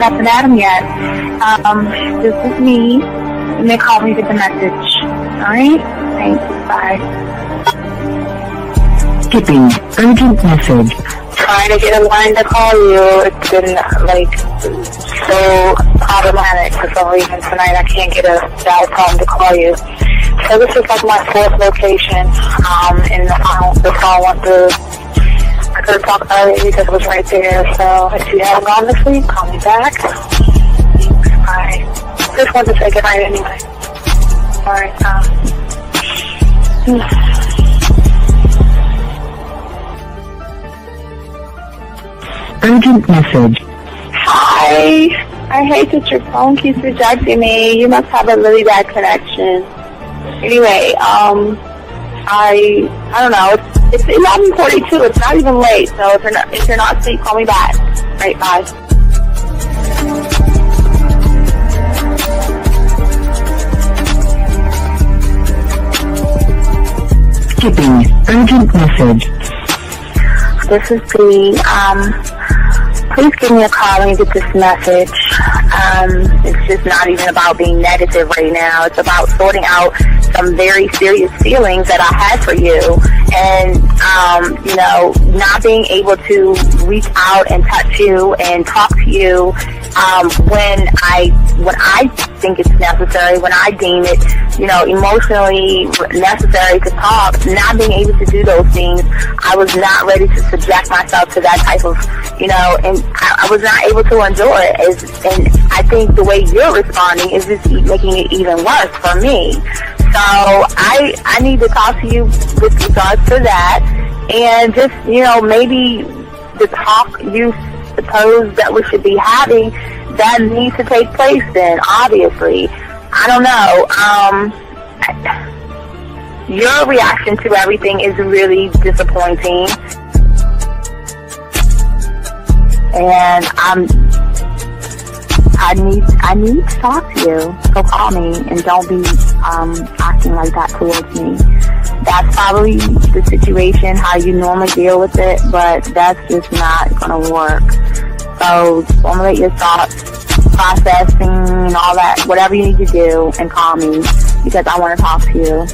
Nothing at him yet. This is me. You may call me with the message. Alright? Thanks. Bye. Skipping. Urgent message. Trying to get a line to call you. It's been, so problematic for some reason tonight. I can't get a dial tone to call you. So this is like my fourth location. And the phone went through. I could have talked earlier because it was right there. So if you haven't gone to sleep, call me back. Bye. Just wanted to say goodnight anyway. Alright, Urgent message. Hi. I hate that your phone keeps rejecting me. You must have a really bad connection. Anyway, I don't know. It's 11:42. It's not even late. So if you're not asleep, call me back. Right, bye. Skipping. Urgent message. This is Bree. Please give me a call when you get this message. It's just not even about being negative right now. It's about sorting out some very serious feelings that I had for you. And, not being able to reach out and touch you and talk to you when I think it's necessary, when I deem it, emotionally necessary to talk. Not being able to do those things, I was not ready to subject myself to that type of, and I was not able to endure it. And I think the way you're responding is just making it even worse for me. So I need to talk to you with regards to that, and just, maybe the talk you suppose that we should be having, that needs to take place then, obviously. I don't know. Your reaction to everything is really disappointing. And I need to talk to you. So call me and don't be acting like that towards me. That's probably the situation, how you normally deal with it, but that's just not going to work. So formulate your thoughts, processing and all that, whatever you need to do, and call me because I want to talk to you.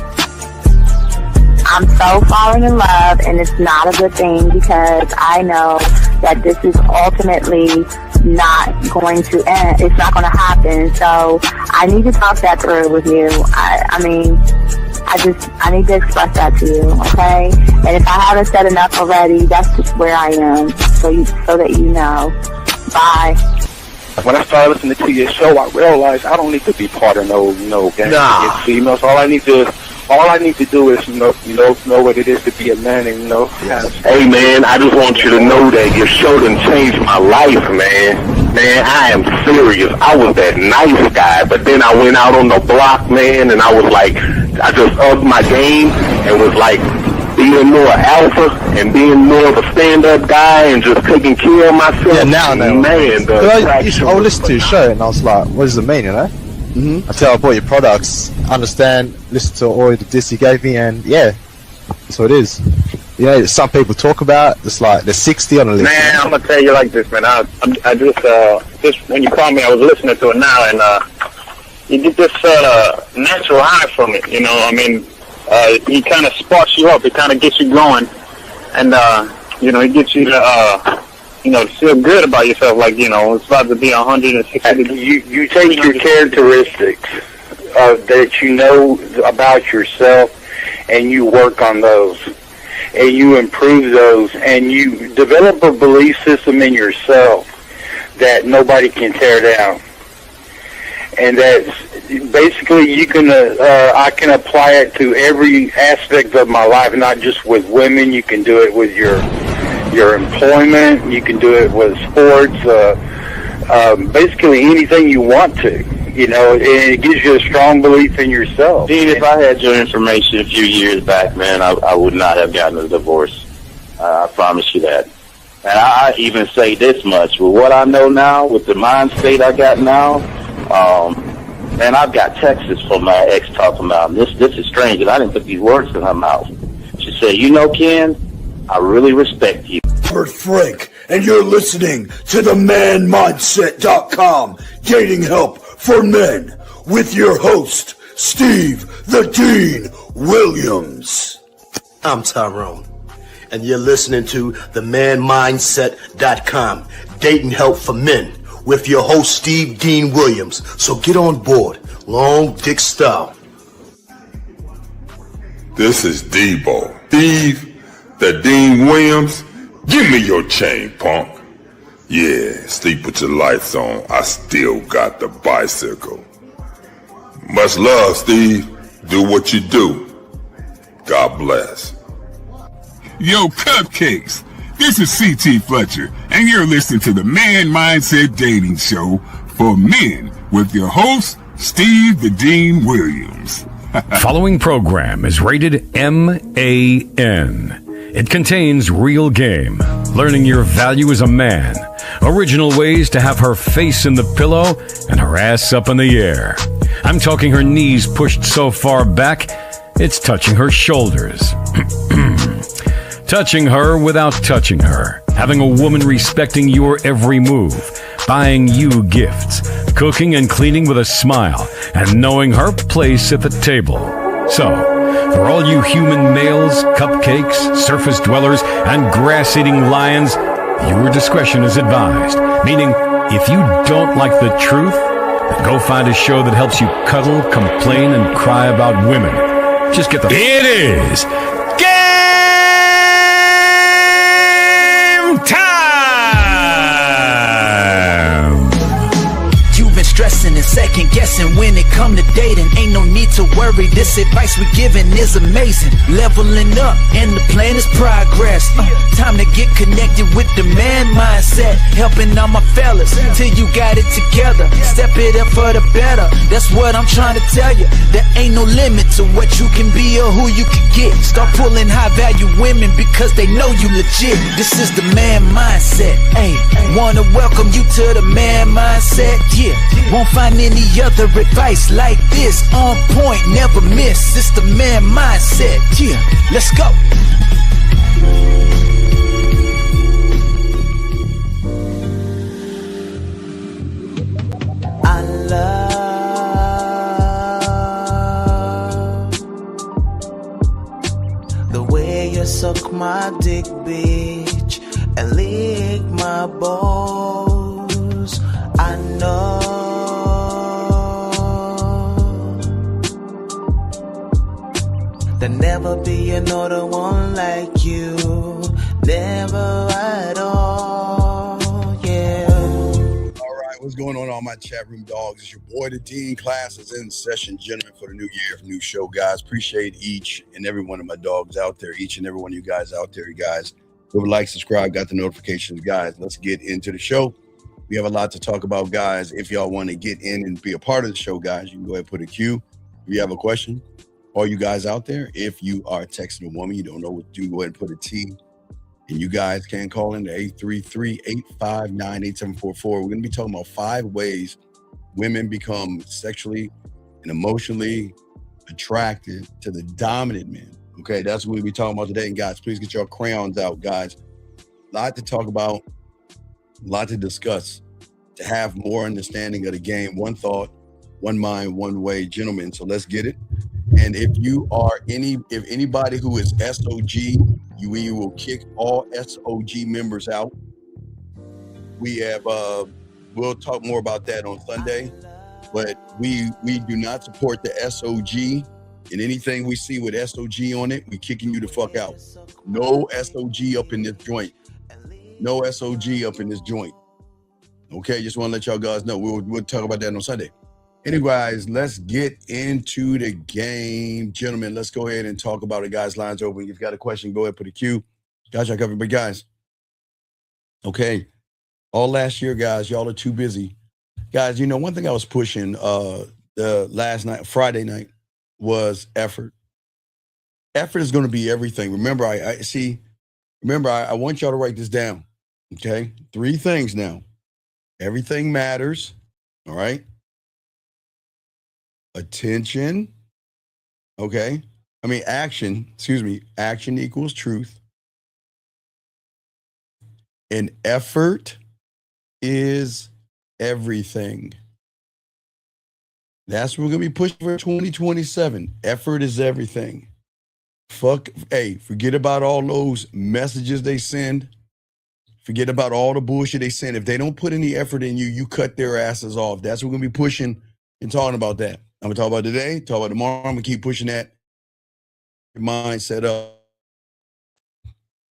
I'm so falling in love, and it's not a good thing because I know that this is ultimately not going to end. It's not going to happen. So I need to talk that through with you. I need to express that to you, okay? And if I haven't said enough already, that's just where I am, so that you know. Bye. When I started listening to your show, I realized I don't need to be part of no gang against females. All I need to do is know what it is to be a man and Hey man, I just want you to know that your show done changed my life, man. Man, I am serious. I was that nice guy, but then I went out on the block, man, and I was like, I just upped my game and was like being more alpha and being more of a stand-up guy and just taking care of myself. Yeah, now. Man, I would listen to your show and I was like, what does it mean, Until I bought your products, understand, listen to all the diss you gave me, and yeah, that's what it is. Some people talk about it's like they're 60 on the list. Man, I'm gonna tell you like this, man. I just when you called me, I was listening to it now, and you get this natural high from it. He kind of sparks you up. It kind of gets you going, and it gets you to feel good about yourself. Like it's about to be 160 degrees. You take your characteristics that you know about yourself, and you work on those, and you improve those, and you develop a belief system in yourself that nobody can tear down. And that's basically I can apply it to every aspect of my life, not just with women. You can do it with your employment. You can do it with sports. Basically anything you want to. And it gives you a strong belief in yourself. Dean, if I had your information a few years back, man, I would not have gotten a divorce. I promise you that. And I even say this much. With what I know now, with the mind state I got now, man, I've got texts from my ex talking about, this is strange, and I didn't put these words in her mouth. She said, Ken, I really respect you. Bert Frank. and you're listening to the manmindset.com dating help for men with your host, Steve the Dean Williams. I'm Tyrone, and you're listening to the manmindset.com dating help for men with your host, Steve Dean Williams. So get on board, long dick style. This is Debo. Steve the Dean Williams. Give me your chain, punk. Yeah, sleep with your lights on. I still got the bicycle. Much love, Steve. Do what you do. God bless. Yo, cupcakes. This is C.T. Fletcher, and you're listening to the Man Mindset Dating Show for men with your host, Steve the Dean Williams. Following program is rated MAN. It contains real game, learning your value as a man, original ways to have her face in the pillow and her ass up in the air. I'm talking her knees pushed so far back, it's touching her shoulders. Touching her without touching her. Having a woman respecting your every move. Buying you gifts. Cooking and cleaning with a smile. And knowing her place at the table. So, for all you human males, cupcakes, surface dwellers, and grass-eating lions, your discretion is advised. Meaning, if you don't like the truth, then go find a show that helps you cuddle, complain, and cry about women. Just get the... It is game time! You've been stressing and second guessing when it come to dating. Ain't no need to worry, this advice we're giving is amazing. Leveling up and the plan is progress. Time to get connected with the man mindset. Helping all my fellas till you got it together. Step it up for the better, that's what I'm trying to tell you. There ain't no limit to what you can be or who you can get. Start pulling high value women because they know you legit. This is the man mindset. Hey, wanna welcome you to the man mindset. Yeah, won't find any other advice like this. On point, never miss. It's the man mindset. Yeah, let's go. I love the way you suck my dick, bitch, and lick my balls. I know there'll never be another one like you. Never at all, yeah. All right, what's going on, all my chat room dogs? It's your boy, the Dean. Class is in session, gentlemen, for the new year, new show, guys. Appreciate each and every one of my dogs out there, each and every one of you guys out there, you guys. Who would like, subscribe, got the notifications, guys. Let's get into the show. We have a lot to talk about, guys. If y'all want to get in and be a part of the show, guys, you can go ahead and put a Q. If you have a question, all you guys out there, if you are texting a woman, you don't know what to do, go ahead and put a T. And you guys can call in to 833-859-8744. We're going to be talking about 5 ways women become sexually and emotionally attracted to the dominant man. Okay, that's what we'll be talking about today. And guys, please get your crayons out, guys. A lot to talk about, a lot to discuss, to have more understanding of the game. One thought, one mind, one way, gentlemen. So let's get it. And if anybody who is SOG, we will kick all SOG members out. We have we'll talk more about that on Sunday, but we do not support the SOG, and anything we see with SOG on it, we kicking you the fuck out. No SOG up in this joint. No SOG up in this joint. Okay, just want to let y'all guys know. We'll talk about that on Sunday. Anyways, let's get into the game. Gentlemen, let's go ahead and talk about it, guys. Lines open. If you've got a question, go ahead, put a Q. Guys, I cover, but guys, okay, all last year, guys, y'all are too busy. Guys, you know, one thing I was pushing the last night, Friday night, was effort. Effort is going to be everything. Remember, I want y'all to write this down, okay? 3 things now. Everything matters, all right? Attention, okay? Action equals truth. And effort is everything. That's what we're going to be pushing for 2027. Effort is everything. Forget about all those messages they send. Forget about all the bullshit they send. If they don't put any effort in you, you cut their asses off. That's what we're going to be pushing and talking about that. I'm going to talk about today, talk about tomorrow. I'm going to keep pushing that mindset up.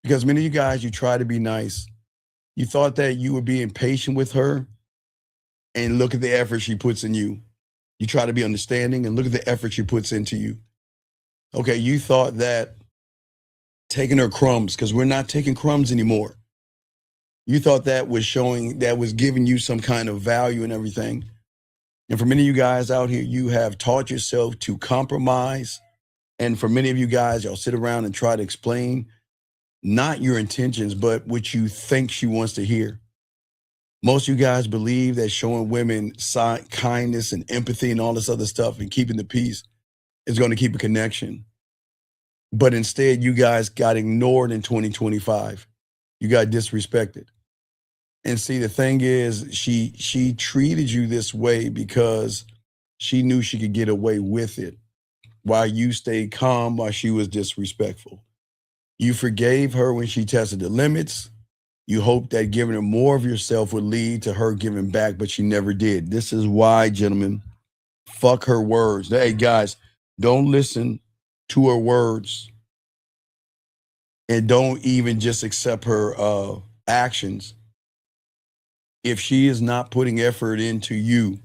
Because many of you guys, you try to be nice. You thought that you were being patient with her, and look at the effort she puts in you. You try to be understanding, and look at the effort she puts into you. Okay, you thought that taking her crumbs, because we're not taking crumbs anymore. You thought that was giving you some kind of value and everything. And for many of you guys out here, you have taught yourself to compromise. And for many of you guys, y'all sit around and try to explain not your intentions, but what you think she wants to hear. Most of you guys believe that showing women kindness and empathy and all this other stuff and keeping the peace is going to keep a connection. But instead, you guys got ignored in 2025. You got disrespected. And see, the thing is, she treated you this way because she knew she could get away with it while you stayed calm while she was disrespectful. You forgave her when she tested the limits. You hoped that giving her more of yourself would lead to her giving back, but she never did. This is why, gentlemen, fuck her words. Hey, guys, don't listen to her words. And don't even just accept her actions. If she is not putting effort into you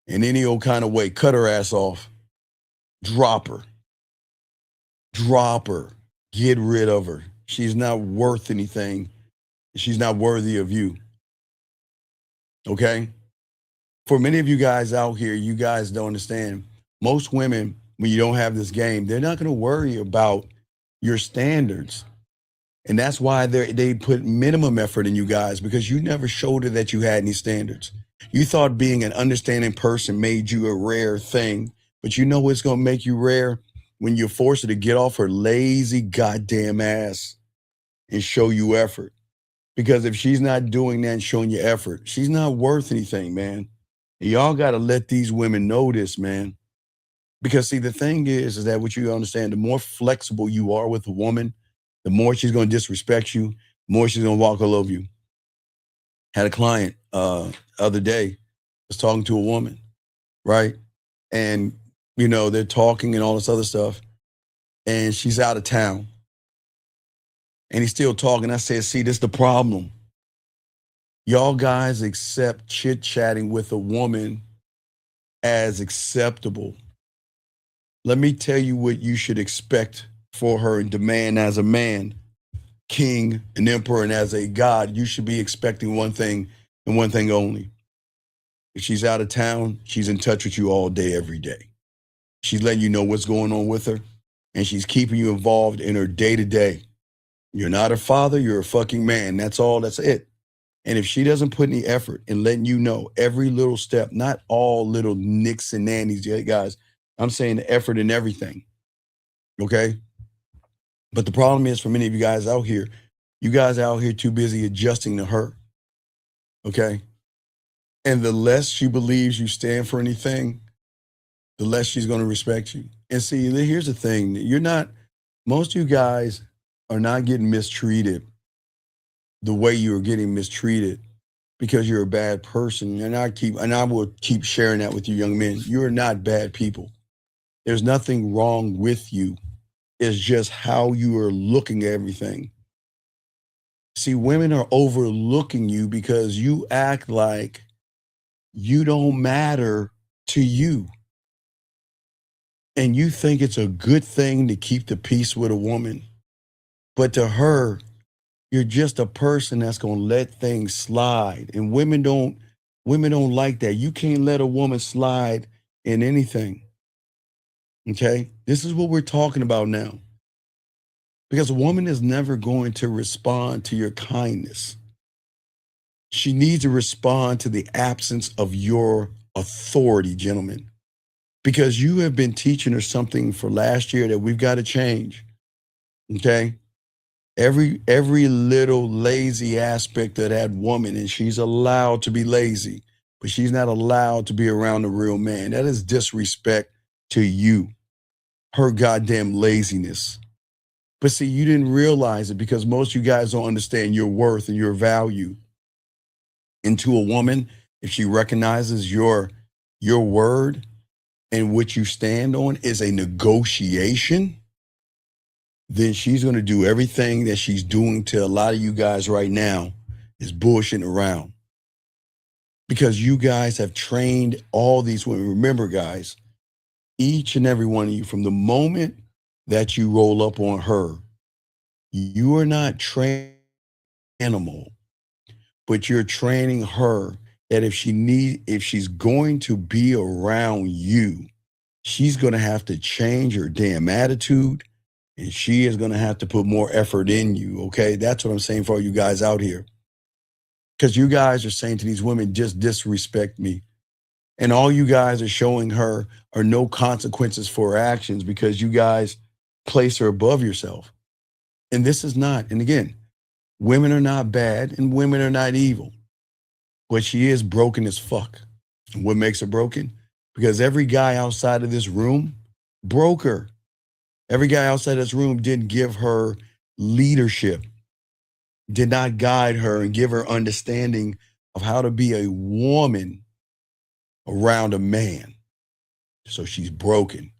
in any old kind of way, cut her ass off. Drop her. Drop her. Get rid of her. She's not worth anything. She's not worthy of you. Okay? For many of you guys out here, you guys don't understand. Most women, when you don't have this game, they're not going to worry about your standards. And that's why they put minimum effort in you guys, because you never showed her that you had any standards. You thought being an understanding person made you a rare thing, but you know what's going to make you rare? When you force her to get off her lazy goddamn ass and show you effort. Because if she's not doing that and showing you effort, she's not worth anything, man. And y'all got to let these women know this, man. Because see, the thing is that what you understand, the more flexible you are with a woman, the more she's going to disrespect you, the more she's going to walk all over you. Had a client other day, was talking to a woman, right? And, you know, they're talking and all this other stuff. And she's out of town. And he's still talking. I said, see, this is the problem. Y'all guys accept chit-chatting with a woman as acceptable. Let me tell you what you should expect for her and demand as a man, king, an emperor, and as a god. You should be expecting one thing and one thing only. If she's out of town, she's in touch with you all day, every day. She's letting you know what's going on with her, and she's keeping you involved in her day-to-day. You're not her father, you're a fucking man. That's all, that's it. And if she doesn't put any effort in letting you know every little step, not all little nicks and nannies, guys, I'm saying the effort in everything, okay? But the problem is, for many of you guys out here, you guys out here too busy adjusting to her, okay? And the less she believes you stand for anything, the less she's going to respect you. And see, here's the thing. Most of you guys are not getting mistreated the way you're getting mistreated because you're a bad person. And I will keep sharing that with you young men. You're not bad people. There's nothing wrong with you. It's just how you are looking at everything. See, women are overlooking you because you act like you don't matter to you. And you think it's a good thing to keep the peace with a woman. But to her, you're just a person that's going to let things slide. And women don't like that. You can't let a woman slide in anything. Okay? This is what we're talking about now. Because a woman is never going to respond to your kindness. She needs to respond to the absence of your authority, gentlemen. Because you have been teaching her something for last year that we've got to change. Okay? Every little lazy aspect of that woman, and she's allowed to be lazy, but she's not allowed to be around a real man. That is disrespect to you, her goddamn laziness. But see, you didn't realize it because most of you guys don't understand your worth and your value. Into a woman, if she recognizes your word and what you stand on is a negotiation, then she's going to do everything that she's doing to a lot of you guys right now is bullshitting around. Because you guys have trained all these women. Remember, guys, each and every one of you, from the moment that you roll up on her, you are not training an animal, but you're training her that if she's going to be around you, she's going to have to change her damn attitude. And she is going to have to put more effort in you, okay? That's what I'm saying for all you guys out here. Because you guys are saying to these women, just disrespect me. And all you guys are showing her are no consequences for her actions because you guys place her above yourself. And this is not, and again, women are not bad and women are not evil. But she is broken as fuck. And what makes her broken? Because every guy outside of this room broke her. Every guy outside this room didn't give her leadership, did not guide her and give her understanding of how to be a woman around a man. So she's broken.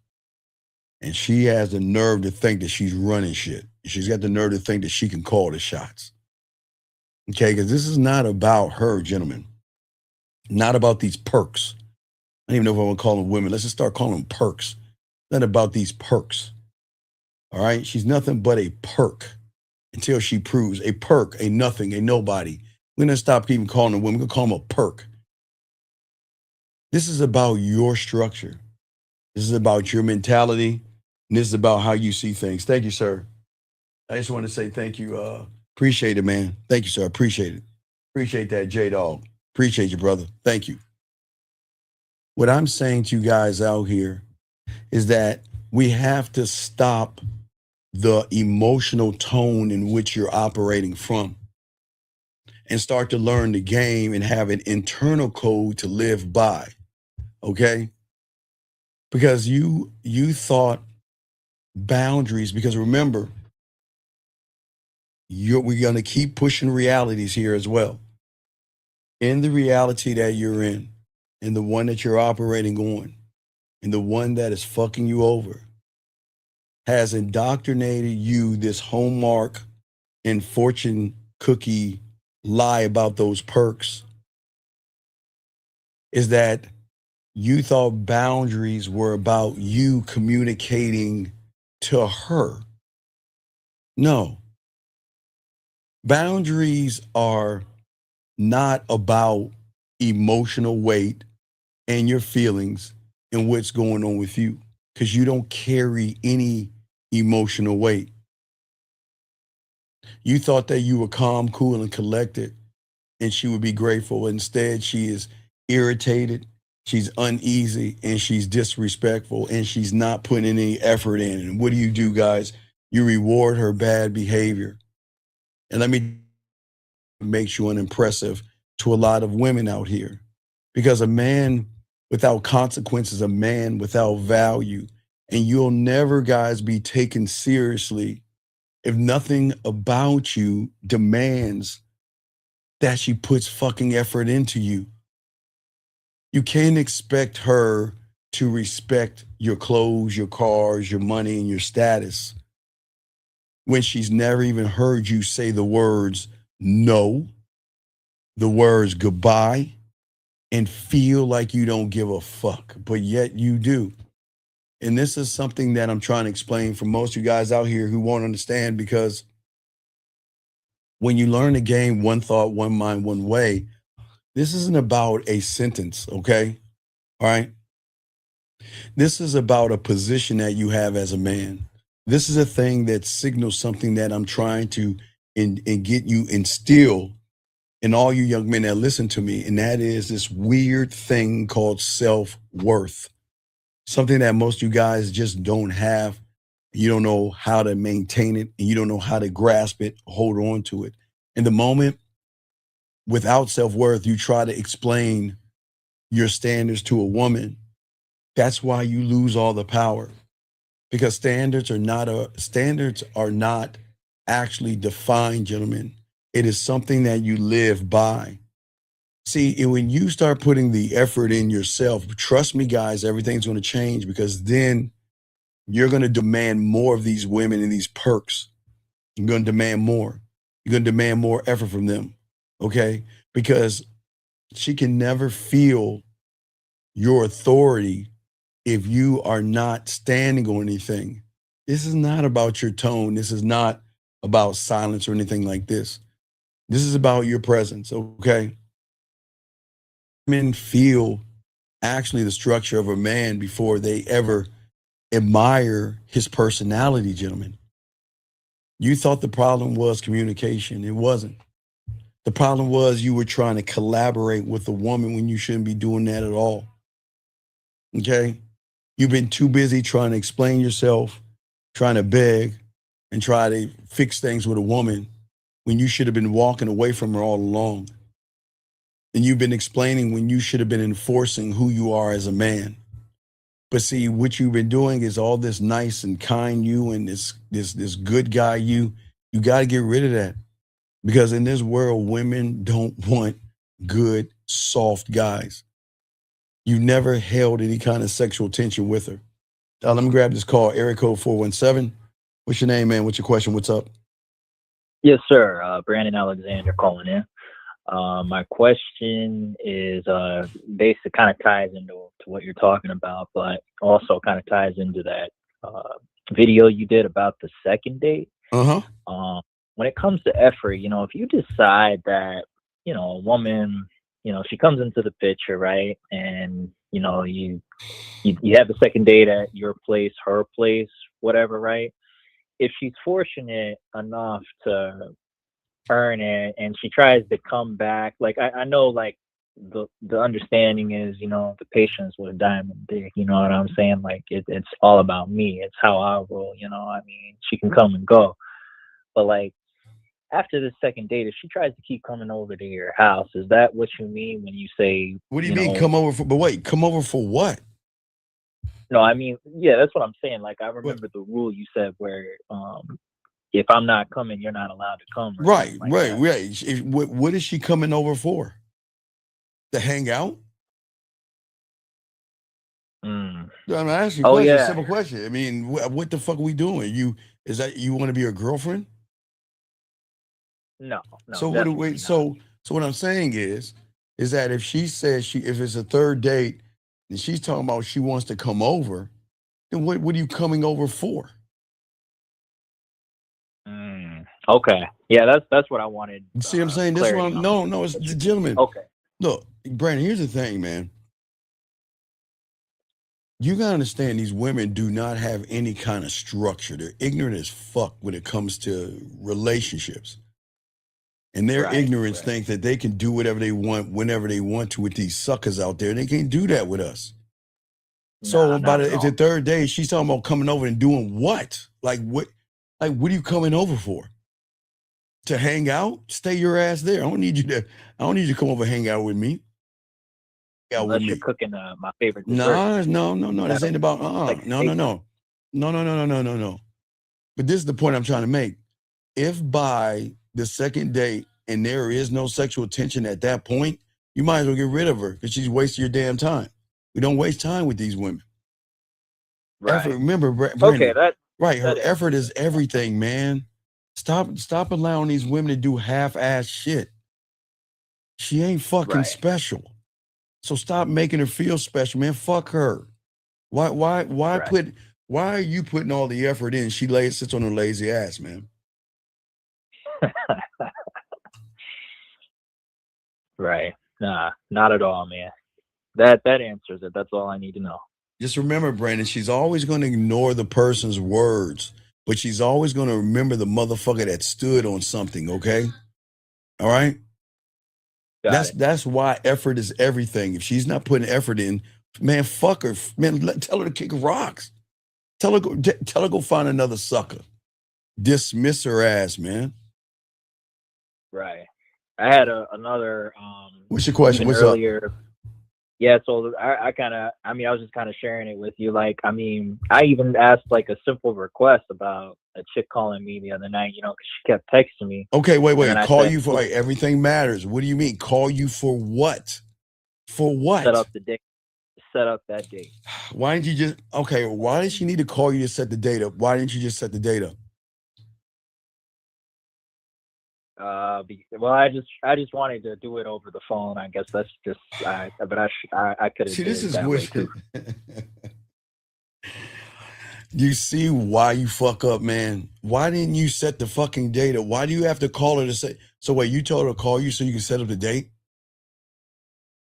And she has the nerve to think that she's running shit. She's got the nerve to think that she can call the shots. Okay, because this is not about her, gentlemen. Not about these perks. I don't even know if I want to call them women. Let's just start calling them perks. Not about these perks. All right, she's nothing but a perk until she proves a perk, a nothing, a nobody. We're gonna stop even calling them women. We're gonna call them a perk. This is about your structure. This is about your mentality. And this is about how you see things. Thank you, sir. I just want to say thank you. Appreciate it, man. Thank you, sir. Appreciate it. Appreciate that, J-Dog. Appreciate you, brother. Thank you. What I'm saying to you guys out here is that we have to stop the emotional tone in which you're operating from and start to learn the game and have an internal code to live by, okay? Because you thought boundaries, because remember, we're going to keep pushing realities here as well. In the reality that you're in, and the one that you're operating on, and the one that is fucking you over, has indoctrinated you this hallmark and fortune cookie lie about those perks, is that you thought boundaries were about you communicating to her. No. Boundaries are not about emotional weight and your feelings and what's going on with you, because you don't carry any emotional weight. You thought that you were calm, cool, and collected, and she would be grateful. Instead, she is irritated, she's uneasy, and she's disrespectful, and she's not putting any effort in. And what do, guys? You reward her bad behavior. And let me make you unimpressive to a lot of women out here, because a man without consequences, a man without value, and you'll never, guys, be taken seriously if nothing about you demands that she puts fucking effort into you. You can't expect her to respect your clothes, your cars, your money, and your status when she's never even heard you say the words no, the words goodbye, and feel like you don't give a fuck, but yet you do. And this is something that I'm trying to explain for most of you guys out here who won't understand, because when you learn the game, one thought, one mind, one way, this isn't about a sentence, okay? All right? This is about a position that you have as a man. This is a thing that signals something that I'm trying to and get you instill in all you young men that listen to me, and that is this weird thing called self-worth. Something that most of you guys just don't have, You don't know how to maintain it, and you don't know how to grasp it, hold on to it. In the moment, without self-worth, you try to explain your standards to a woman. That's why you lose all the power, because standards are not actually defined, gentlemen. It is something that you live by. See, when you start putting the effort in yourself, trust me, guys, everything's going to change, because then you're going to demand more of these women and these perks. You're going to demand more. You're going to demand more effort from them, okay? Because she can never feel your authority if you are not standing on anything. This is not about your tone. This is not about silence or anything like this. This is about your presence, okay? Men feel actually the structure of a man before they ever admire his personality, gentlemen. You thought the problem was communication. It wasn't. The problem was you were trying to collaborate with a woman when you shouldn't be doing that at all. Okay? You've been too busy trying to explain yourself, trying to beg, and try to fix things with a woman when you should have been walking away from her all along. And you've been explaining when you should have been enforcing who you are as a man. But see, what you've been doing is all this nice and kind you and this good guy you got to get rid of that. Because in this world, women don't want good, soft guys. You never held any kind of sexual tension with her. Let me grab this call, area code 417. What's your name, man? What's your question? What's up? Yes, sir. Brandon Alexander calling in. My question is basically kind of ties into what you're talking about, but also kind of ties into that video you did about the second date. When it comes to effort, if you decide that, a woman, she comes into the picture, right? And, you have the second date at your place, her place, whatever, right? If she's fortunate enough to earn it and she tries to come back, like I know, like the understanding is, the patience with a diamond dick, you know what I'm saying? Like it's all about me. It's how I roll, she can come and go. But like after the second date, if she tries to keep coming over to your house, is that what you mean when you say, what do you mean come over for, but wait, come over for what? No, I mean, yeah, that's what I'm saying. Like I remember the rule you said where if I'm not coming, you're not allowed to come. Right. What is she coming over for? To hang out? I'm asking you a simple question. I mean, what the fuck are we doing? You want to be her girlfriend? No. So what I'm saying is that if she says if it's a third date and she's talking about she wants to come over, then what are you coming over for? Okay. Yeah, that's what I wanted. See what I'm saying? This one, no, it's the gentleman. Okay. Look, Brandon, here's the thing, man. You gotta understand these women do not have any kind of structure. They're ignorant as fuck when it comes to relationships. And their ignorance thinks that they can do whatever they want whenever they want to with these suckers out there. They can't do that with us. So if the third day she's talking about coming over and doing what? Like what are you coming over for? To hang out? Stay your ass there. I don't need you to come over and hang out with me. Unless you're cooking my favorite dessert. No. This ain't about No. But this is the point I'm trying to make. If by the second date and there is no sexual tension at that point, you might as well get rid of her because she's wasting your damn time. We don't waste time with these women. Right. Effort, remember, Brandon, okay, her effort is everything, man. Stop allowing these women to do half-ass shit. She ain't fucking special. So stop making her feel special, man. Fuck her. Why are you putting all the effort in? She sits on her lazy ass, man. Right. Nah, not at all, man. That answers it. That's all I need to know. Just remember, Brandon, she's always going to ignore the person's words, but she's always going to remember the motherfucker that stood on something, okay? All right? That's why effort is everything. If she's not putting effort in, man, fuck her. Man, tell her to kick rocks. Tell her go find another sucker. Dismiss her ass, man. Right. I had another. What's your question? What's earlier, up? Yeah, so I was just kind of sharing it with you. Like, I mean, I even asked like a simple request about a chick calling me the other night, because she kept texting me. Okay, wait. Call you for everything matters. What do you mean? Call you for what? For what? Set up the date. Set up that date. Why didn't you just, why did she need to call you to set the date up? Why didn't you just set the date up? Well, I just wanted to do it over the phone. I guess that's just, I could have. See, this is what. You see why you fuck up, man? Why didn't you set the fucking date up? Why do you have to call her to say? So wait, you told her to call you so you can set up the date?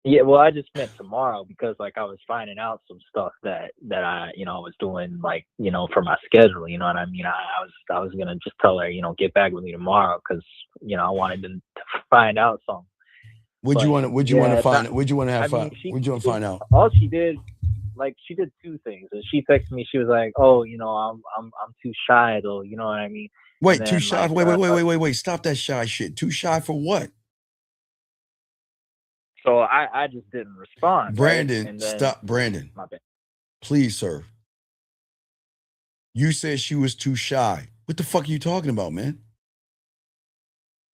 Yeah, well, I just meant tomorrow because like I was finding out some stuff that I was doing like for my schedule. You know what I mean? I was gonna just tell her get back with me tomorrow because I wanted to find out something. Would you want to find out? All she did, she did two things. And she texted me. She was like, "Oh, I'm too shy though." You know what I mean? Wait, too shy? Wait! Stop that shy shit. Too shy for what? So I just didn't respond. Brandon, right? stop. Brandon, my bad. Please, sir. You said she was too shy. What the fuck are you talking about, man?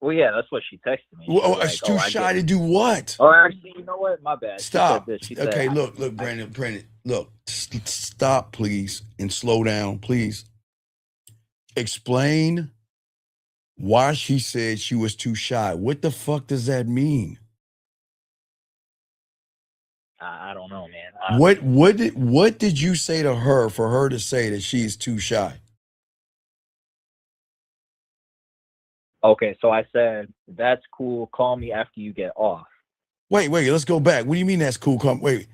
Well, yeah, that's what she texted me. Well, she's too shy to do what? Oh, actually, you know what? My bad. Stop. She said, okay, look, Brandon, look, stop, please, and slow down, please. Explain why she said she was too shy. What the fuck does that mean? I don't know, man. What did you say to her for her to say that she's too shy? Okay, so I said, that's cool. Call me after you get off. Wait, let's go back. What do you mean that's cool? Wait.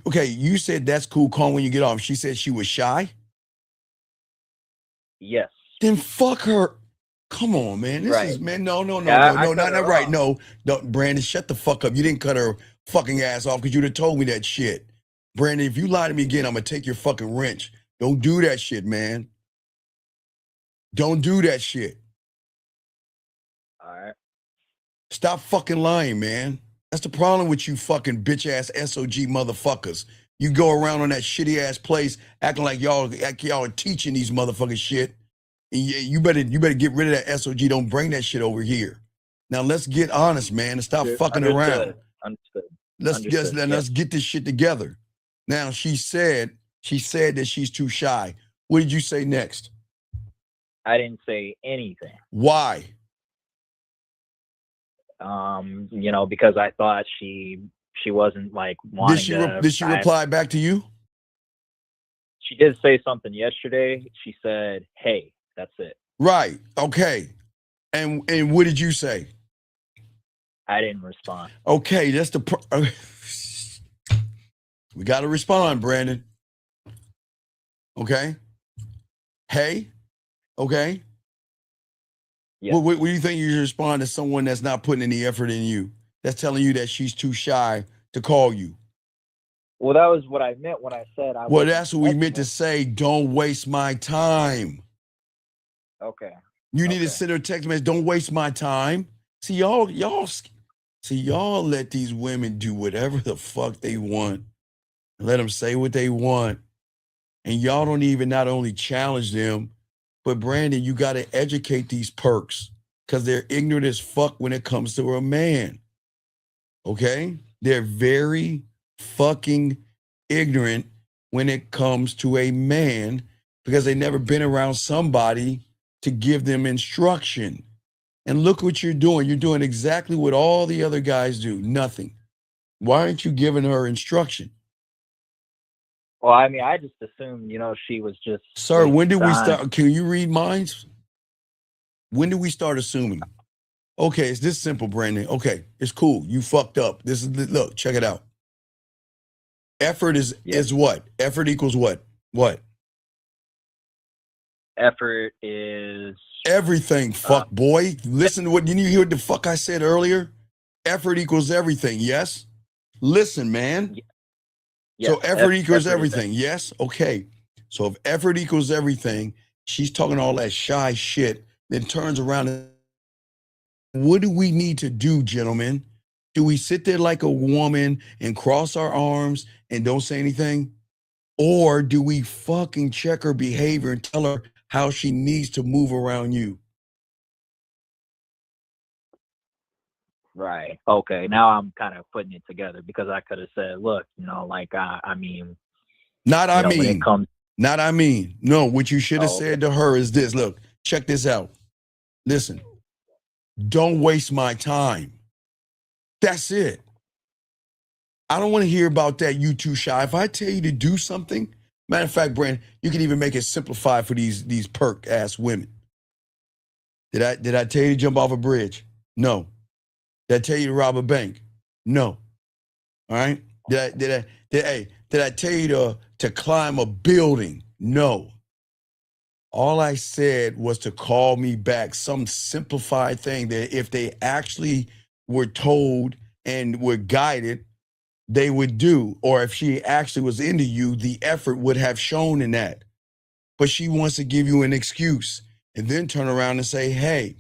Okay, you said that's cool. Call when you get off. She said she was shy? Yes. Then fuck her. Come on, man. This is, man, no, not right. No, Brandon, shut the fuck up. You didn't cut her fucking ass off because you'd have told me that shit. Brandon, if you lie to me again, I'm going to take your fucking wrench. Don't do that shit, man. Don't do that shit. All right. Stop fucking lying, man. That's the problem with you fucking bitch-ass SOG motherfuckers. You go around on that shitty-ass place acting like y'all are teaching these motherfuckers shit. And you better get rid of that SOG. Don't bring that shit over here. Now let's get honest, man, and stop fucking around. Understood. Let's get this shit together. Now she said that she's too shy. What did you say next? I didn't say anything. Why? Because I thought she wasn't like wanting Did she reply back to you? She did say something yesterday. She said, "Hey." That's it. Right. Okay. And what did you say? I didn't respond. Okay, that's we got to respond, Brandon. Okay. Hey. Okay. Yeah. What do you think you should respond to someone that's not putting any effort in you? That's telling you that she's too shy to call you. Well, that was what I meant when I said I. Well, that's what we meant to say. Don't waste my time. Okay. You need to send her a text message. Don't waste my time. See, y'all let these women do whatever the fuck they want. Let them say what they want. And y'all don't even not only challenge them, but Brandon, you got to educate these perks because they're ignorant as fuck when it comes to a man. Okay? They're very fucking ignorant when it comes to a man because they've never been around somebody to give them instruction. And look what you're doing. You're doing exactly what all the other guys do. Nothing. Why aren't you giving her instruction? Well, I mean, I just assumed, she was just. Sir, when did we start? Can you read minds? When did we start assuming? Okay, it's this simple, Brandon. Okay, it's cool. You fucked up. Look, check it out. Effort is what? Effort equals what? What? Effort is everything, fuck boy. Listen to what, didn't you hear what the fuck I said earlier? Effort equals everything, yes? Listen, man. Yes, so effort equals everything, yes? Okay. So if effort equals everything, she's talking all that shy shit, then turns around and what do we need to do, gentlemen? Do we sit there like a woman and cross our arms and don't say anything? Or do we fucking check her behavior and tell her how she needs to move around you? Right. Okay. Now I'm kind of putting it together because I could have said, look, you know, like, I mean, Not I when it mean. comes, Not I mean. No, what you should have Oh, said to her is this. Look, check this out. Listen, don't waste my time. That's it. I don't want to hear about that. You too shy. If I tell you to do something, matter of fact, Brandon, you can even make it simplified for these perk ass women. Did I tell you to jump off a bridge? No. Did I tell you to rob a bank? No. All right. Did I tell you to climb a building? No. All I said was to call me back, some simplified thing that if they actually were told and were guided, they would do. Or if she actually was into you, the effort would have shown in that. But she wants to give you an excuse and then turn around and say, hey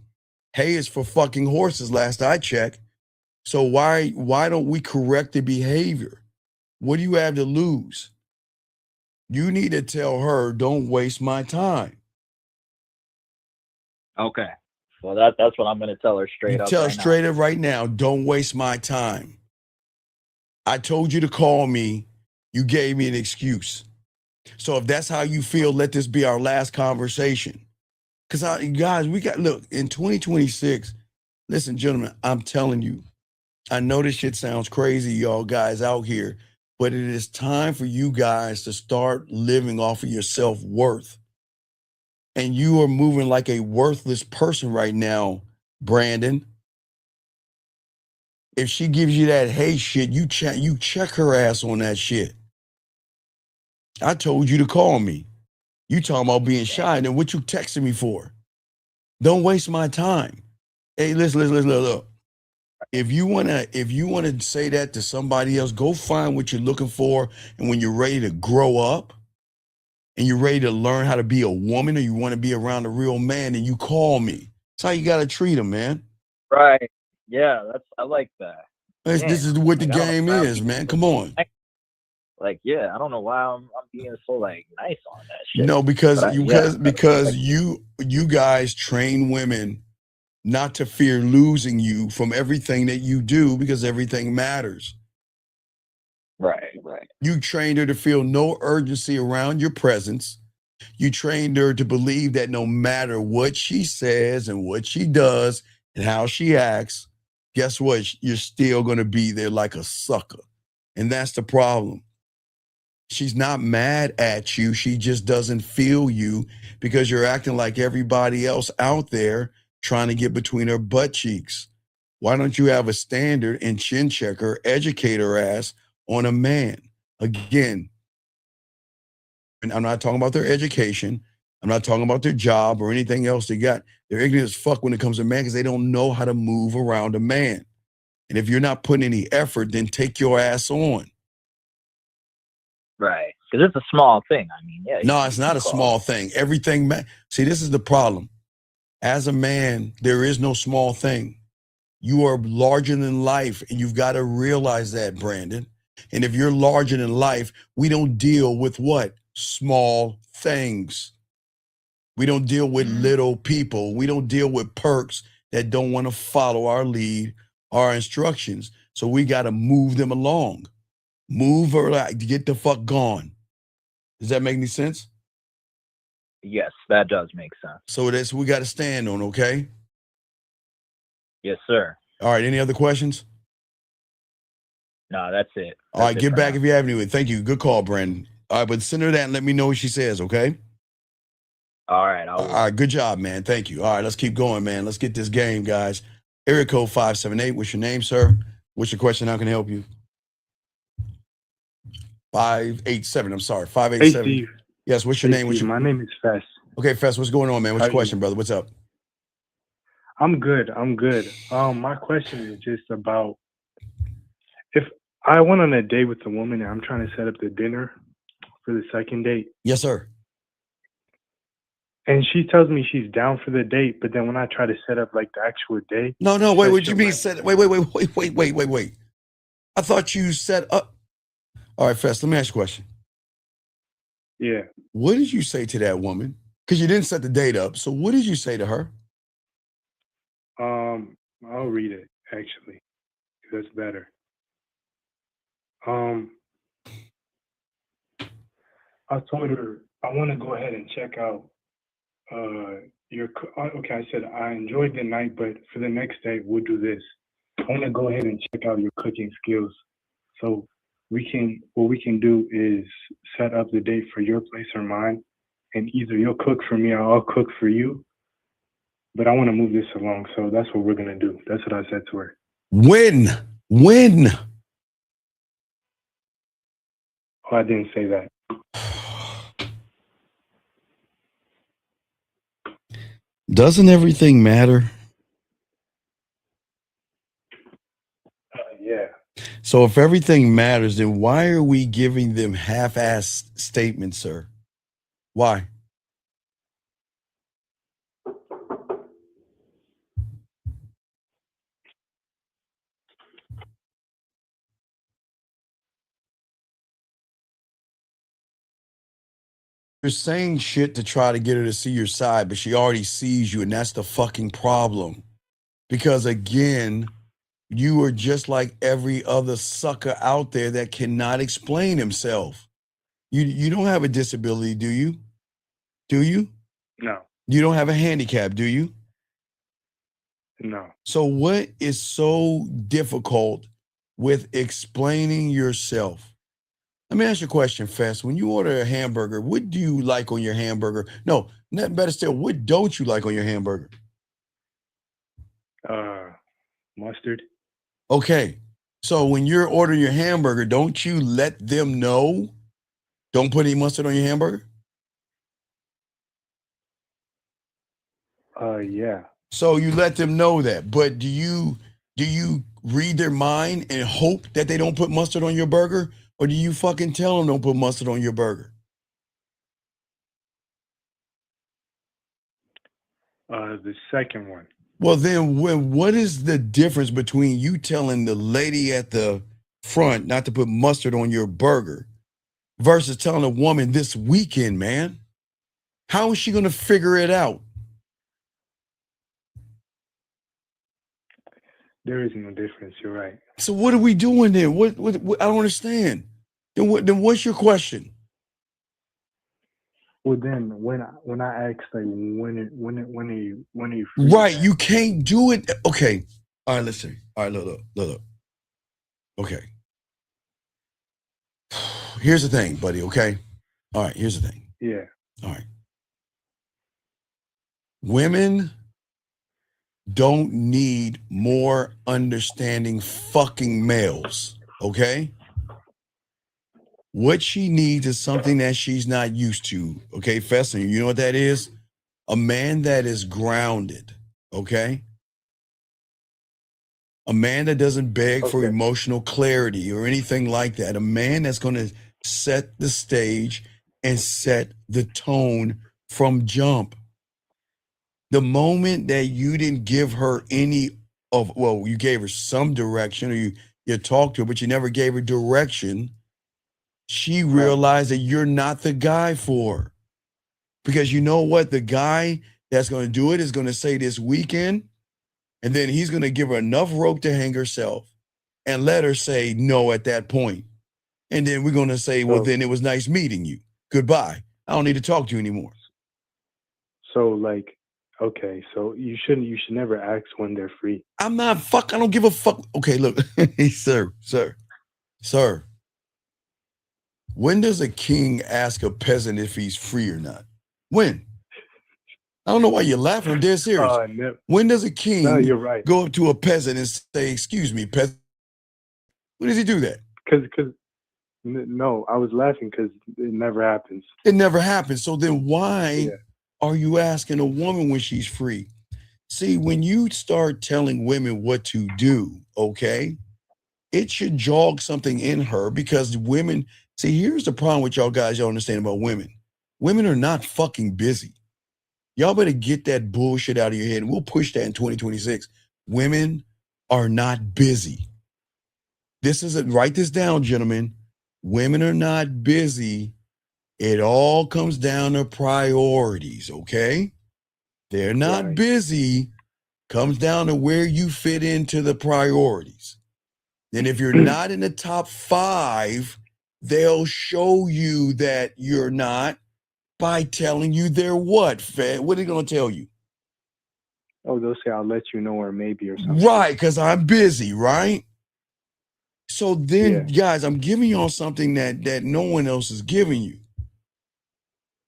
is for fucking horses, last I checked. So why don't we correct the behavior? What do you have to lose? You need to tell her, don't waste my time. okay. Well, that's what I'm going to tell her straight up. Tell her right straight now. up right now, don't waste my time. I told you to call me. You gave me an excuse. So if that's how you feel, let this be our last conversation. Because guys, look, in 2026, listen, gentlemen, I'm telling you, I know this shit sounds crazy, y'all guys out here, but it is time for you guys to start living off of your self-worth. And you are moving like a worthless person right now, Brandon. If she gives you that hey shit, you check her ass on that shit. I told you to call me. You talking about being shy, then what you texting me for? Don't waste my time. Hey, listen, look. If you wanna say that to somebody else, go find what you're looking for. And when you're ready to grow up and you're ready to learn how to be a woman, or you want to be around a real man, then you call me. That's how you gotta treat him, man. Right. Yeah, I like that. This is what the Like, I don't know game why I'm is, being man. so Come on. nice. Like, yeah, I don't know why I'm being so like nice on that shit. No, because But you guys train women not to fear losing you from everything that you do, because everything matters. Right. You trained her to feel no urgency around your presence. You trained her to believe that no matter what she says and what she does and how she acts, guess what? You're still going to be there like a sucker. And that's the problem. She's not mad at you. She just doesn't feel you because you're acting like everybody else out there trying to get between her butt cheeks. Why don't you have a standard and chin check her, educate her ass on a man? Again, and I'm not talking about their education. I'm not talking about their job or anything else they got. They're ignorant as fuck when it comes to man because they don't know how to move around a man. And if you're not putting any effort, then take your ass on. Right. Because it's a small thing. I mean, yeah. No, it's not a small thing. Everything, see, this is the problem. As a man, there is no small thing. You are larger than life, and you've got to realize that, Brandon. And if you're larger than life, we don't deal with what? Small things. We don't deal with little people. We don't deal with perks that don't want to follow our lead, our instructions. So we got to move them along. Move her, like, get the fuck gone. Does that make any sense? Yes, that does make sense. So that's what we got to stand on, okay? Yes, sir. All right, any other questions? No, that's it. All right, get back if you have any. Thank you. Good call, Brandon. All right, but send her that and let me know what she says, okay? All right. All right, good job, man. Thank you. All right, let's keep going, man. Let's get this game, guys. Area code 578. What's your name, sir? What's your question? How can I help you? 587. I'm sorry, 587. Hey, Steve. Yes, what's your name? Steve, my name is Fess. Okay, Fess, what's going on, man? What's your question, brother? What's up? I'm good. My question is just about if I went on a date with a woman and I'm trying to set up the dinner for the second date. Yes, sir. And she tells me she's down for the date, but then when I try to set up like the actual day, No, wait, what you mean set? Wait. I thought you set up. All right, Fest, let me ask you a question. Yeah. What did you say to that woman? Because you didn't set the date up. So what did you say to her? I'll read it actually. That's better. I told her I want to go ahead and check out okay, I said I enjoyed the night, but for the next day we'll do this. I want to go ahead and check out your cooking skills. So what we can do is set up the date for your place or mine, and either you'll cook for me or I'll cook for you. But I want to move this along, so that's what we're gonna do. That's what I said to her. When? Oh, I didn't say that. Doesn't everything matter? Yeah. So if everything matters, then why are we giving them half-ass statements, sir? Why? You're saying shit to try to get her to see your side, but she already sees you, and that's the fucking problem. Because again, you are just like every other sucker out there that cannot explain himself. You don't have a disability, do you? Do you? No. You don't have a handicap, do you? No. So what is so difficult with explaining yourself? Let me ask you a question, Fess. When you order a hamburger, what do you like on your hamburger? No, better still, what don't you like on your hamburger? Mustard. Okay. So when you're ordering your hamburger, don't you let them know? Don't put any mustard on your hamburger? Yeah. So you let them know that. But do you read their mind and hope that they don't put mustard on your burger? Or do you fucking tell them don't put mustard on your burger? The second one. Well, then what is the difference between you telling the lady at the front not to put mustard on your burger versus telling a woman this weekend, man? How is she going to figure it out? There is no difference. You're right. So what are we doing then? What I don't understand. Then what's your question? Well, then when I asked like when are you free? Right, you can't do it. Okay, all right. Listen. All right, look. Okay. Here's the thing, buddy. Okay. All right. Here's the thing. Yeah. All right. Women don't need more understanding fucking males. Okay. What she needs is something that she's not used to. Okay, Fessler, you know what that is? A man that is grounded. Okay. A man that doesn't beg for emotional clarity or anything like that. A man that's going to set the stage and set the tone from jump. The moment that you didn't give her you gave her some direction or you talked to her, but you never gave her direction, she realized that you're not the guy for her. Because you know what? The guy that's going to do it is going to say this weekend, and then he's going to give her enough rope to hang herself and let her say no at that point. And then we're going to say, well, then it was nice meeting you. Goodbye. I don't need to talk to you anymore. So like, okay, so you should never ask when they're free. I don't give a fuck. Okay, look, sir. When does a king ask a peasant if he's free or not? When? I don't know why you're laughing. I'm dead serious. When does a king go up to a peasant and say, excuse me, peasant? When does he do that? No, I was laughing because it never happens. It never happens. So then why are you asking a woman when she's free? See, when you start telling women what to do, okay, it should jog something in her because women, see, here's the problem with y'all guys, y'all understand about women. Women are not fucking busy. Y'all better get that bullshit out of your head, and we'll push that in 2026. Women are not busy. Write this down, gentlemen. Women are not busy. It all comes down to priorities, okay? They're not busy. Comes down to where you fit into the priorities. And if you're not in the top 5, they'll show you that you're not by telling you they're what, Fed? What are they going to tell you? Oh, they'll say, I'll let you know, or maybe, or something. Right, because I'm busy, right? So then, guys, I'm giving y'all something that no one else is giving you.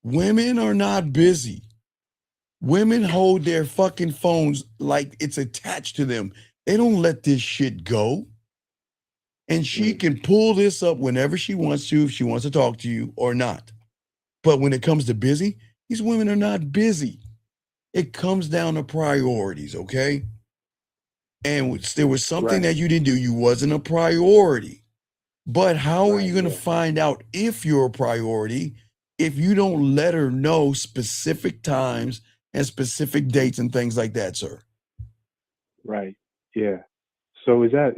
Women are not busy. Women hold their fucking phones like it's attached to them. They don't let this shit go. And she can pull this up whenever she wants to, if she wants to talk to you or not. But when it comes to busy, these women are not busy. It comes down to priorities, okay? And there was something that you didn't do. You wasn't a priority. But how are you going to find out if you're a priority if you don't let her know specific times and specific dates and things like that, sir? Right. Yeah. So is that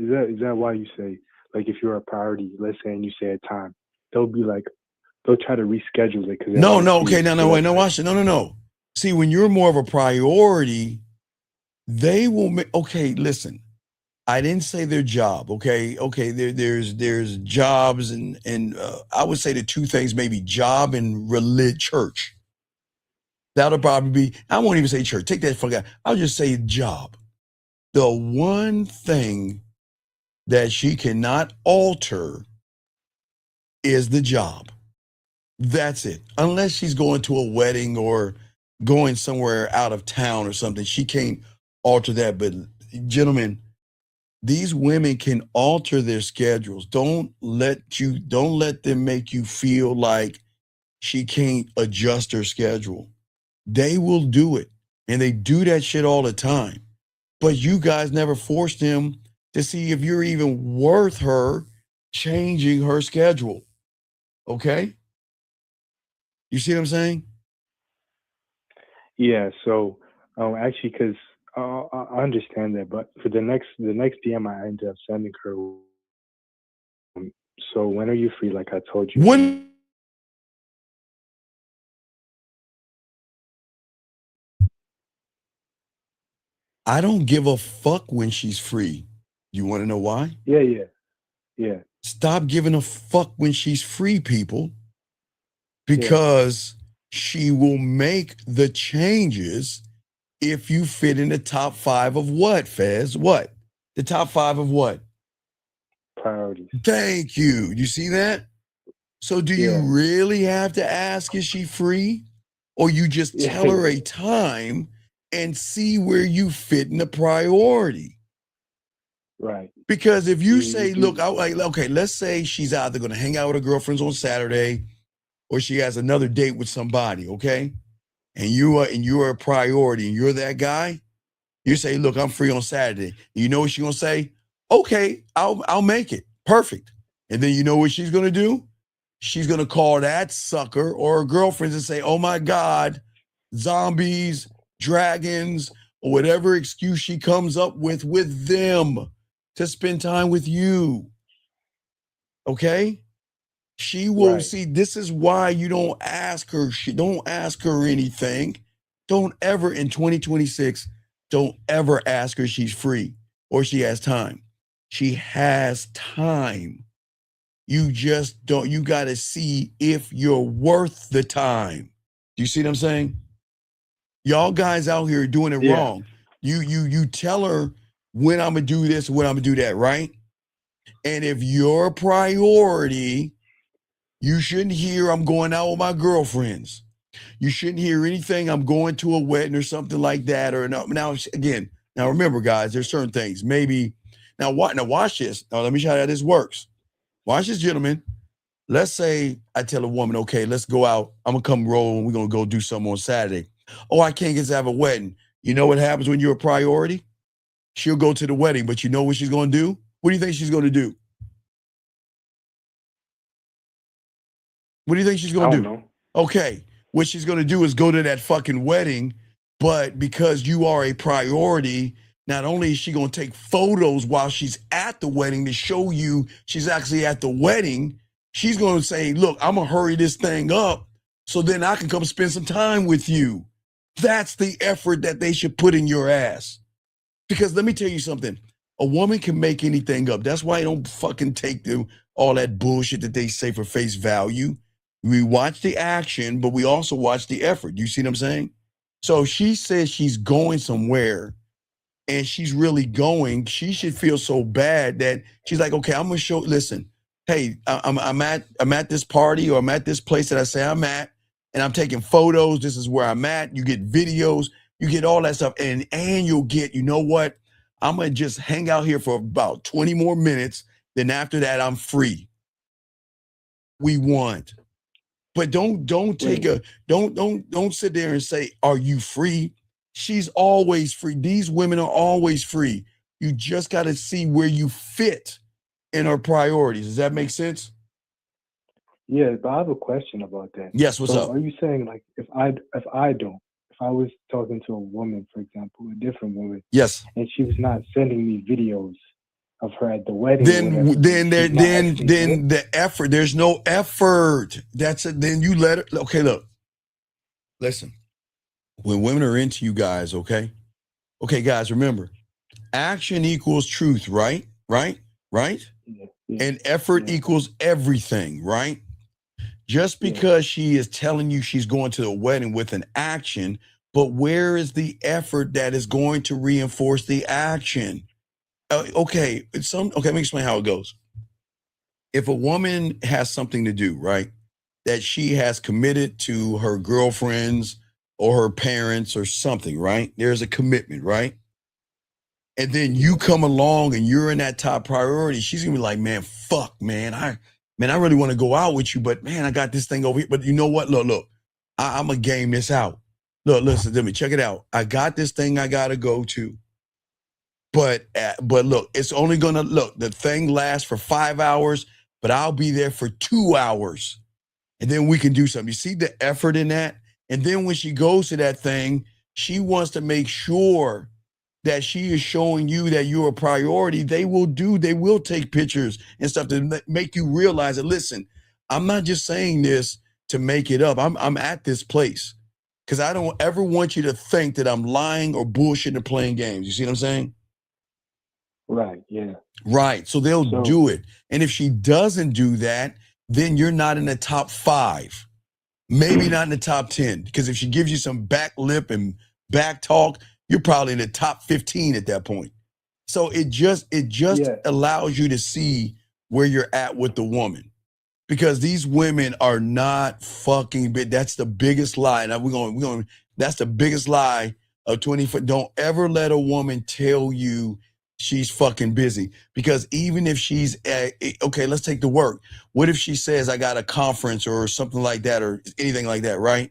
why you say, like, if you're a priority, let's say, and you say a time, they'll try to reschedule it because no, okay, no, watch it. No. See, when you're more of a priority, they will make. Okay, listen. I didn't say their job. Okay. There's jobs and I would say the two things, maybe job and church. That'll probably be. I won't even say church. Take that fuck out. I'll just say job. The one thing that she cannot alter is the job. That's it. Unless she's going to a wedding or going somewhere out of town or something, she can't alter that. But gentlemen, these women can alter their schedules. Don't let them make you feel like she can't adjust her schedule. They will do it. And they do that shit all the time. But you guys never forced them to see if you're even worth her changing her schedule. Okay? You see what I'm saying? Yeah. So, actually, because I understand that, but for the next DM I ended up sending her. So when are you free? Like I told you. When? I don't give a fuck when she's free. You want to know why? Yeah. Stop giving a fuck when she's free, people. Because she will make the changes if you fit in the top 5 of what, Fez? What? The top 5 of what? Priorities. Thank you. You see that? So do you really have to ask, is she free? Or you just tell her a time and see where you fit in the priority? Right. Because if you say, look, okay, let's say she's either going to hang out with her girlfriends on Saturday or she has another date with somebody, okay? And you are a priority and you're that guy, you say, look, I'm free on Saturday. You know what she's gonna say? Okay, I'll make it. Perfect. And then you know what she's gonna do? She's gonna call that sucker or her girlfriends and say, oh my God, zombies, dragons, or whatever excuse she comes up with them to spend time with you. Okay? She will see. This is why you don't ask her. Don't ask her anything. Don't ever in 2026, don't ever ask her she's free or she has time. She has time. You just don't, you got to see if you're worth the time. Do you see what I'm saying? Y'all guys out here doing it wrong. You tell her when I'm going to do this, when I'm going to do that, right? And if you're a priority, you shouldn't hear I'm going out with my girlfriends. You shouldn't hear anything I'm going to a wedding or something like that. Or now again, now remember, guys, there's certain things. Maybe now watch this. Now let me show you how this works. Watch this, gentlemen. Let's say I tell a woman, okay, let's go out. I'm gonna come roll and we're gonna go do something on Saturday. Oh, I can't get to have a wedding. You know what happens when you're a priority? She'll go to the wedding, but you know what she's gonna do? What do you think she's gonna do? What do you think she's gonna do? Know. Okay. what she's going to do is go to that fucking wedding, but because you are a priority, not only is she going to take photos while she's at the wedding to show you she's actually at the wedding, she's going to say, look, I'm going to hurry this thing up so then I can come spend some time with you. That's the effort that they should put in your ass. Because let me tell you something. A woman can make anything up. That's why I don't fucking take them all that bullshit that they say for face value. We watch the action, but we also watch the effort. You see what I'm saying? So if she says she's going somewhere and she's really going, she should feel so bad that she's like, okay, I'm gonna show. Listen, hey, I'm at this party or I'm at this place that I say I'm at, and I'm taking photos. This is where I'm at. You get videos, you get all that stuff, and you'll get. You know what? I'm gonna just hang out here for about 20 more minutes. Then after that, I'm free. We want. But don't take don't sit there and say, are you free? She's always free. These women are always free. You just got to see where you fit in her priorities. Does that make sense? Yeah, but I have a question about that. Yes, what's up? Are you saying like if I was talking to a woman, for example, a different woman, yes, and she was not sending me videos of her at the wedding, then the effort, there's no effort. That's it. Then you let her. Okay, look, listen. When women are into you guys, okay, guys, remember, action equals truth, right? And effort equals everything, right? Just because she is telling you she's going to the wedding with an action, but where is the effort that is going to reinforce the action? Okay, let me explain how it goes. If a woman has something to do, right, that she has committed to her girlfriends or her parents or something, right? There's a commitment, right? And then you come along and you're in that top priority. She's gonna be like, man, fuck, man. I really want to go out with you, but man, I got this thing over here. But you know what? Look, I'm gonna game this out. Look, listen to me. Check it out. I got this thing I gotta go to. But look, it's only gonna the thing lasts for 5 hours, but I'll be there for 2 hours. And then we can do something. You see the effort in that? And then when she goes to that thing, she wants to make sure that she is showing you that you're a priority. They will take pictures and stuff to make you realize that, listen, I'm not just saying this to make it up. I'm at this place because I don't ever want you to think that I'm lying or bullshitting or playing games. You see what I'm saying? Right, yeah. Right, so they'll do it. And if she doesn't do that, then you're not in the top 5. Maybe not in the top 10, because if she gives you some back lip and back talk, you're probably in the top 15 at that point. So it just allows you to see where you're at with the woman, because these women are not fucking big. That's the biggest lie. Now that's the biggest lie of 24. Don't ever let a woman tell you she's fucking busy, because even if she's okay, let's take the work. What if she says, I got a conference or something like that or anything like that, right?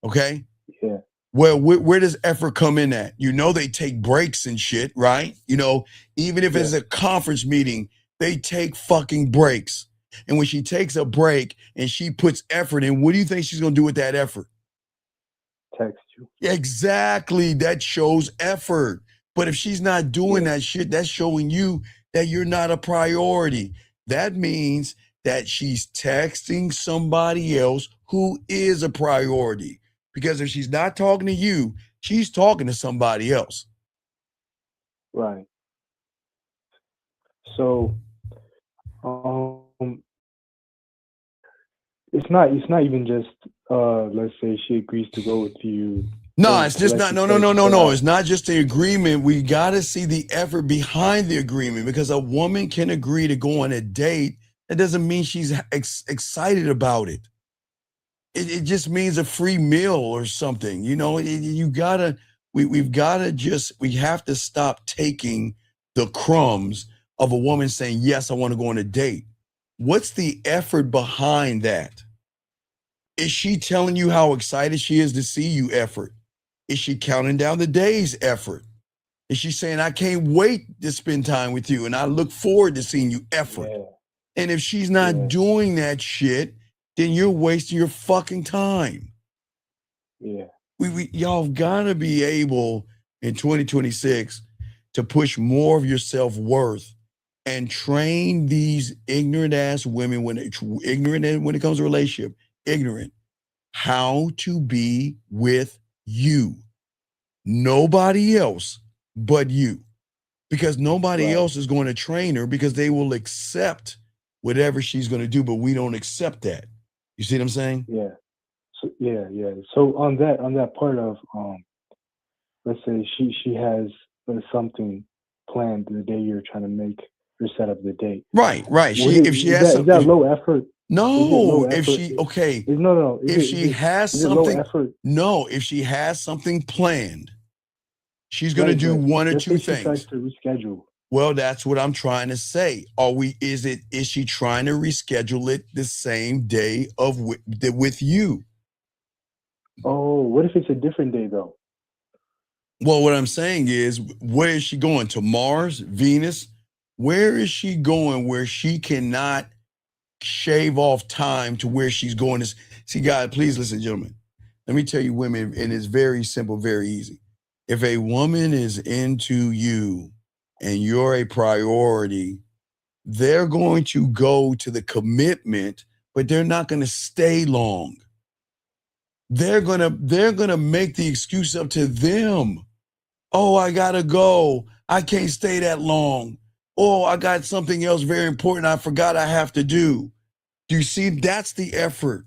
Okay? Yeah. Well, where does effort come in at? You know, they take breaks and shit, right? You know, even if it's a conference meeting, they take fucking breaks. And when she takes a break and she puts effort in, what do you think she's going to do with that effort? Text you. Exactly. That shows effort. But if she's not doing that shit, that's showing you that you're not a priority. That means that she's texting somebody else who is a priority. Because if she's not talking to you, she's talking to somebody else. Right. So, it's not even just let's say she agrees to go with you. No, it's just not. No. It's not just the agreement. We got to see the effort behind the agreement, because a woman can agree to go on a date. That doesn't mean she's excited about it. It just means a free meal or something. You know, we have to stop taking the crumbs of a woman saying, yes, I want to go on a date. What's the effort behind that? Is she telling you how excited she is to see you? Effort. Is she counting down the days? Effort. Is she saying, I can't wait to spend time with you and I look forward to seeing you? Effort. Yeah. And if she's not doing that shit, then you're wasting your fucking time. Yeah. Y'all gotta be able in 2026 to push more of your self-worth and train these ignorant ass women when it comes to relationship, ignorant, how to be with you. Nobody else but you. Because nobody else is going to train her because they will accept whatever she's going to do, but we don't accept that. You see what I'm saying? Yeah. So, yeah. So on that part of let's say she has something planned the day you're trying to make or set up the date. Right. If she has is that low effort? No, if she if she has something, no, if she has something planned, she's going to do one or two things. She tries to reschedule. Well, that's what I'm trying to say. Is she trying to reschedule it the same day with you? Oh, what if it's a different day though? Well, what I'm saying is, where is she going? To Mars, Venus? Where is she going where she cannot shave off time to where she's going? See, guys, please listen, gentlemen. Let me tell you, women, and it's very simple, very easy. If a woman is into you and you're a priority, they're going to go to the commitment, but they're not going to stay long. They're gonna make the excuse up to them. Oh, I gotta go. I can't stay that long. Oh, I got something else very important I forgot I have to do. Do you see? That's the effort.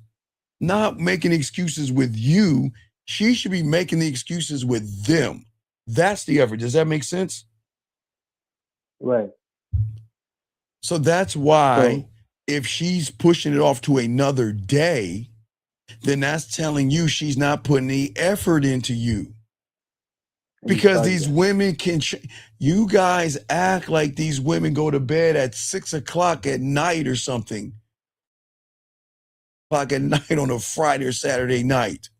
Not making excuses with you. She should be making the excuses with them. That's the effort. Does that make sense? Right. So that's why if she's pushing it off to another day, then that's telling you she's not putting the effort into you. Because these women you guys act like these women go to bed at 6 o'clock at night or something. O'clock at night on a Friday or Saturday night.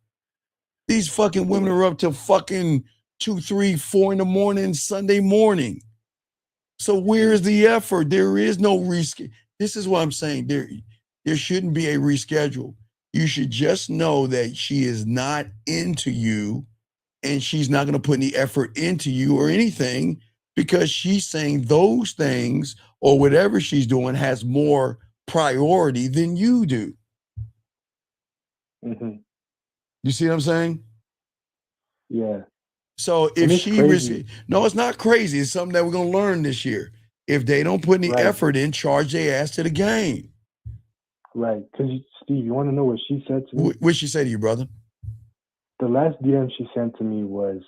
These fucking women are up till fucking 2, 3, 4 in the morning, Sunday morning. So where's the effort? There is no reschedule. This is what I'm saying. There shouldn't be a reschedule. You should just know that she is not into you and she's not going to put any effort into you or anything because she's saying those things or whatever she's doing has more priority than you do. Mm-hmm. You see what I'm saying? Yeah. So if no, it's not crazy. It's something that we're going to learn this year. If they don't put any effort in, charge their ass to the game. Right. Because, Steve, you want to know what she said to me? What'd she say to you, brother? The last DM she sent to me was,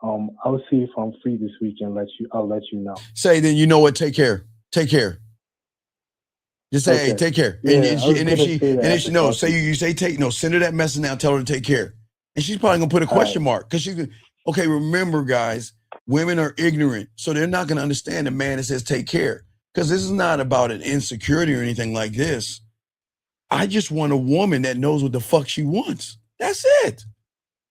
I'll see if I'm free this weekend. I'll let you know. Say, then you know what? Take care. Take care. Just say, hey, take care. Yeah, and if she knows, you say take, no, send her that message now. Tell her to take care. And she's probably going to put a question mark because she's okay. Remember, guys, women are ignorant. So they're not going to understand the man that says take care because this is not about an insecurity or anything like this. I just want a woman that knows what the fuck she wants. That's it.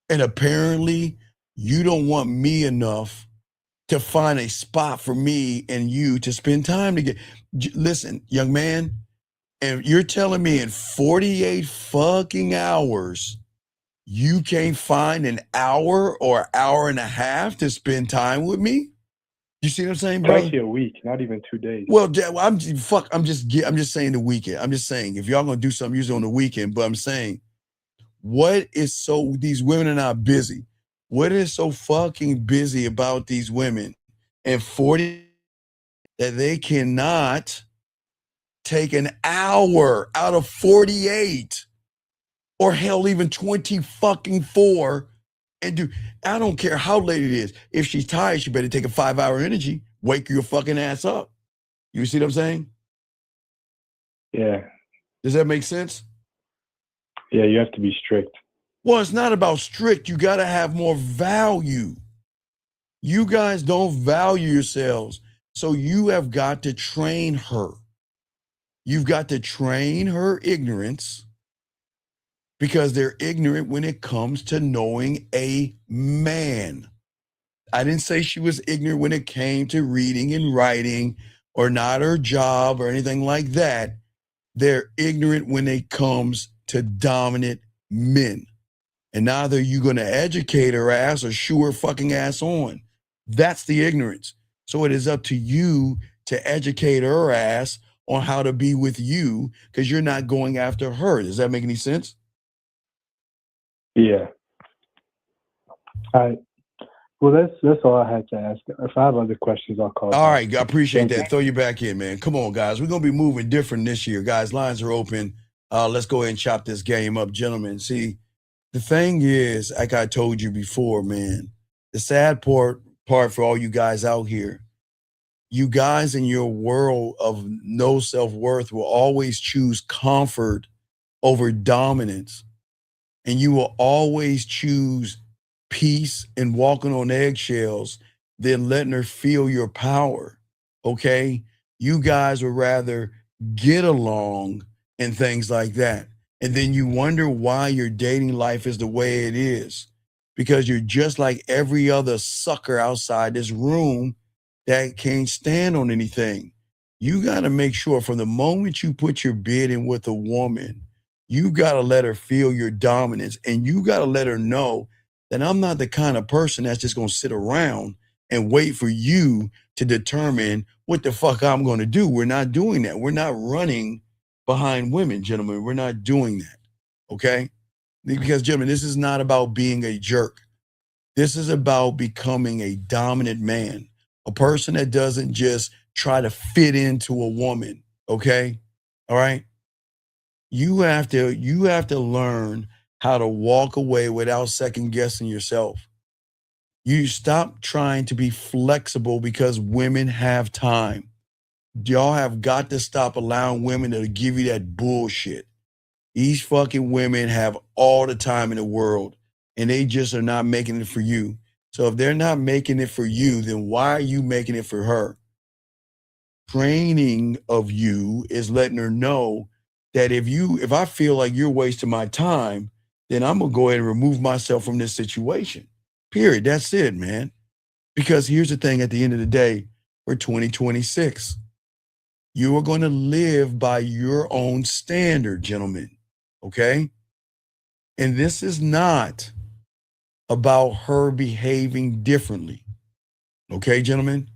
And apparently you don't want me enough to find a spot for me and you to spend time together. Listen, young man, and you're telling me in 48 fucking hours, you can't find an hour or an hour and a half to spend time with me? You see what I'm saying, bro? Actually a week, not even 2 days. Well, I'm just saying the weekend. I'm just saying if y'all gonna do something, use it on the weekend. But I'm saying, these women are not busy. What is so fucking busy about these women and 40 that they cannot take an hour out of 48 or hell, even 20 fucking 4 and do, I don't care how late it is. If she's tired, she better take a 5-hour energy, wake your fucking ass up. You see what I'm saying? Yeah. Does that make sense? Yeah, you have to be strict. Well, it's not about strict. You got to have more value. You guys don't value yourselves. So you have got to train her. You've got to train her ignorance because they're ignorant when it comes to knowing a man. I didn't say she was ignorant when it came to reading and writing or not her job or anything like that. They're ignorant when it comes to dominant men. And neither you going to educate her ass or shoo her fucking ass on. That's the ignorance. So it is up to you to educate her ass on how to be with you because you're not going after her. Does that make any sense? Yeah. All right. Well, that's all I had to ask. If I have other questions, I'll call. All right, I appreciate Thank that. you. Throw you back in, man. Come on, guys. We're going to be moving different this year, guys. Lines are open. Let's go ahead and chop this game up, gentlemen. See, the thing is, like I told you before, man, the sad part for all you guys out here, you guys in your world of no self-worth will always choose comfort over dominance. And you will always choose peace and walking on eggshells than letting her feel your power. Okay? You guys would rather get along and things like that. And then you wonder why your dating life is the way it is. Because you're just like every other sucker outside this room that can't stand on anything. You got to make sure from the moment you put your bid in with a woman, you got to let her feel your dominance, and you got to let her know that I'm not the kind of person that's just going to sit around and wait for you to determine what the fuck I'm going to do. We're not doing that. We're not running behind women, gentlemen. We're not doing that. Okay? Because, gentlemen, this is not about being a jerk. This is about becoming a dominant man, a person that doesn't just try to fit into a woman. Okay? All right? You have to learn how to walk away without second guessing yourself. You stop trying to be flexible because women have time. Y'all have got to stop allowing women to give you that bullshit. These fucking women have all the time in the world, and they just are not making it for you. So if they're not making it for you, then why are you making it for her? Training of you is letting her know that if I feel like you're wasting my time, then I'm going to go ahead and remove myself from this situation. Period. That's it, man. Because here's the thing, at the end of the day, we're 2026. You are going to live by your own standard, gentlemen. Okay? And this is not about her behaving differently. Okay, gentlemen?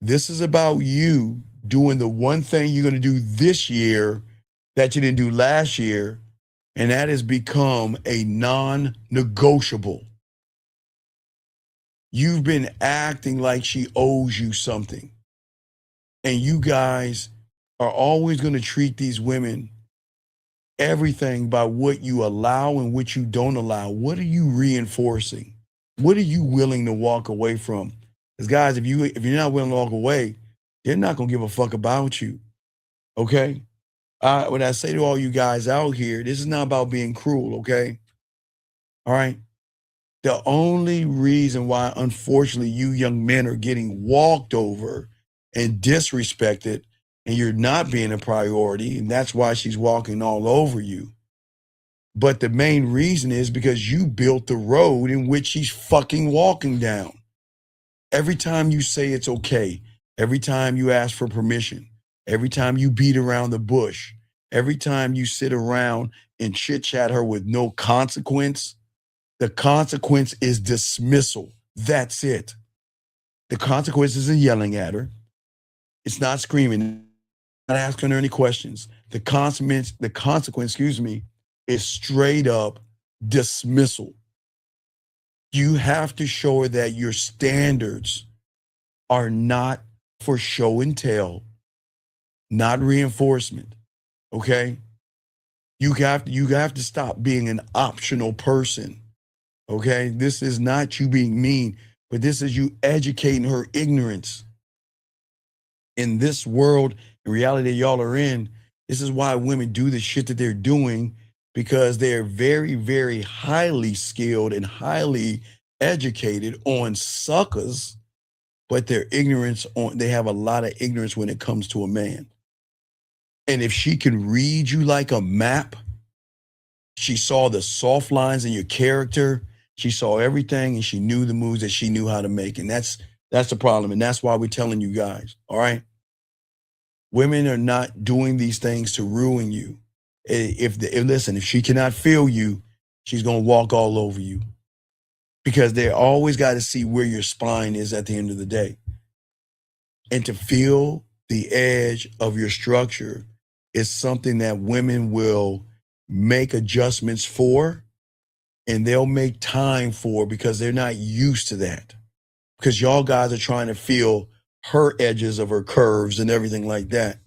This is about you doing the one thing you're going to do this year that you didn't do last year, and that has become a non-negotiable. You've been acting like she owes you something. And you guys are always going to treat these women everything by what you allow and what you don't allow. What are you reinforcing? What are you willing to walk away from? Because guys, if you're not willing to walk away, they're not going to give a fuck about you. Okay? When I say to all you guys out here, this is not about being cruel, okay? All right? The only reason why, unfortunately, you young men are getting walked over and disrespected and you're not being a priority, and that's why she's walking all over you. But the main reason is because you built the road in which she's fucking walking down. Every time you say it's okay, every time you ask for permission, every time you beat around the bush, every time you sit around and chit-chat her with no consequence, the consequence is dismissal. That's it. The consequence isn't yelling at her. It's not screaming, not asking her any questions. The consequence, is straight up dismissal. You have to show her that your standards are not for show and tell, not reinforcement. Okay? You have to stop being an optional person. Okay? This is not you being mean, but this is you educating her ignorance. In this world, the reality that y'all are in, this is why women do the shit that they're doing, because they're very, very highly skilled and highly educated on suckers, but they have a lot of ignorance when it comes to a man. And if she can read you like a map, she saw the soft lines in your character, she saw everything, and she knew the moves that she knew how to make. And that's the problem. And that's why we're telling you guys, all right? Women are not doing these things to ruin you. If she cannot feel you, she's going to walk all over you because they always got to see where your spine is at the end of the day. And to feel the edge of your structure is something that women will make adjustments for, and they'll make time for because they're not used to that. Because y'all guys are trying to feel her edges of her curves and everything like that.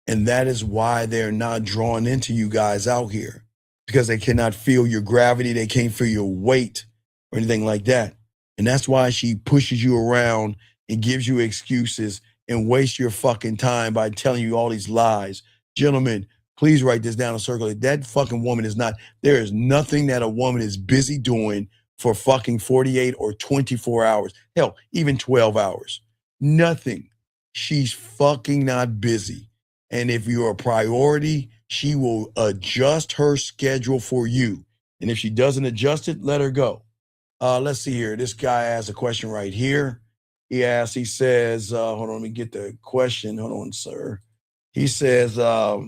And that is why they're not drawn into you guys out here, because they cannot feel your gravity. They can't feel your weight or anything like that. And that's why she pushes you around and gives you excuses and wastes your fucking time by telling you all these lies. Gentlemen, please write this down and circle it. That fucking woman is not, there is nothing that a woman is busy doing for fucking 48 or 24 hours. Hell, even 12 hours. Nothing. She's fucking not busy. And if you're a priority, she will adjust her schedule for you. And if she doesn't adjust it, let her go. Let's see here. This guy has a question right here. He says, hold on, let me get the question. Hold on, sir. He says, how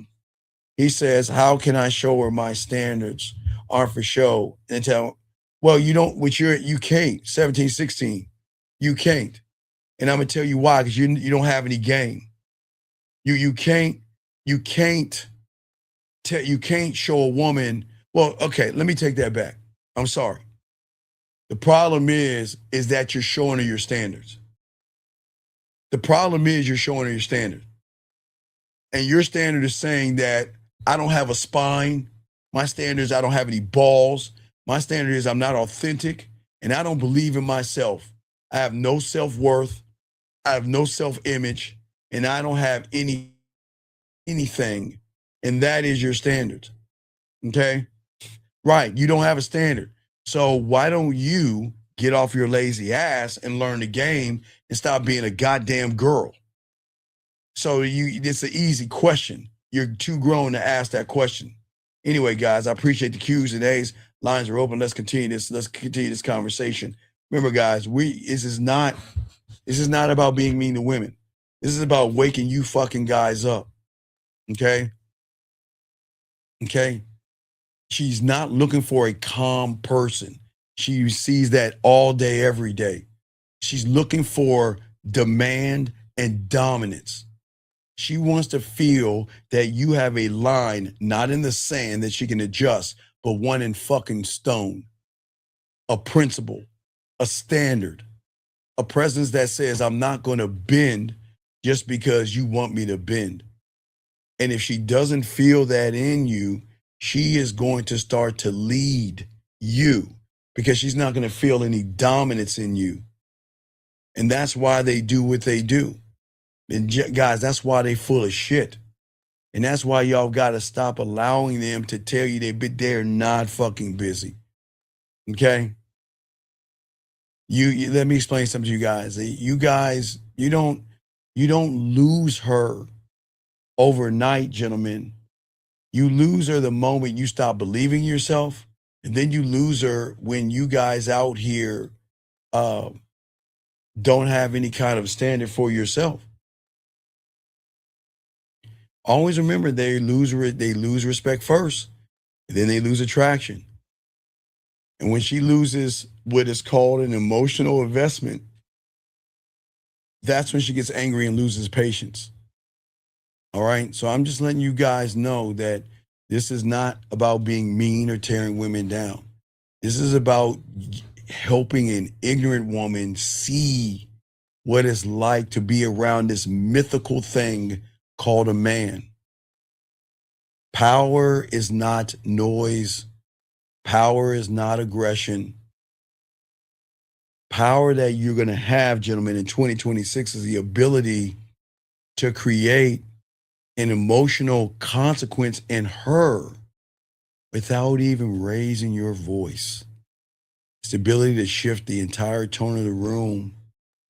can I show her my standards are for show? And tell, well, you don't, you can't, 17, 16, you can't. And I'm gonna tell you why, because you don't have any game. You can't show a woman, well, okay, let me take that back. I'm sorry. The problem is that you're showing her your standards. The problem is you're showing her your standard. And your standard is saying that I don't have a spine. My standard is I don't have any balls. My standard is I'm not authentic and I don't believe in myself. I have no self-worth. I have no self-image and I don't have anything. And that is your standard. Okay? Right. You don't have a standard. So why don't you get off your lazy ass and learn the game and stop being a goddamn girl? So it's an easy question. You're too grown to ask that question. Anyway, guys, I appreciate the Q's and A's. Lines are open. Let's continue this conversation. Remember, guys, this is not about being mean to women. This is about waking you fucking guys up. Okay? Okay? She's not looking for a calm person. She sees that all day, every day. She's looking for demand and dominance. She wants to feel that you have a line, not in the sand that she can adjust, but one in fucking stone. A principle, a standard, a presence that says, I'm not going to bend just because you want me to bend. And if she doesn't feel that in you, she is going to start to lead you because she's not going to feel any dominance in you. And that's why they do what they do. And guys, that's why they full of shit. And that's why y'all got to stop allowing them to tell you they're not fucking busy. Okay? You let me explain something to you guys. You guys, you don't lose her overnight, gentlemen. You lose her the moment you stop believing yourself, and then you lose her when you guys out here don't have any kind of standard for yourself. Always remember they lose respect first, and then they lose attraction. And when she loses what is called an emotional investment, that's when she gets angry and loses patience. All right. So I'm just letting you guys know that this is not about being mean or tearing women down. This is about helping an ignorant woman see what it's like to be around this mythical thing called a man. Power is not noise. Power is not aggression. Power that you're going to have, gentlemen, in 2026 is the ability to create an emotional consequence in her without even raising your voice. It's the ability to shift the entire tone of the room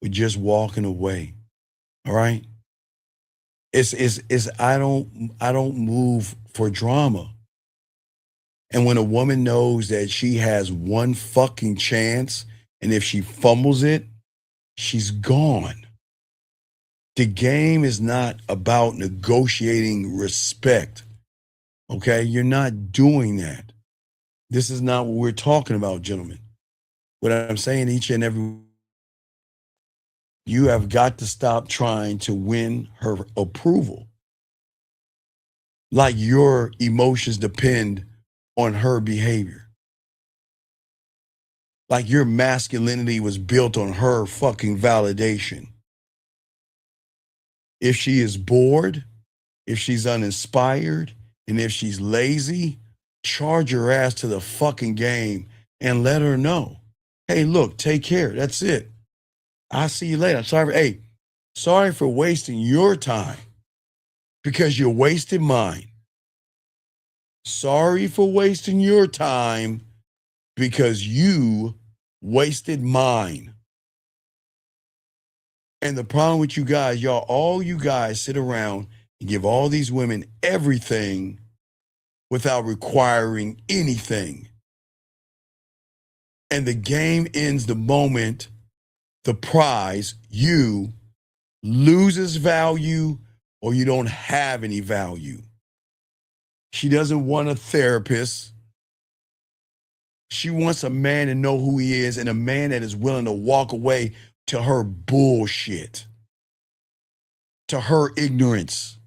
with just walking away. All right? I don't move for drama. And when a woman knows that she has one fucking chance, and if she fumbles it, she's gone. The game is not about negotiating respect. Okay? You're not doing that. This is not what we're talking about, gentlemen. What I'm saying, each and every, you have got to stop trying to win her approval. Like your emotions depend on her behavior. Like your masculinity was built on her fucking validation. If she is bored, if she's uninspired, and if she's lazy, charge her ass to the fucking game and let her know, hey, look, take care. That's it. I'll see you later. Sorry for wasting your time because you wasted mine. Sorry for wasting your time because you wasted mine. And the problem with you guys, all you guys sit around and give all these women everything without requiring anything. And the game ends the moment the prize, you, loses value or you don't have any value. She doesn't want a therapist. She wants a man to know who he is and a man that is willing to walk away to her bullshit, to her ignorance,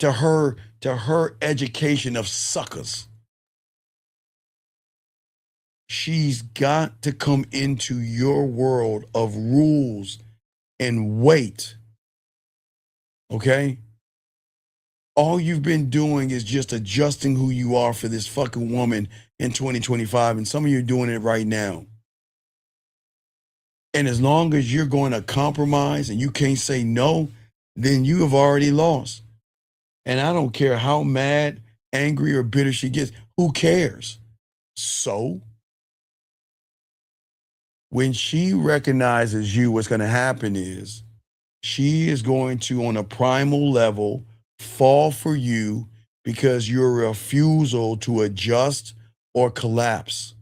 to her education of suckers. She's got to come into your world of rules and wait. Okay? All you've been doing is just adjusting who you are for this fucking woman in 2025, and some of you are doing it right now. And as long as you're going to compromise and you can't say no, then you have already lost. And I don't care how mad, angry, or bitter she gets. Who cares? So, when she recognizes you, what's going to happen is she is going to, on a primal level, fall for you because your refusal to adjust or collapse.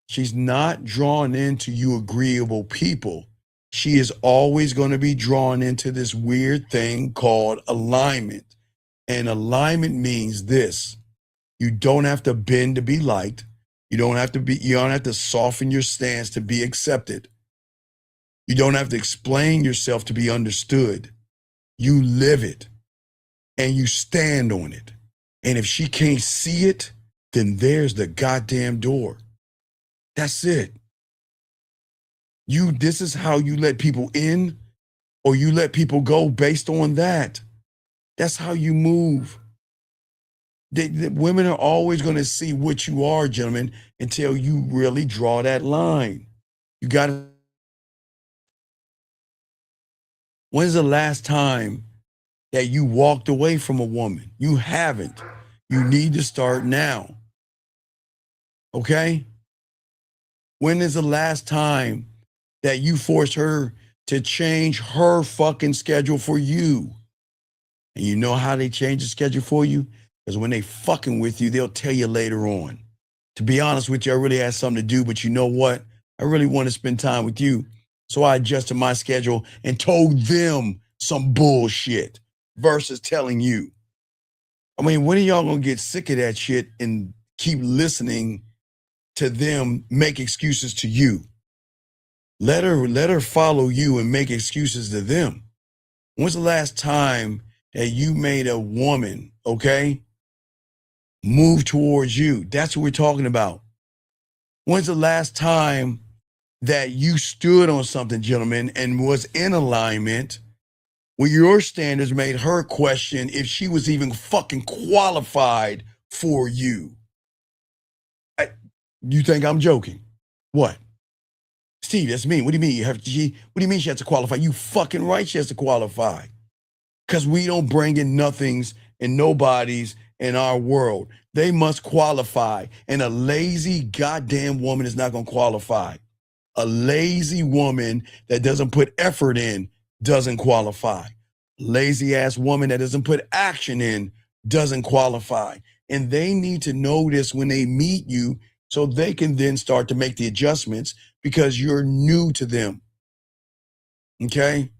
She's not drawn into you agreeable people. She is always going to be drawn into this weird thing called alignment. And alignment means this: you don't have to bend to be liked. You don't have to soften your stance to be accepted. You don't have to explain yourself to be understood. You live it and you stand on it. And if she can't see it, then there's the goddamn door. That's it. This is how you let people in or you let people go based on that. That's how you move. The women are always going to see what you are, gentlemen, until you really draw that line. You got to. When's the last time that you walked away from a woman? You haven't. You need to start now. Okay? When is the last time that you forced her to change her fucking schedule for you? And you know how they change the schedule for you? Because when they fucking with you, they'll tell you later on. To be honest with you, I really had something to do, but you know what? I really want to spend time with you. So I adjusted my schedule and told them some bullshit versus telling you. I mean, when are y'all going to get sick of that shit and keep listening to them make excuses to you? Let her follow you and make excuses to them. When's the last time that you made a woman, okay, move towards you? That's what we're talking about. When's the last time that you stood on something, gentlemen, and was in alignment where your standards made her question if she was even fucking qualified for you? You think I'm joking? What? Steve, that's me. What do you mean? What do you mean she has to qualify? You fucking right she has to qualify. Because we don't bring in nothings and nobodies in our world. They must qualify. And a lazy goddamn woman is not going to qualify. A lazy woman that doesn't put effort in doesn't qualify. Lazy ass woman that doesn't put action in doesn't qualify. And they need to know this when they meet you so they can then start to make the adjustments because you're new to them. Okay?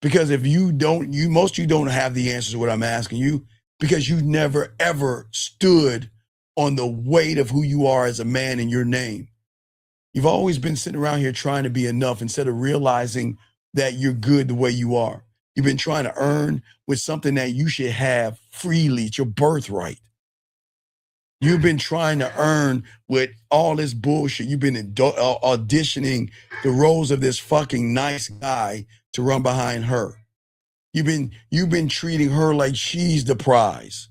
Because if you don't, most of you don't have the answers to what I'm asking you because you never ever stood on the weight of who you are as a man and your name. You've always been sitting around here trying to be enough instead of realizing that you're good the way you are. You've been trying to earn with something that you should have freely. It's your birthright. You've been trying to earn with all this bullshit. You've been auditioning the roles of this fucking nice guy to run behind her. You've been treating her like she's the prize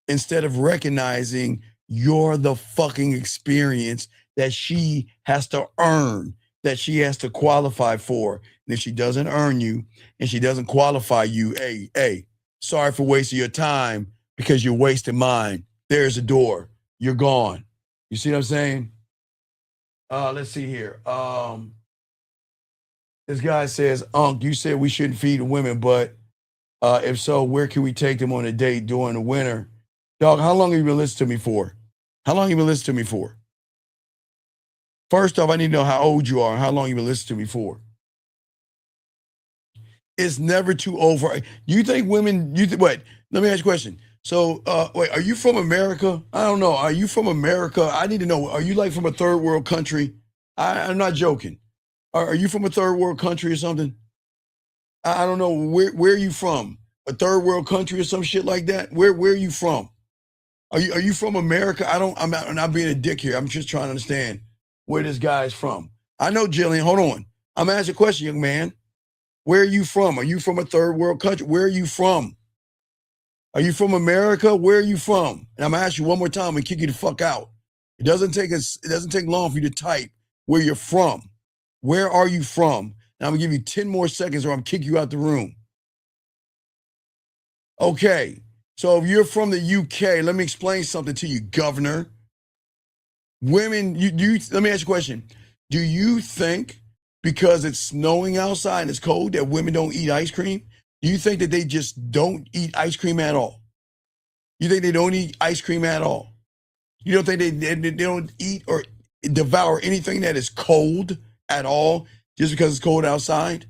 instead of recognizing you're the fucking experience that she has to earn, that she has to qualify for. And if she doesn't earn you and she doesn't qualify you, hey, sorry for wasting your time because you're wasting mine. There's a door. You're gone. You see what I'm saying? Let's see here. This guy says, you said we shouldn't feed the women, but if so, where can we take them on a date during the winter? Dog, how long have you been listening to me for? How long have you been listening to me for? First off, I need to know how old you are and how long you've been listening to me for. It's never too over. You think women, wait, let me ask you a question. So, wait, are you from America? I don't know. Are you from America? I need to know. Are you like from a third world country? I'm not joking. Are you from a third world country or something? I don't know. Where are you from? A third world country or some shit like that? Where are you from? Are you from America? I'm not being a dick here. I'm just trying to understand where this guy is from. I know, Jillian. Hold on. I'm asking a question, young man. Where are you from? Are you from a third world country? Where are you from? Are you from America? Where are you from? And I'm gonna ask you one more time and kick you the fuck out. It doesn't take long for you to type where you're from. Where are you from? And I'm gonna give you 10 more seconds or I'm gonna kick you out the room. Okay. So if you're from the UK, let me explain something to you, governor. Women, let me ask you a question. Do you think because it's snowing outside and it's cold that women don't eat ice cream? Do you think that they just don't eat ice cream at all? You think they don't eat ice cream at all? You don't think they don't eat or devour anything that is cold at all just because it's cold outside?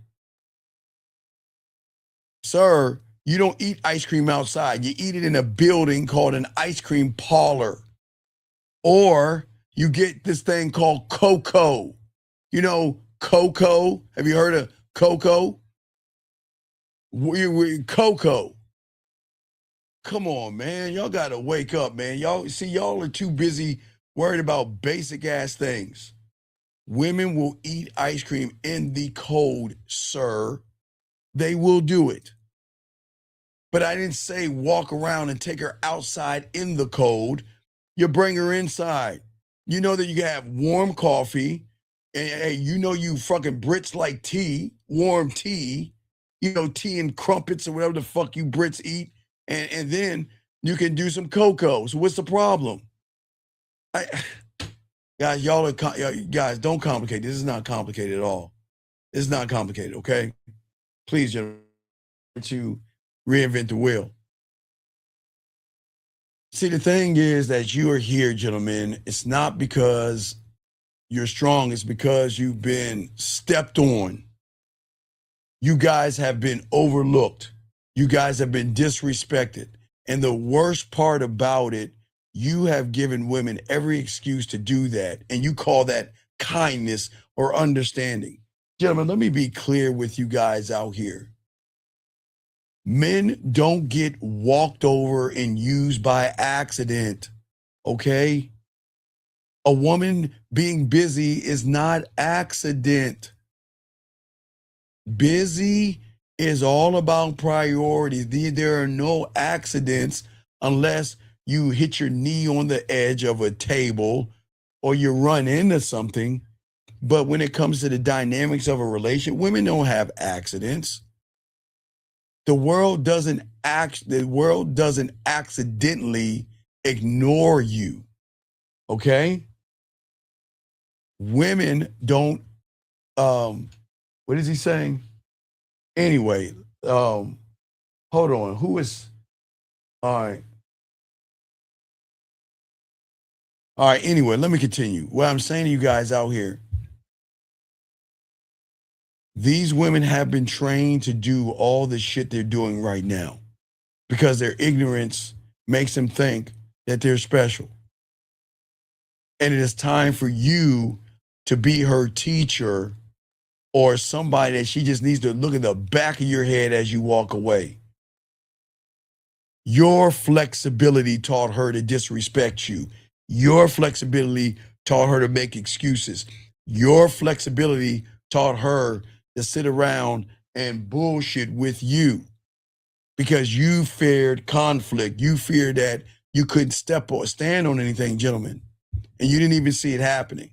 Sir, you don't eat ice cream outside. You eat it in a building called an ice cream parlor. Or you get this thing called cocoa. You know, cocoa. Have you heard of cocoa? Cocoa. Come on, man. Y'all got to wake up, man. Y'all are too busy worried about basic ass things. Women will eat ice cream in the cold, sir. They will do it. But I didn't say walk around and take her outside in the cold. You bring her inside. You know that you can have warm coffee. And hey, you know you fucking Brits like tea, warm tea. You know, tea and crumpets or whatever the fuck you Brits eat. And then you can do some cocoa. So what's the problem? Guys, guys, don't complicate. This is not complicated at all. This is not complicated, okay? Please, gentlemen, to reinvent the wheel. See, the thing is that you are here, gentlemen. It's not because you're strong. It's because you've been stepped on. You guys have been overlooked. You guys have been disrespected. And the worst part about it, you have given women every excuse to do that. And you call that kindness or understanding. Gentlemen, let me be clear with you guys out here. Men don't get walked over and used by accident, okay? A woman being busy is not accident. Busy is all about priorities. There are no accidents unless you hit your knee on the edge of a table or you run into something. But when it comes to the dynamics of a relationship, women don't have accidents. The world doesn't accidentally ignore you. Okay? Women don't what is he saying? Anyway, hold on. Who is all right. All right, anyway, let me continue. What I'm saying to you guys out here, these women have been trained to do all the shit they're doing right now because their ignorance makes them think that they're special. And it is time for you to be her teacher or somebody that she just needs to look at the back of your head as you walk away. Your flexibility taught her to disrespect you. Your flexibility taught her to make excuses. Your flexibility taught her to sit around and bullshit with you because you feared conflict. You feared that you couldn't step or stand on anything, gentlemen. And you didn't even see it happening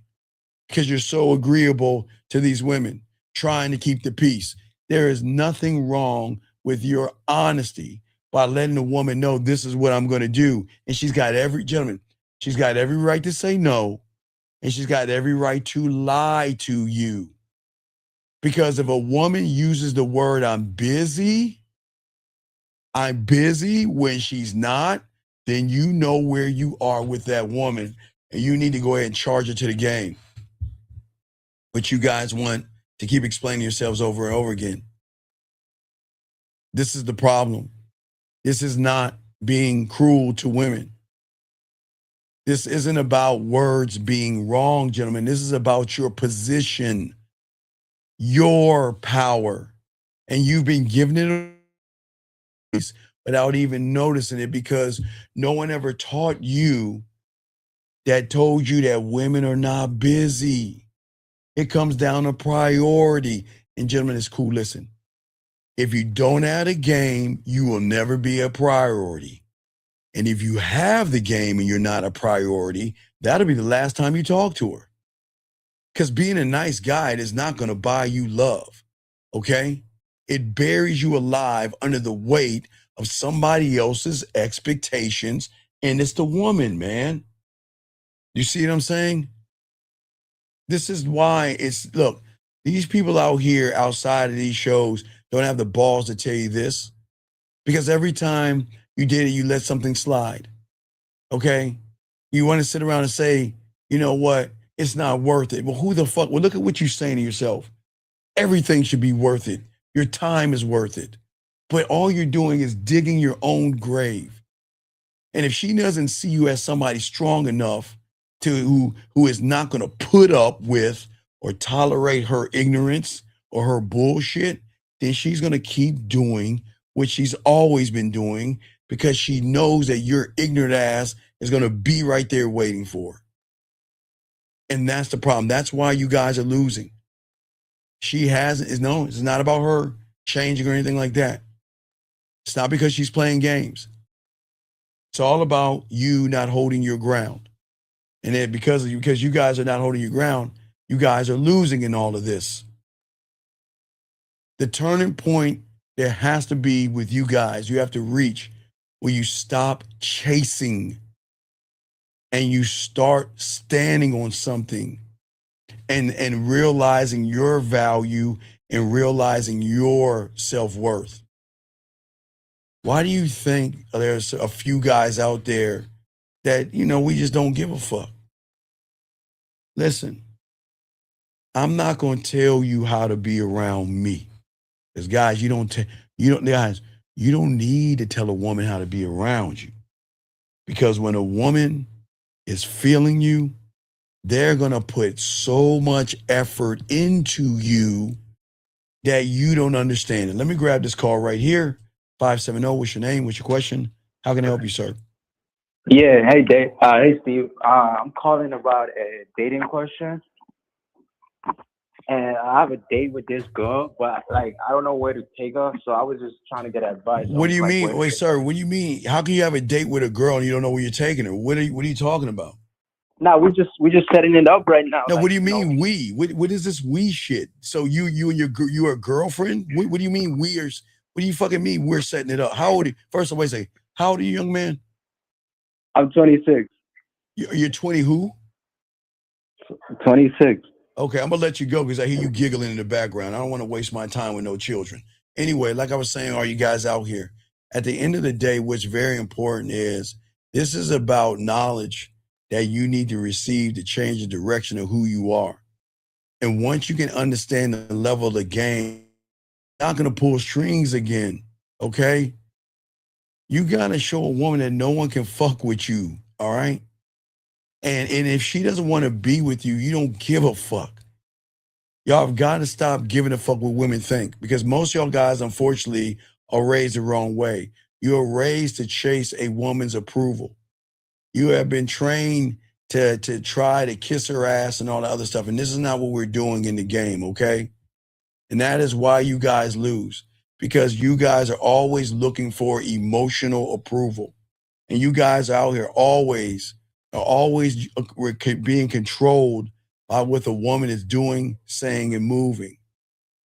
because you're so agreeable to these women trying to keep the peace. There is nothing wrong with your honesty by letting a woman know this is what I'm going to do. And she's got every right to say no. And she's got every right to lie to you. Because if a woman uses the word I'm busy when she's not, then you know where you are with that woman. And you need to go ahead and charge her to the game. But you guys want to keep explaining yourselves over and over again. This is the problem. This is not being cruel to women. This isn't about words being wrong, gentlemen. This is about your position, your power. And you've been given it without even noticing it because no one ever taught you that told you that women are not busy. It comes down to priority. And gentlemen, it's cool. Listen, if you don't have a game, you will never be a priority. And if you have the game and you're not a priority, that'll be the last time you talk to her. Because being a nice guy is not going to buy you love, okay? It buries you alive under the weight of somebody else's expectations, and it's the woman, man. You see what I'm saying? This is why look, these people out here outside of these shows don't have the balls to tell you this because every time you did it, you let something slide, okay? You want to sit around and say, you know what, it's not worth it. Well, who the fuck? Well, look at what you're saying to yourself. Everything should be worth it. Your time is worth it. But all you're doing is digging your own grave. And if she doesn't see you as somebody strong enough who is not going to put up with or tolerate her ignorance or her bullshit, then she's going to keep doing what she's always been doing because she knows that your ignorant ass is going to be right there waiting for her. And that's the problem. That's why you guys are losing. It's not about her changing or anything like that. It's not because she's playing games. It's all about you not holding your ground. And then because you guys are not holding your ground, you guys are losing in all of this. The turning point there has to be with you guys. You have to reach where you stop chasing and you start standing on something and realizing your value and realizing your self-worth. Why do you think there's a few guys out there that, we just don't give a fuck? Listen, I'm not going to tell you how to be around me. Because guys, you don't need to tell a woman how to be around you. Because when a woman is feeling you, they're going to put so much effort into you that you don't understand it. Let me grab this call right here. 570, what's your name? What's your question? How can I help you, sir? Yeah, hey Dave. Hey Steve. I'm calling about a dating question. And I have a date with this girl, but I don't know where to take her. So I was just trying to get advice. What do you mean? Wait, sir, what do you mean? How can you have a date with a girl and you don't know where you're taking her? What are you talking about? No, we're just setting it up right now. No, what do you mean we? What is this we shit? So you and your girlfriend? What do you mean we are? What do you fucking mean we're setting it up? How old are you? First of all, say, how old are you, young man? I'm 26. You're 20 who? 26. Okay, I'm gonna let you go because I hear you giggling in the background. I don't want to waste my time with no children. Anyway, like I was saying, are you guys out here? At the end of the day, what's very important is this is about knowledge that you need to receive to change the direction of who you are. And once you can understand the level of the game, you're not gonna pull strings again, okay? You gotta show a woman that no one can fuck with you, all right? And if she doesn't want to be with you, you don't give a fuck. Y'all have got to stop giving a fuck what women think, because most of y'all guys, unfortunately, are raised the wrong way. You are raised to chase a woman's approval. You have been trained to try to kiss her ass and all the other stuff. And this is not what we're doing in the game, okay? And that is why you guys lose, because you guys are always looking for emotional approval. And you guys out here always being controlled by what the woman is doing, saying, and moving.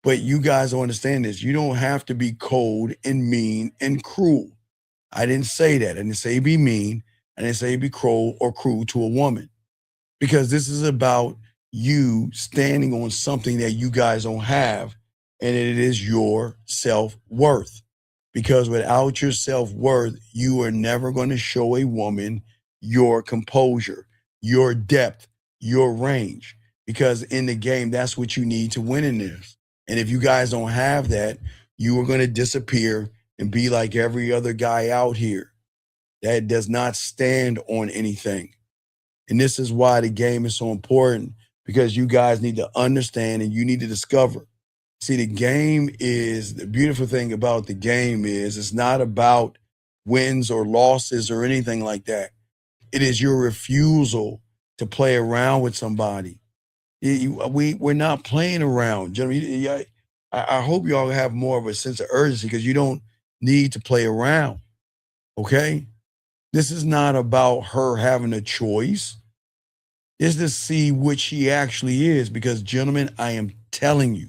But you guys don't understand this. You don't have to be cold and mean and cruel. I didn't say that. I didn't say be mean. I didn't say be cruel or cruel to a woman, because this is about you standing on something that you guys don't have, and it is your self-worth. Because without your self-worth, you are never going to show a woman your composure, your depth, your range. Because in the game, that's what you need to win in this. And if you guys don't have that, you are going to disappear and be like every other guy out here that does not stand on anything. And this is why the game is so important, because you guys need to understand and you need to discover. See, the beautiful thing about the game is it's not about wins or losses or anything like that. It is your refusal to play around with somebody. We're not playing around. Gentlemen, I hope y'all have more of a sense of urgency, because you don't need to play around, okay? This is not about her having a choice. It's to see what she actually is, because, gentlemen, I am telling you,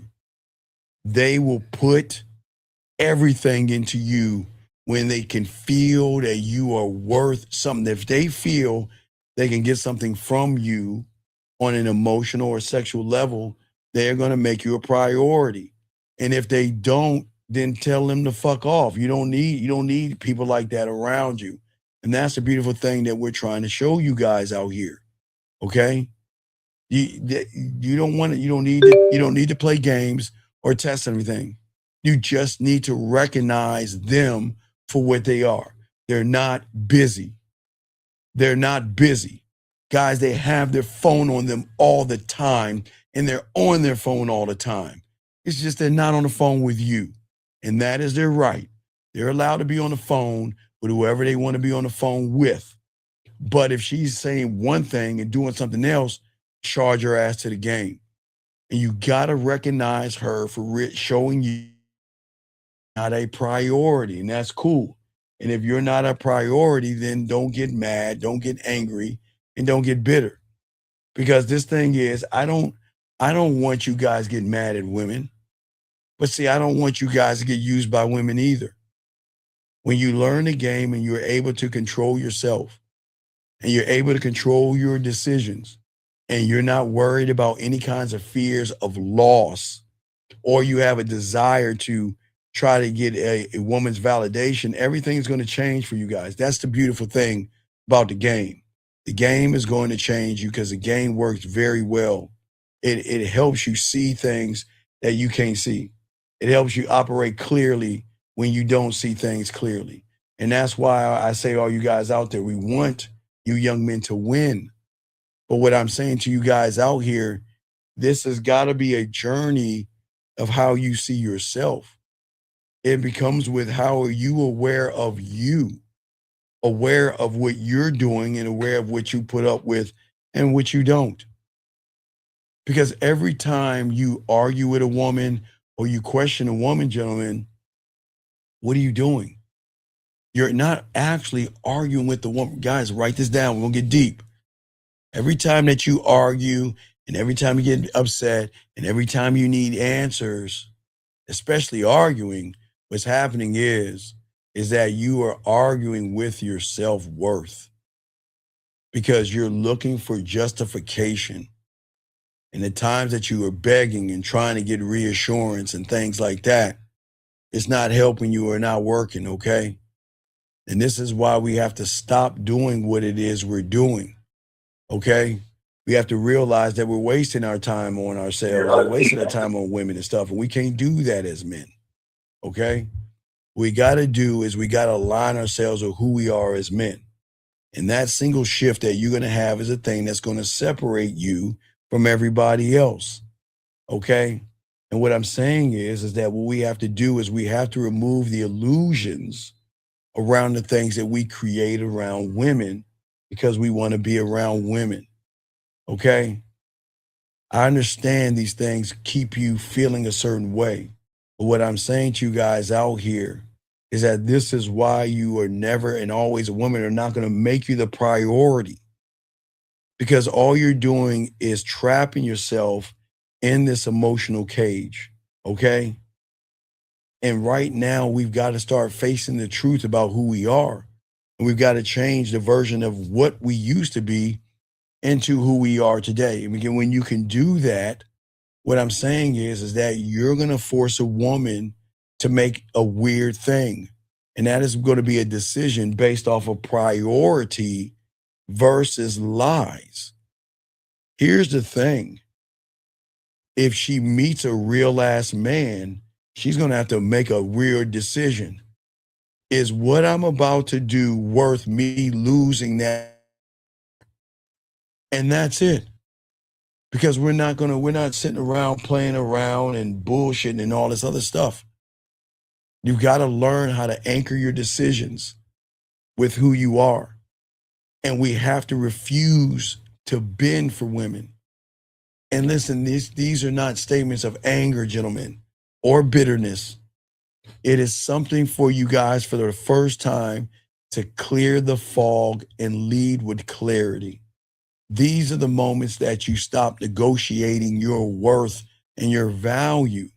they will put everything into you when they can feel that you are worth something. If they feel they can get something from you on an emotional or sexual level, they're going to make you a priority. And if they don't, then tell them to fuck off. You don't need people like that around you. And that's the beautiful thing that we're trying to show you guys out here. Okay? You don't need to play games or test everything. You just need to recognize them for what they are. They're not busy. They're not busy. Guys, they have their phone on them all the time, and they're on their phone all the time. It's just they're not on the phone with you. And that is their right. They're allowed to be on the phone with whoever they want to be on the phone with. But if she's saying one thing and doing something else, charge her ass to the game. And you got to recognize her for showing you not a priority, and that's cool. And if you're not a priority, then don't get mad, don't get angry, and don't get bitter. Because this thing is, I don't want you guys getting mad at women. But see, I don't want you guys to get used by women either. When you learn the game and you're able to control yourself, and you're able to control your decisions, and you're not worried about any kinds of fears of loss, or you have a desire to try to get a woman's validation, everything's going to change for you guys. That's the beautiful thing about the game. The game is going to change you, because the game works very well. It helps you see things that you can't see. It helps you operate clearly when you don't see things clearly. And that's why I say, all you guys out there, we want you young men to win. But what I'm saying to you guys out here, this has got to be a journey of how you see yourself. It becomes with how are you aware of you, aware of what you're doing, and aware of what you put up with and what you don't. Because every time you argue with a woman or you question a woman, gentlemen, what are you doing? You're not actually arguing with the woman. Guys, write this down. We're going to get deep. Every time that you argue, and every time you get upset, and every time you need answers, especially arguing, what's happening is that you are arguing with your self-worth, because you're looking for justification. And the times that you are begging and trying to get reassurance and things like that, it's not helping you or not working, okay? And this is why we have to stop doing what it is we're doing, okay? We have to realize that we're wasting our time on ourselves, we're wasting our time on women and stuff, and we can't do that as men, okay? What we got to do is we got to align ourselves with who we are as men. And that single shift that you're going to have is a thing that's going to separate you from everybody else. Okay? And what I'm saying is that what we have to do is we have to remove the illusions around the things that we create around women because we want to be around women. Okay? I understand these things keep you feeling a certain way. But what I'm saying to you guys out here is that this is why you are never and always a woman are not going to make you the priority. Because all you're doing is trapping yourself in this emotional cage. Okay? And right now, we've got to start facing the truth about who we are. And we've got to change the version of what we used to be into who we are today. And again, when you can do that, what I'm saying is that you're going to force a woman to make a weird thing. And that is going to be a decision based off of priority versus lies. Here's the thing. If she meets a real ass man, she's going to have to make a real decision. Is what I'm about to do worth me losing that? And that's it. Because we're not sitting around playing around and bullshitting and all this other stuff. You've got to learn how to anchor your decisions with who you are. And we have to refuse to bend for women. And listen, these are not statements of anger, gentlemen, or bitterness. It is something for you guys for the first time to clear the fog and lead with clarity. These are the moments that you stop negotiating your worth and your value.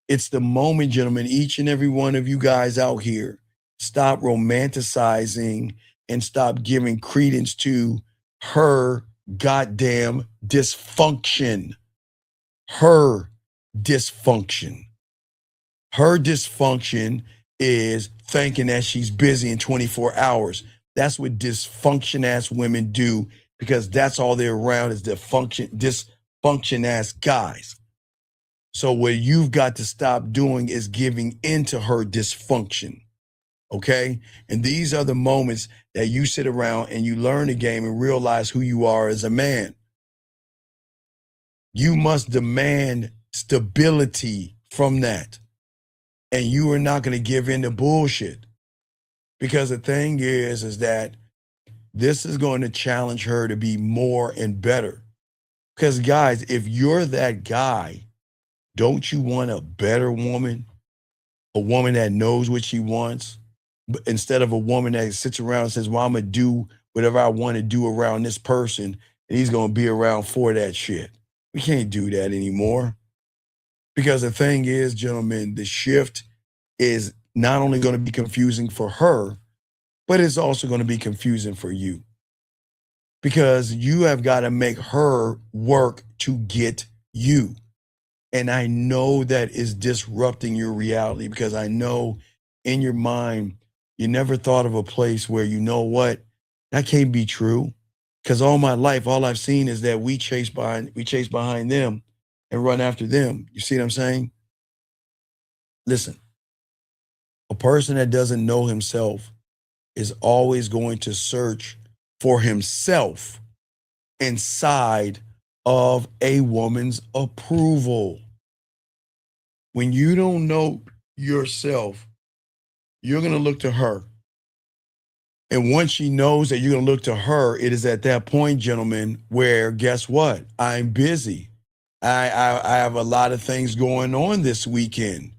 It's the moment, gentlemen, each and every one of you guys out here, stop romanticizing and stop giving credence to her goddamn dysfunction. Her dysfunction. Her dysfunction is thinking that she's busy in 24 hours. That's what dysfunction ass women do, because that's all they're around is dysfunction ass guys. So what you've got to stop doing is giving into her dysfunction. Okay? And these are the moments that you sit around and you learn the game and realize who you are as a man. You must demand stability from that. And you are not going to give in to bullshit. Because the thing is that this is going to challenge her to be more and better. Because guys, if you're that guy, don't you want a better woman? A woman that knows what she wants? Instead of a woman that sits around and says, well, I'm going to do whatever I want to do around this person, and he's going to be around for that shit. We can't do that anymore. Because the thing is, gentlemen, the shift is not only going to be confusing for her, but it's also going to be confusing for you. Because you have got to make her work to get you. And I know that is disrupting your reality, because I know in your mind, you never thought of a place where, you know what, that can't be true. Because all my life, all I've seen is that we chase behind them and run after them. You see what I'm saying? Listen, a person that doesn't know himself is always going to search for himself inside of a woman's approval. When you don't know yourself, you're going to look to her. And once she knows that you're going to look to her, it is at that point, gentlemen, where guess what? I'm busy. I have a lot of things going on this weekend.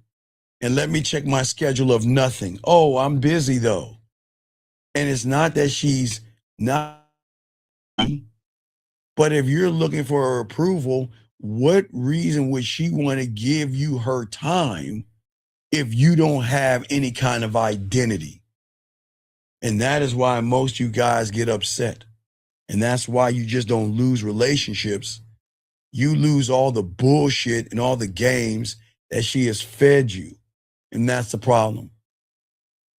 And let me check my schedule of nothing. Oh, I'm busy though. And it's not that she's not, but if you're looking for her approval, what reason would she want to give you her time if you don't have any kind of identity? And that is why most of you guys get upset. And that's why you just don't lose relationships. You lose all the bullshit and all the games that she has fed you. And that's the problem.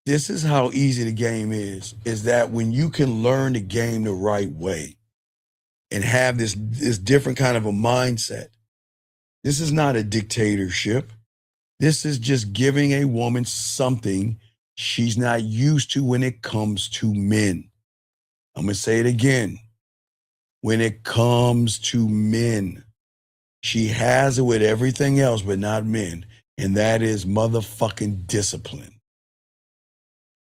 This is how easy the game is that when you can learn the game the right way and have this different kind of a mindset, this is not a dictatorship. This is just giving a woman something she's not used to when it comes to men. I'm going to say it again. When it comes to men, she has it with everything else, but not men. And that is motherfucking discipline.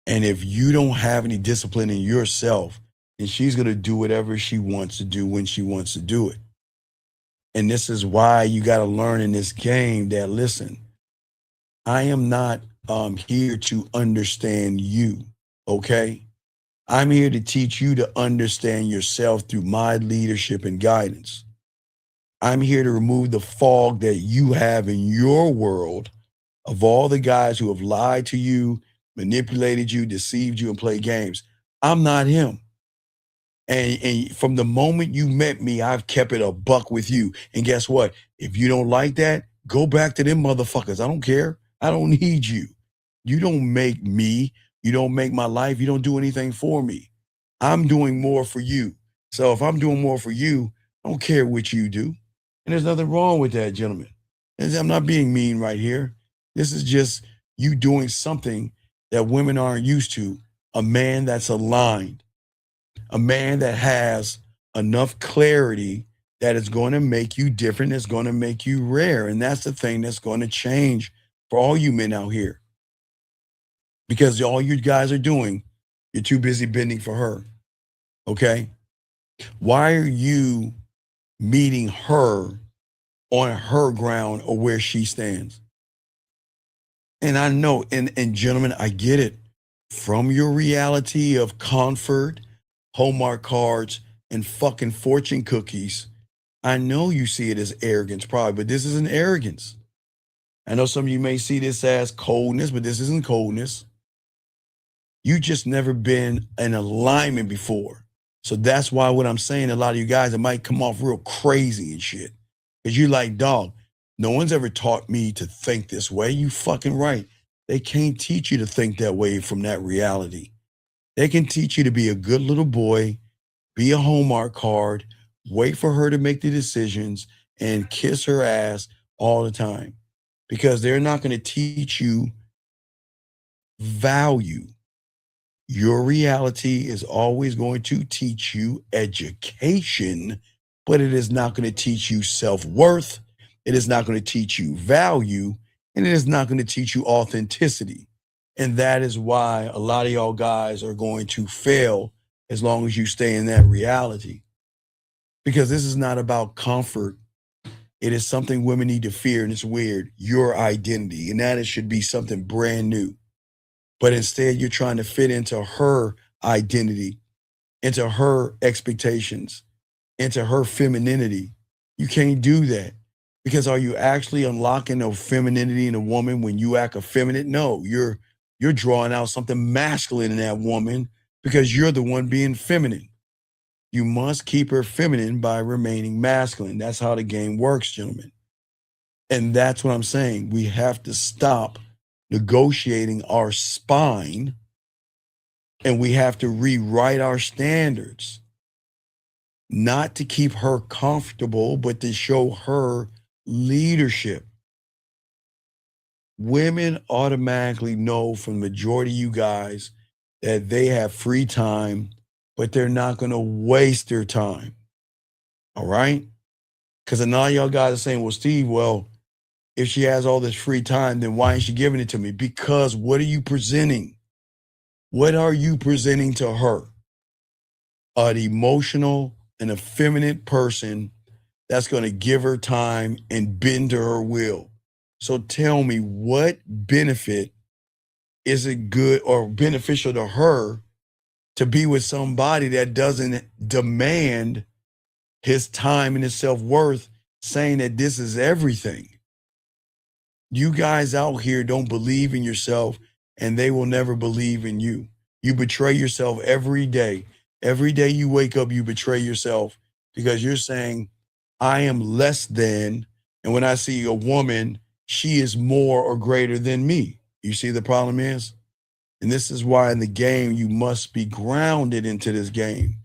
And if you don't have any discipline in yourself, then she's going to do whatever she wants to do when she wants to do it. And this is why you got to learn in this game that, listen, I am not here to understand you, okay? I'm here to teach you to understand yourself through my leadership and guidance. I'm here to remove the fog that you have in your world of all the guys who have lied to you, manipulated you, deceived you, and played games. I'm not him. And from the moment you met me, I've kept it a buck with you. And guess what? If you don't like that, go back to them motherfuckers. I don't care. I don't need you. You don't make me. You don't make my life. You don't do anything for me. I'm doing more for you. So if I'm doing more for you, I don't care what you do. And there's nothing wrong with that, gentlemen. I'm not being mean right here. This is just you doing something that women aren't used to. A man that's aligned. A man that has enough clarity that is going to make you different, is going to make you rare. And that's the thing that's going to change for all you men out here. Because all you guys are doing, you're too busy bending for her. Okay? Why are you meeting her on her ground or where she stands? And I know, and gentlemen, I get it. From your reality of comfort, Hallmark cards, and fucking fortune cookies, I know you see it as arrogance probably, but this isn't arrogance. I know some of you may see this as coldness, but this isn't coldness. You just never been in alignment before. So that's why what I'm saying, a lot of you guys, it might come off real crazy and shit. Because you're like, dog, no one's ever taught me to think this way. You fucking right. They can't teach you to think that way from that reality. They can teach you to be a good little boy, be a Hallmark card, wait for her to make the decisions, and kiss her ass all the time. Because they're not going to teach you value. Your reality is always going to teach you education, but it is not going to teach you self-worth. It is not going to teach you value, and it is not going to teach you authenticity. And that is why a lot of y'all guys are going to fail as long as you stay in that reality. Because this is not about comfort. It is something women need to fear, and it's weird, your identity. And that it should be something brand new. But instead, you're trying to fit into her identity, into her expectations, into her femininity. You can't do that. Because are you actually unlocking a femininity in a woman when you act effeminate? No, you're drawing out something masculine in that woman because you're the one being feminine. You must keep her feminine by remaining masculine. That's how the game works, gentlemen. And that's what I'm saying. We have to stop negotiating our spine, and we have to rewrite our standards, not to keep her comfortable, but to show her leadership. Women automatically know from the majority of you guys that they have free time, but they're not going to waste their time. All right? Because now y'all guys are saying, well, Steve, well, if she has all this free time, then why ain't she giving it to me? Because what are you presenting? What are you presenting to her? An emotional and effeminate person that's going to give her time and bend to her will. So tell me, what benefit is it good or beneficial to her to be with somebody that doesn't demand his time and his self-worth, saying that this is everything? You guys out here don't believe in yourself, and they will never believe in you. You betray yourself every day. Every day you wake up, you betray yourself because you're saying, I am less than, and when I see a woman, she is more or greater than me. You see the problem is? And this is why in the game, you must be grounded into this game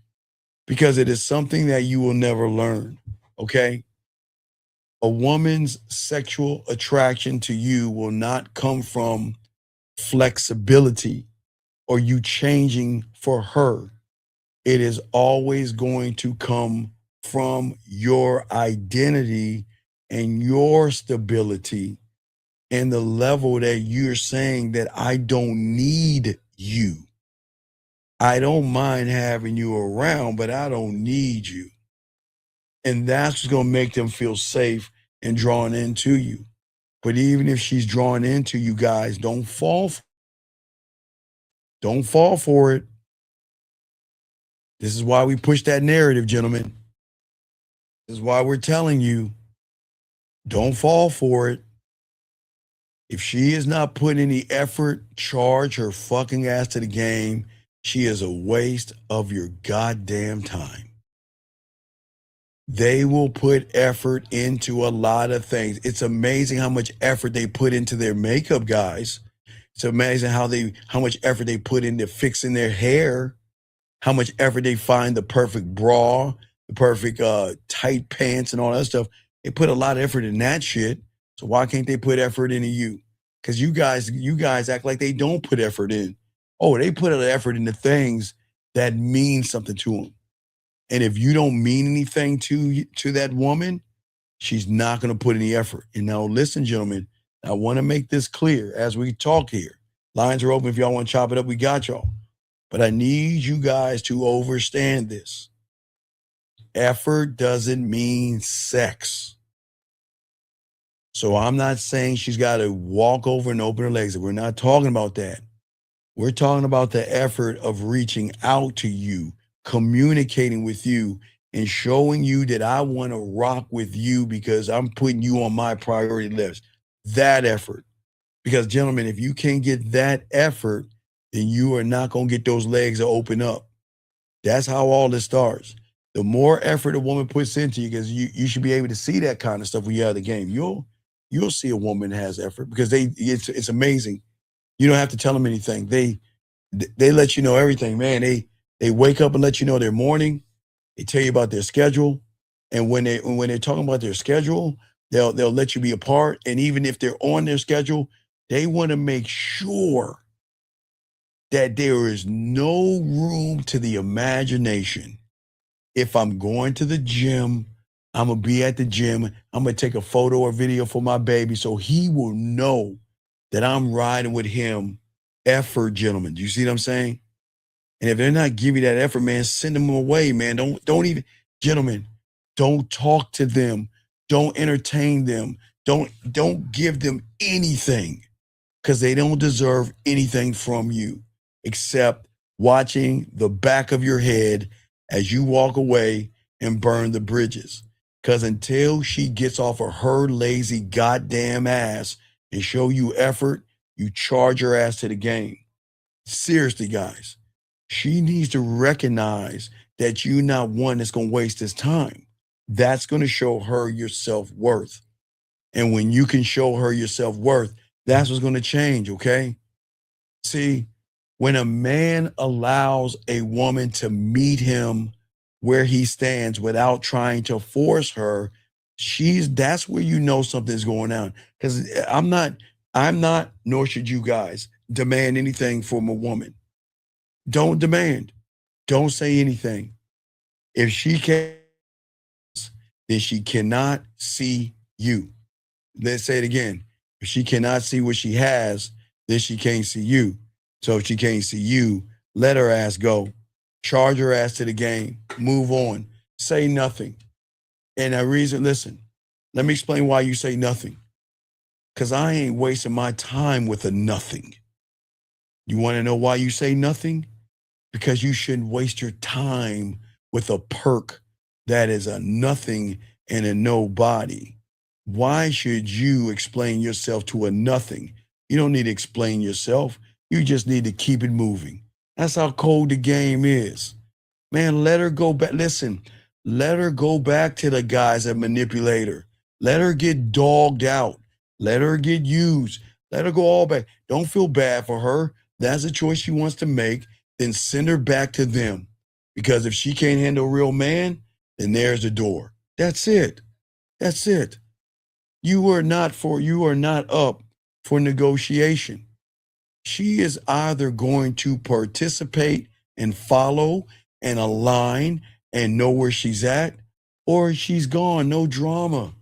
because it is something that you will never learn, okay? A woman's sexual attraction to you will not come from flexibility or you changing for her. it is always going to come from your identity and your stability and the level that you're saying that I don't need you. I don't mind having you around, but I don't need you. And that's what's going to make them feel safe and drawn into you. But even if she's drawn into you guys, don't fall for it. This is why we push that narrative, gentlemen. This is why we're telling you, don't fall for it. If she is not putting any effort, charge her fucking ass to the game. She is a waste of your goddamn time. They will put effort into a lot of things. It's amazing how much effort they put into their makeup, guys. It's amazing how much effort they put into fixing their hair, how much effort they find the perfect bra, the perfect tight pants and all that stuff. They put a lot of effort in that shit. So why can't they put effort into you? Because you guys act like they don't put effort in. Oh, they put an effort into things that mean something to them. And if you don't mean anything to that woman, she's not going to put any effort. And now listen, gentlemen, I want to make this clear as we talk here. Lines are open. If y'all want to chop it up, we got y'all. But I need you guys to understand this. Effort doesn't mean sex. So I'm not saying she's got to walk over and open her legs. We're not talking about that. We're talking about the effort of reaching out to you, communicating with you, and showing you that I want to rock with you because I'm putting you on my priority list. That effort. Because, gentlemen, if you can't get that effort, then you are not going to get those legs to open up. That's how all this starts. The more effort a woman puts into you, because you should be able to see that kind of stuff when you're out of the game. You'll see a woman has effort because it's amazing. You don't have to tell them anything. They let you know everything, man. They wake up and let you know their morning. They tell you about their schedule, and when they're talking about their schedule, they'll let you be a part. And even if they're on their schedule, they want to make sure that there is no room to the imagination. If I'm going to the gym, I'm going to be at the gym. I'm going to take a photo or video for my baby so he will know that I'm riding with him. Effort, gentlemen. Do you see what I'm saying? And if they're not giving you that effort, man, send them away, man. Don't even, gentlemen, don't talk to them. Don't entertain them. Don't give them anything because they don't deserve anything from you except watching the back of your head as you walk away and burn the bridges. Because until she gets off of her lazy goddamn ass and show you effort, you charge her ass to the game. Seriously, guys, she needs to recognize that you're not one that's going to waste his time. That's going to show her your self-worth. And when you can show her your self-worth, that's what's going to change, okay? See, when a man allows a woman to meet him where he stands without trying to force her, that's where you know something's going on. Because I'm not, nor should you guys demand anything from a woman. Don't demand. Don't say anything. If she can, then she cannot see you. Let's say it again. If she cannot see what she has, then she can't see you. So if she can't see you, let her ass go. Charge her ass to the game. Move on. Say nothing. And the reason, listen, let me explain why you say nothing. Because I ain't wasting my time with a nothing. You want to know why you say nothing? Because you shouldn't waste your time with a perk that is a nothing and a nobody. Why should you explain yourself to a nothing? You don't need to explain yourself. You just need to keep it moving. That's how cold the game is. Man, let her go back. Listen, let her go back to the guys that manipulate her. Let her get dogged out. Let her get used. Let her go all back. Don't feel bad for her. That's a choice she wants to make. Then send her back to them. Because if she can't handle a real man, then there's the door. That's it. That's it. You are not up for negotiation. She is either going to participate and follow and align and know where she's at, or she's gone. No drama.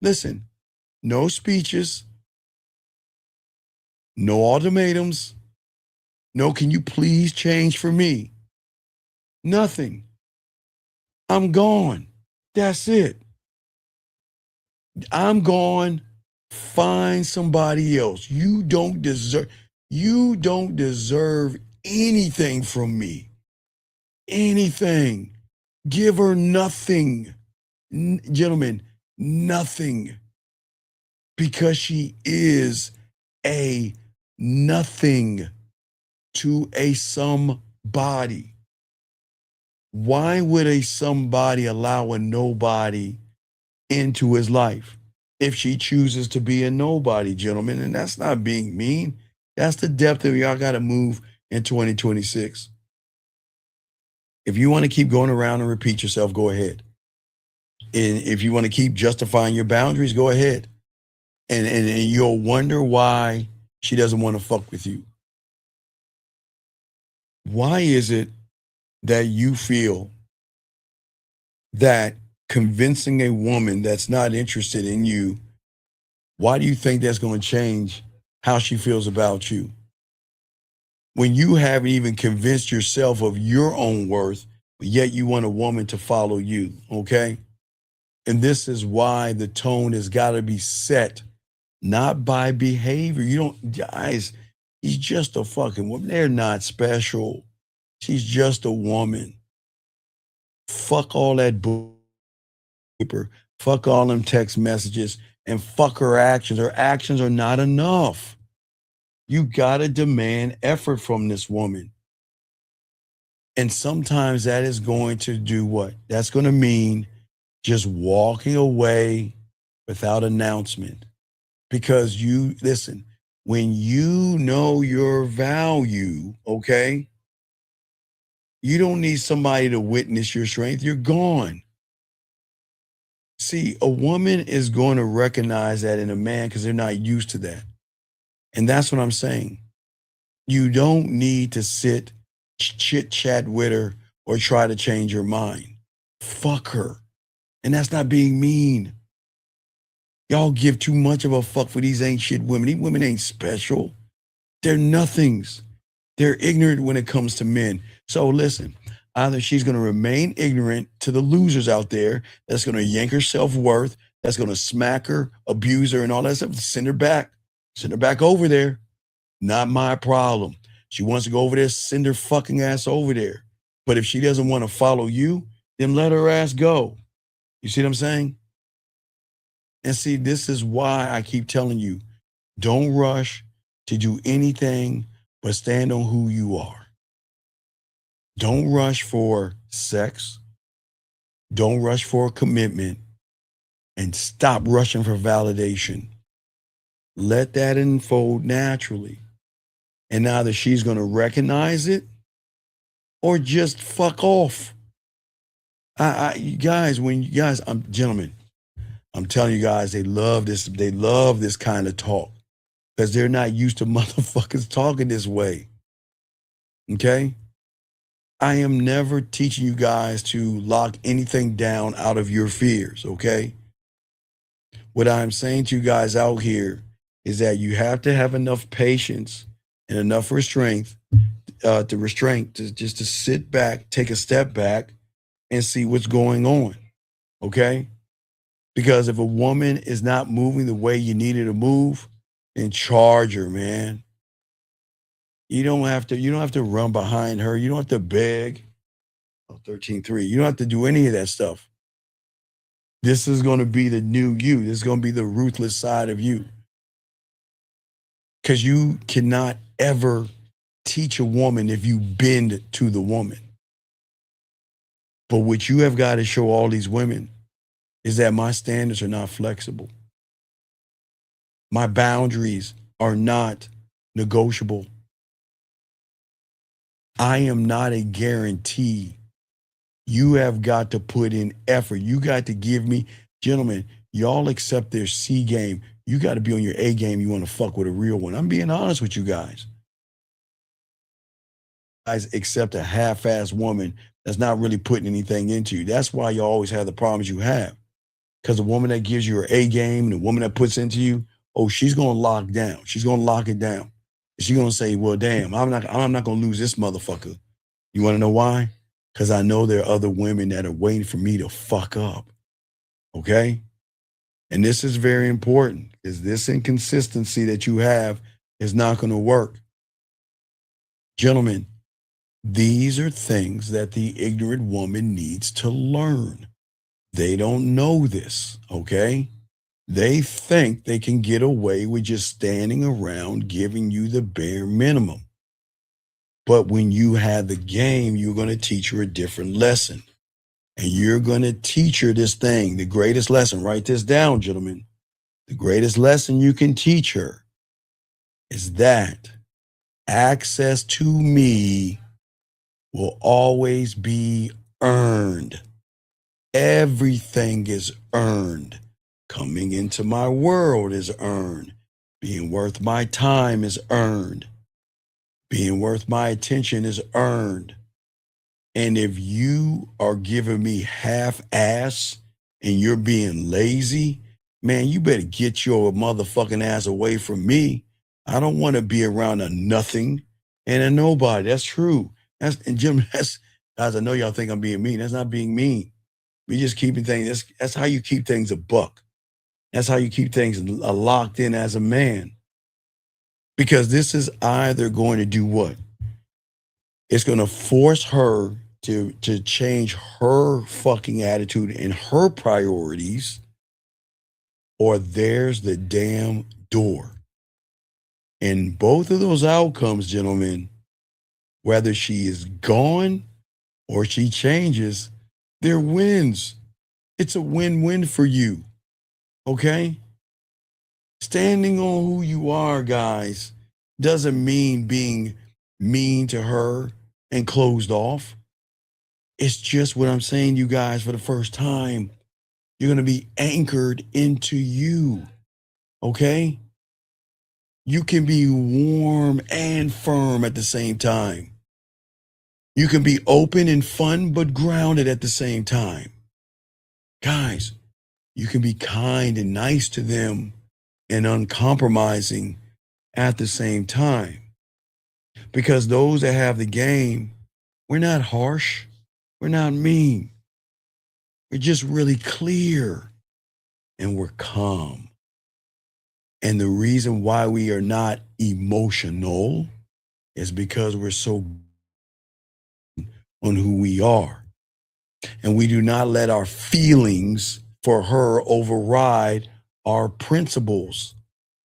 Listen, no speeches, no ultimatums, no, can you please change for me? Nothing. I'm gone. That's it. I'm gone. Find somebody else. You don't deserve anything from me. Anything. Give her nothing. Gentlemen, nothing. Because she is a nothing to a somebody. Why would a somebody allow a nobody into his life if she chooses to be a nobody, gentlemen? And that's not being mean. That's the depth of y'all got to move in 2026. If you want to keep going around and repeat yourself, go ahead. And if you want to keep justifying your boundaries, go ahead. And you'll wonder why she doesn't want to fuck with you. Why is it that you feel that convincing a woman that's not interested in you, why do you think that's going to change how she feels about you? When you haven't even convinced yourself of your own worth, yet you want a woman to follow you, okay? And this is why the tone has got to be set, not by behavior. You don't, guys, he's just a fucking woman. They're not special. She's just a woman. Fuck all that paper. Fuck all them text messages and fuck her actions. Her actions are not enough. You gotta demand effort from this woman. And sometimes that is going to do what? That's going to mean just walking away without announcement. Because you, listen, when you know your value, okay, you don't need somebody to witness your strength. You're gone. See, a woman is going to recognize that in a man because they're not used to that. And that's what I'm saying. You don't need to sit, chit chat with her or try to change her mind. Fuck her. And that's not being mean. Y'all give too much of a fuck for these ain't shit women. These women ain't special. They're nothings. They're ignorant when it comes to men. So listen, either she's going to remain ignorant to the losers out there that's going to yank her self-worth, that's going to smack her, abuse her, and all that stuff. Send her back. Send her back over there. Not my problem. She wants to go over there, send her fucking ass over there. But if she doesn't want to follow you, then let her ass go. You see what I'm saying? And see, this is why I keep telling you, don't rush to do anything but stand on who you are. Don't rush for sex. Don't rush for a commitment. And stop rushing for validation. Let that unfold naturally. And either she's going to recognize it or just fuck off. You guys, gentlemen, I'm telling you guys, they love this kind of talk because they're not used to motherfuckers talking this way. Okay? I am never teaching you guys to lock anything down out of your fears, okay? What I'm saying to you guys out here is that you have to have enough patience and enough restraint to just to sit back, take a step back, and see what's going on. Okay? Because if a woman is not moving the way you need her to move, then charge her, man. You don't have to run behind her. You don't have to beg. 13-3. You don't have to do any of that stuff. This is going to be the new you. This is going to be the ruthless side of you. Because you cannot ever teach a woman if you bend to the woman. But what you have got to show all these women is that my standards are not flexible. My boundaries are not negotiable. I am not a guarantee. You have got to put in effort. You got to give me, gentlemen, y'all accept their C game. You got to be on your A game. You want to fuck with a real one. I'm being honest with you guys. accept a half-assed woman that's not really putting anything into you. That's why you always have the problems you have. Because the woman that gives you her A game and the woman that puts into you, oh, she's gonna lock down. She's gonna lock it down. She's gonna say, well, damn, I'm not gonna lose this motherfucker. You wanna know why? Because I know there are other women that are waiting for me to fuck up. Okay? And this is very important, because this inconsistency that you have is not gonna work. Gentlemen, these are things that the ignorant woman needs to learn. They don't know this, okay? They think they can get away with just standing around giving you the bare minimum. But when you have the game, you're going to teach her a different lesson. And you're going to teach her this thing, the greatest lesson. Write this down, gentlemen. The greatest lesson you can teach her is that access to me will always be earned. Everything is earned. Coming into my world is earned. Being worth my time is earned. Being worth my attention is earned. And if you are giving me half-ass and you're being lazy, man, you better get your motherfucking ass away from me. I don't want to be around a nothing and a nobody. That's true. And Jim, guys, I know y'all think I'm being mean. That's not being mean. We just keeping things. That's how you keep things a buck. That's how you keep things locked in as a man. Because this is either going to do what? It's going to force her to change her fucking attitude and her priorities, or there's the damn door. And both of those outcomes, gentlemen, whether she is gone or she changes, they're wins. It's a win-win for you. Okay? Standing on who you are, guys, doesn't mean being mean to her and closed off. It's just what I'm saying, you guys, for the first time. You're going to be anchored into you. Okay? You can be warm and firm at the same time. You can be open and fun, but grounded at the same time. Guys, you can be kind and nice to them and uncompromising at the same time. Because those that have the game, we're not harsh. We're not mean. We're just really clear and we're calm. And the reason why we are not emotional is because we're so on who we are. And we do not let our feelings for her override our principles.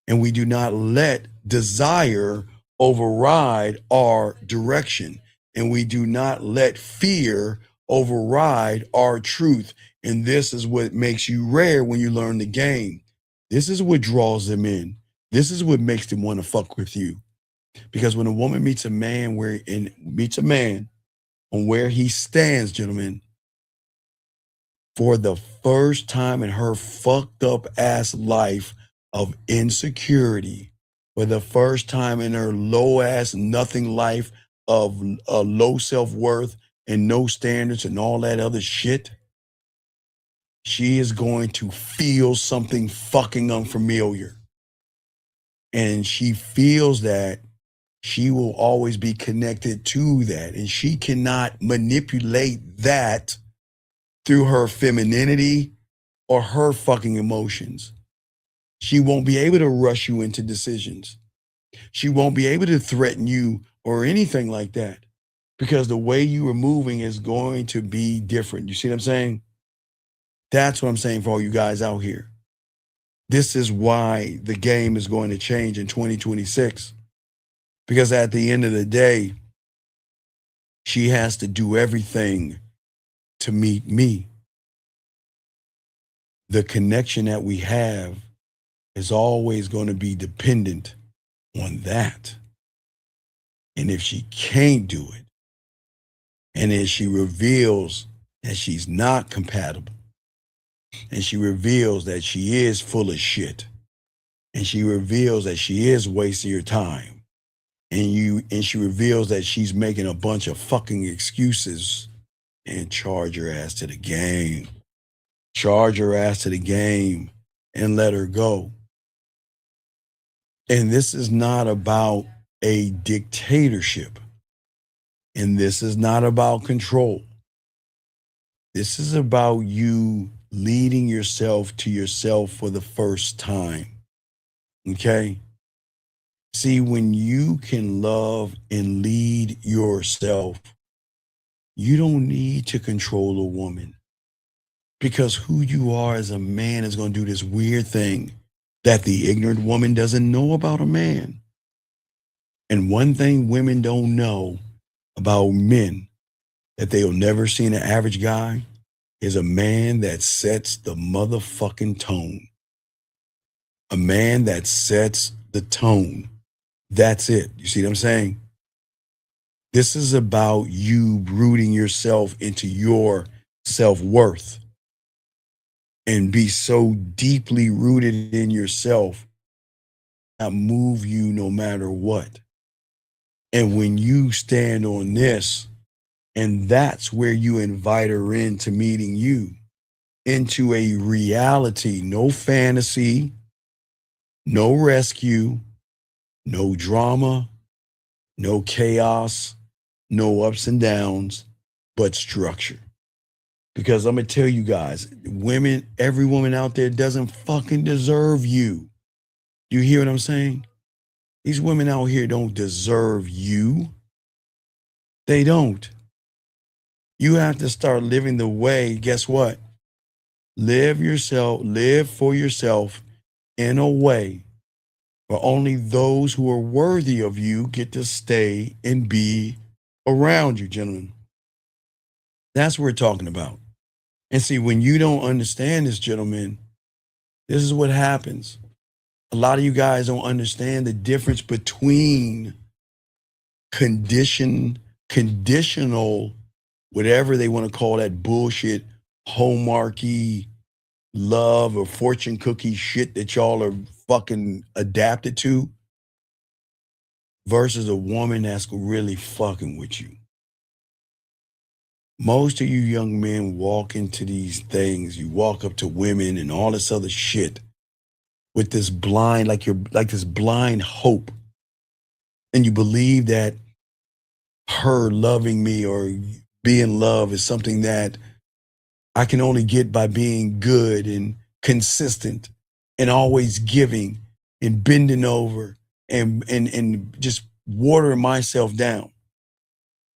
And we do not let desire override our direction. And we do not let fear override our truth. And this is what makes you rare when you learn the game. This is what draws them in. This is what makes them want to fuck with you. Because when a woman meets a man on where he stands, gentlemen, for the first time in her fucked up ass life of insecurity, for the first time in her low ass nothing life of low self-worth and no standards and all that other shit, she is going to feel something fucking unfamiliar. And she feels that she will always be connected to that. And she cannot manipulate that through her femininity or her fucking emotions. She won't be able to rush you into decisions. She won't be able to threaten you or anything like that, because the way you are moving is going to be different. You see what I'm saying? That's what I'm saying for all you guys out here. This is why the game is going to change in 2026. Because at the end of the day, she has to do everything to meet me. The connection that we have is always going to be dependent on that. And if she can't do it, and then she reveals that she's not compatible, and she reveals that she is full of shit, and she reveals that she is wasting your time, and she reveals that she's making a bunch of fucking excuses, and charge her ass to the game. Charge her ass to the game and let her go. And this is not about a dictatorship. And this is not about control. This is about you leading yourself to yourself for the first time. Okay? See, when you can love and lead yourself, you don't need to control a woman, because who you are as a man is going to do this weird thing that the ignorant woman doesn't know about a man. And one thing women don't know about men that they'll never see in an average guy is a man that sets the motherfucking tone. A man that sets the tone. That's it. You see what I'm saying? This is about you rooting yourself into your self-worth and be so deeply rooted in yourself that move you no matter what. And when you stand on this, and that's where you invite her into meeting you, into a reality, no fantasy, no rescue, no drama, no chaos, no ups and downs, but structure. Because I'm going to tell you guys, women, every woman out there doesn't fucking deserve you. You hear what I'm saying? These women out here don't deserve you. They don't. You have to start living the way, guess what? Live for yourself in a way where only those who are worthy of you get to stay and be around you, gentlemen. That's what we're talking about. And see, when you don't understand this, gentlemen, this is what happens. A lot of you guys don't understand the difference between conditional, whatever they want to call that bullshit, hallmarky love or fortune cookie shit that y'all are fucking adapted to, versus a woman that's really fucking with you. Most of you young men walk into these things, you walk up to women and all this other shit with this blind, like this blind hope. And you believe that her loving me or being loved is something that I can only get by being good and consistent and always giving and bending over and just watering myself down.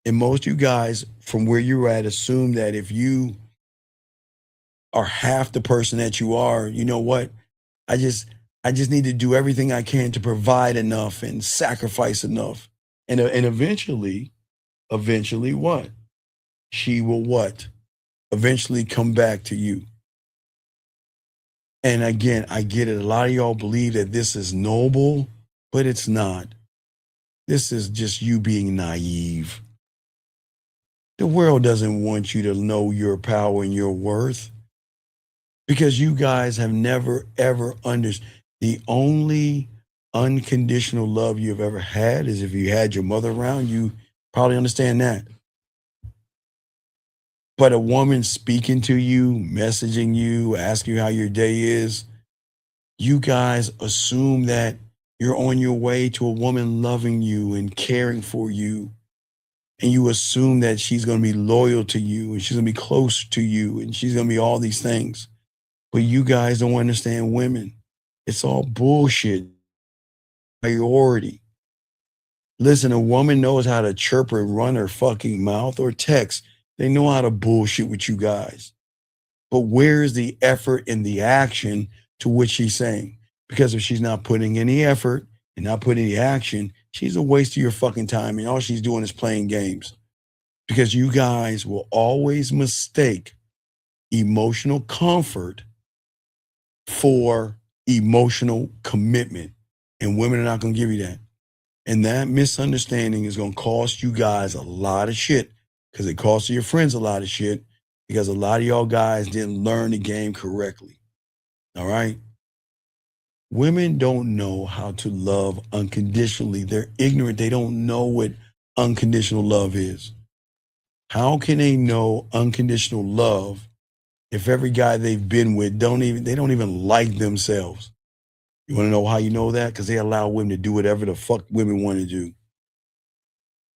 And most of you guys from where you're at assume that if you are half the person that you are, you know what? I just need to do everything I can to provide enough and sacrifice enough. And eventually what? She will what? Eventually come back to you. And again, I get it. A lot of y'all believe that this is noble, but it's not. This is just you being naive. The world doesn't want you to know your power and your worth, because you guys have never, ever understood. The only unconditional love you've ever had is if you had your mother around. You probably understand that. But a woman speaking to you, messaging you, asking you how your day is, you guys assume that you're on your way to a woman loving you and caring for you. And you assume that she's going to be loyal to you and she's going to be close to you and she's going to be all these things. But you guys don't understand women. It's all bullshit. Priority. Listen, a woman knows how to chirp and run her fucking mouth or text. They know how to bullshit with you guys. But where is the effort and the action to which she's saying? Because if she's not putting any effort and not putting any action, she's a waste of your fucking time. And all she's doing is playing games. Because you guys will always mistake emotional comfort for emotional commitment. And women are not going to give you that. And that misunderstanding is going to cost you guys a lot of shit, because it costs your friends a lot of shit, because a lot of y'all guys didn't learn the game correctly. All right? Women don't know how to love unconditionally. They're ignorant. They don't know what unconditional love is. How can they know unconditional love if every guy they've been with don't even like themselves? You want to know how you know that? Because they allow women to do whatever the fuck women want to do.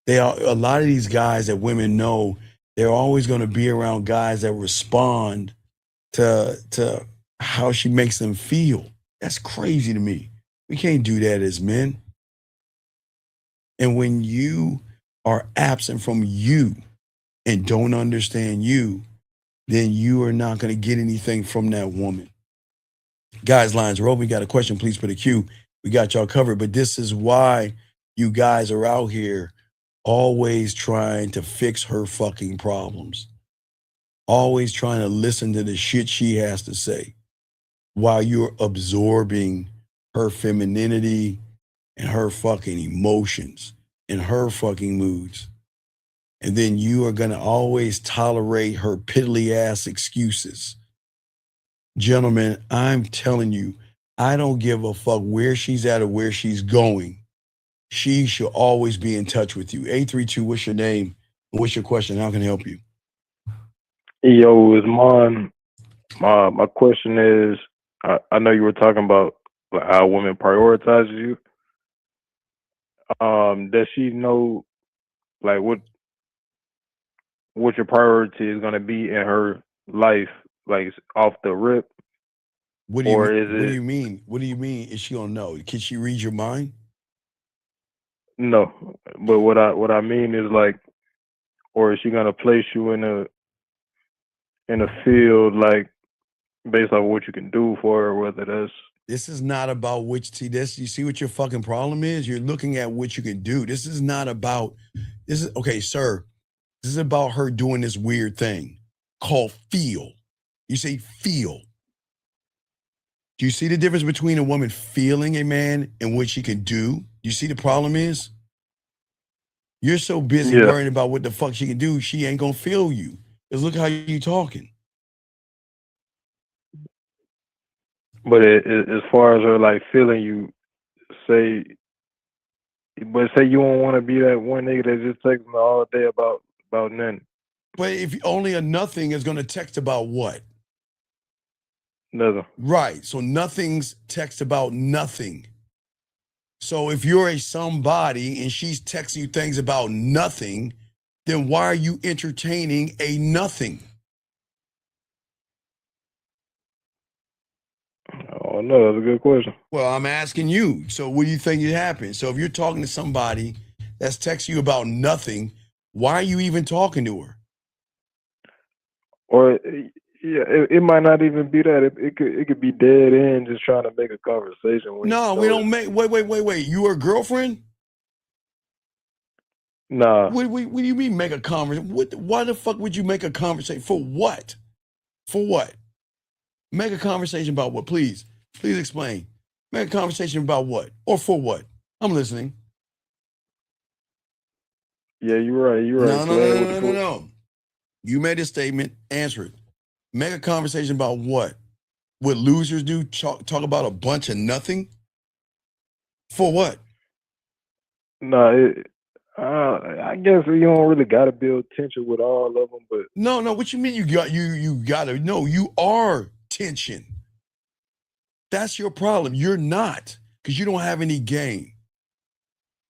A lot of these guys that women know, they're always going to be around guys that respond to how she makes them feel. That's crazy to me. We can't do that as men. And when you are absent from you and don't understand you, then you are not going to get anything from that woman. Guys, lines are open. We got a question, please put a Q. We got y'all covered. But this is why you guys are out here always trying to fix her fucking problems. Always trying to listen to the shit she has to say while you're absorbing her femininity and her fucking emotions and her fucking moods. And then you are going to always tolerate her piddly ass excuses. Gentlemen, I'm telling you, I don't give a fuck where she's at or where she's going. She should always be in touch with you. 832, what's your name? What's your question? How can I help you? Yo, it's mine. My question is, I know you were talking about how women prioritizes you. Does she know like what your priority is gonna be in her life, like off the rip? What do you mean? What do you mean? What do you mean? Is she gonna know? Can she read your mind? No, but what I mean is like, or is she gonna place you in a field like based on what you can do for her, whether that's. This is not about you see what your fucking problem is? You're looking at what you can do. This is not about, okay, sir, this is about her doing this weird thing called feel. You say feel. Do you see the difference between a woman feeling a man and what she can do? You see the problem is? You're so busy worrying about what the fuck she can do, she ain't gonna feel you. Because look how you talking. But as far as her like feeling you, say you don't want to be that one nigga that just texts me all day about nothing. But if only a nothing is gonna text about what? Nothing. Right. So nothing's text about nothing. So if you're a somebody and she's texting you things about nothing, then why are you entertaining a nothing? Oh, no, that's a good question. Well, I'm asking you. So what do you think it happened? So if you're talking to somebody that's texting you about nothing, why are you even talking to her? Or yeah, it might not even be that. It could be dead end, just trying to make a conversation. No, we don't make. Wait. You her girlfriend? Nah. What do you mean make a conversation? Why the fuck would you make a conversation for what? For what? Make a conversation about what? Please explain. Make a conversation about what or for what? I'm listening. Yeah, you're right. You're right. No. You made a statement. Answer it. Make a conversation about what? What losers do? Talk about a bunch of nothing? For what? No, I guess you don't really got to build tension with all of them, but no. What you mean you got to? No, you are tension. That's your problem. You're not, because you don't have any game,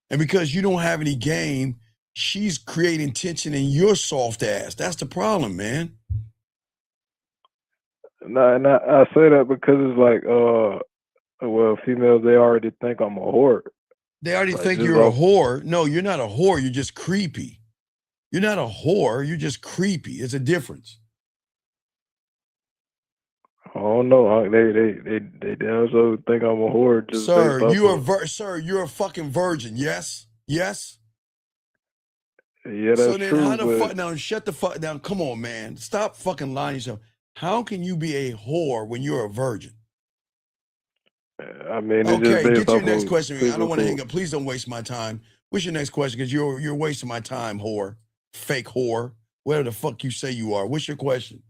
and because you don't have any game, she's creating tension in your soft ass. That's the problem, man. No, and I say that because it's like, well, females, they already think I'm a whore. They already think you're a whore. No, you're not a whore. You're just creepy. You're not a whore. You're just creepy. It's a difference. Oh no, they also think I'm a whore. Just Sir, you're a fucking virgin. Yes. Yeah, that's so then true. How the fuck now? Shut the fuck down. Come on, man. Stop fucking lying to yourself. How can you be a whore when you're a virgin? I mean, okay, get to your next question. I don't want to hang up. Please don't waste my time. What's your next question? Because you're wasting my time, whore. Fake whore. Whatever the fuck you say you are. What's your question?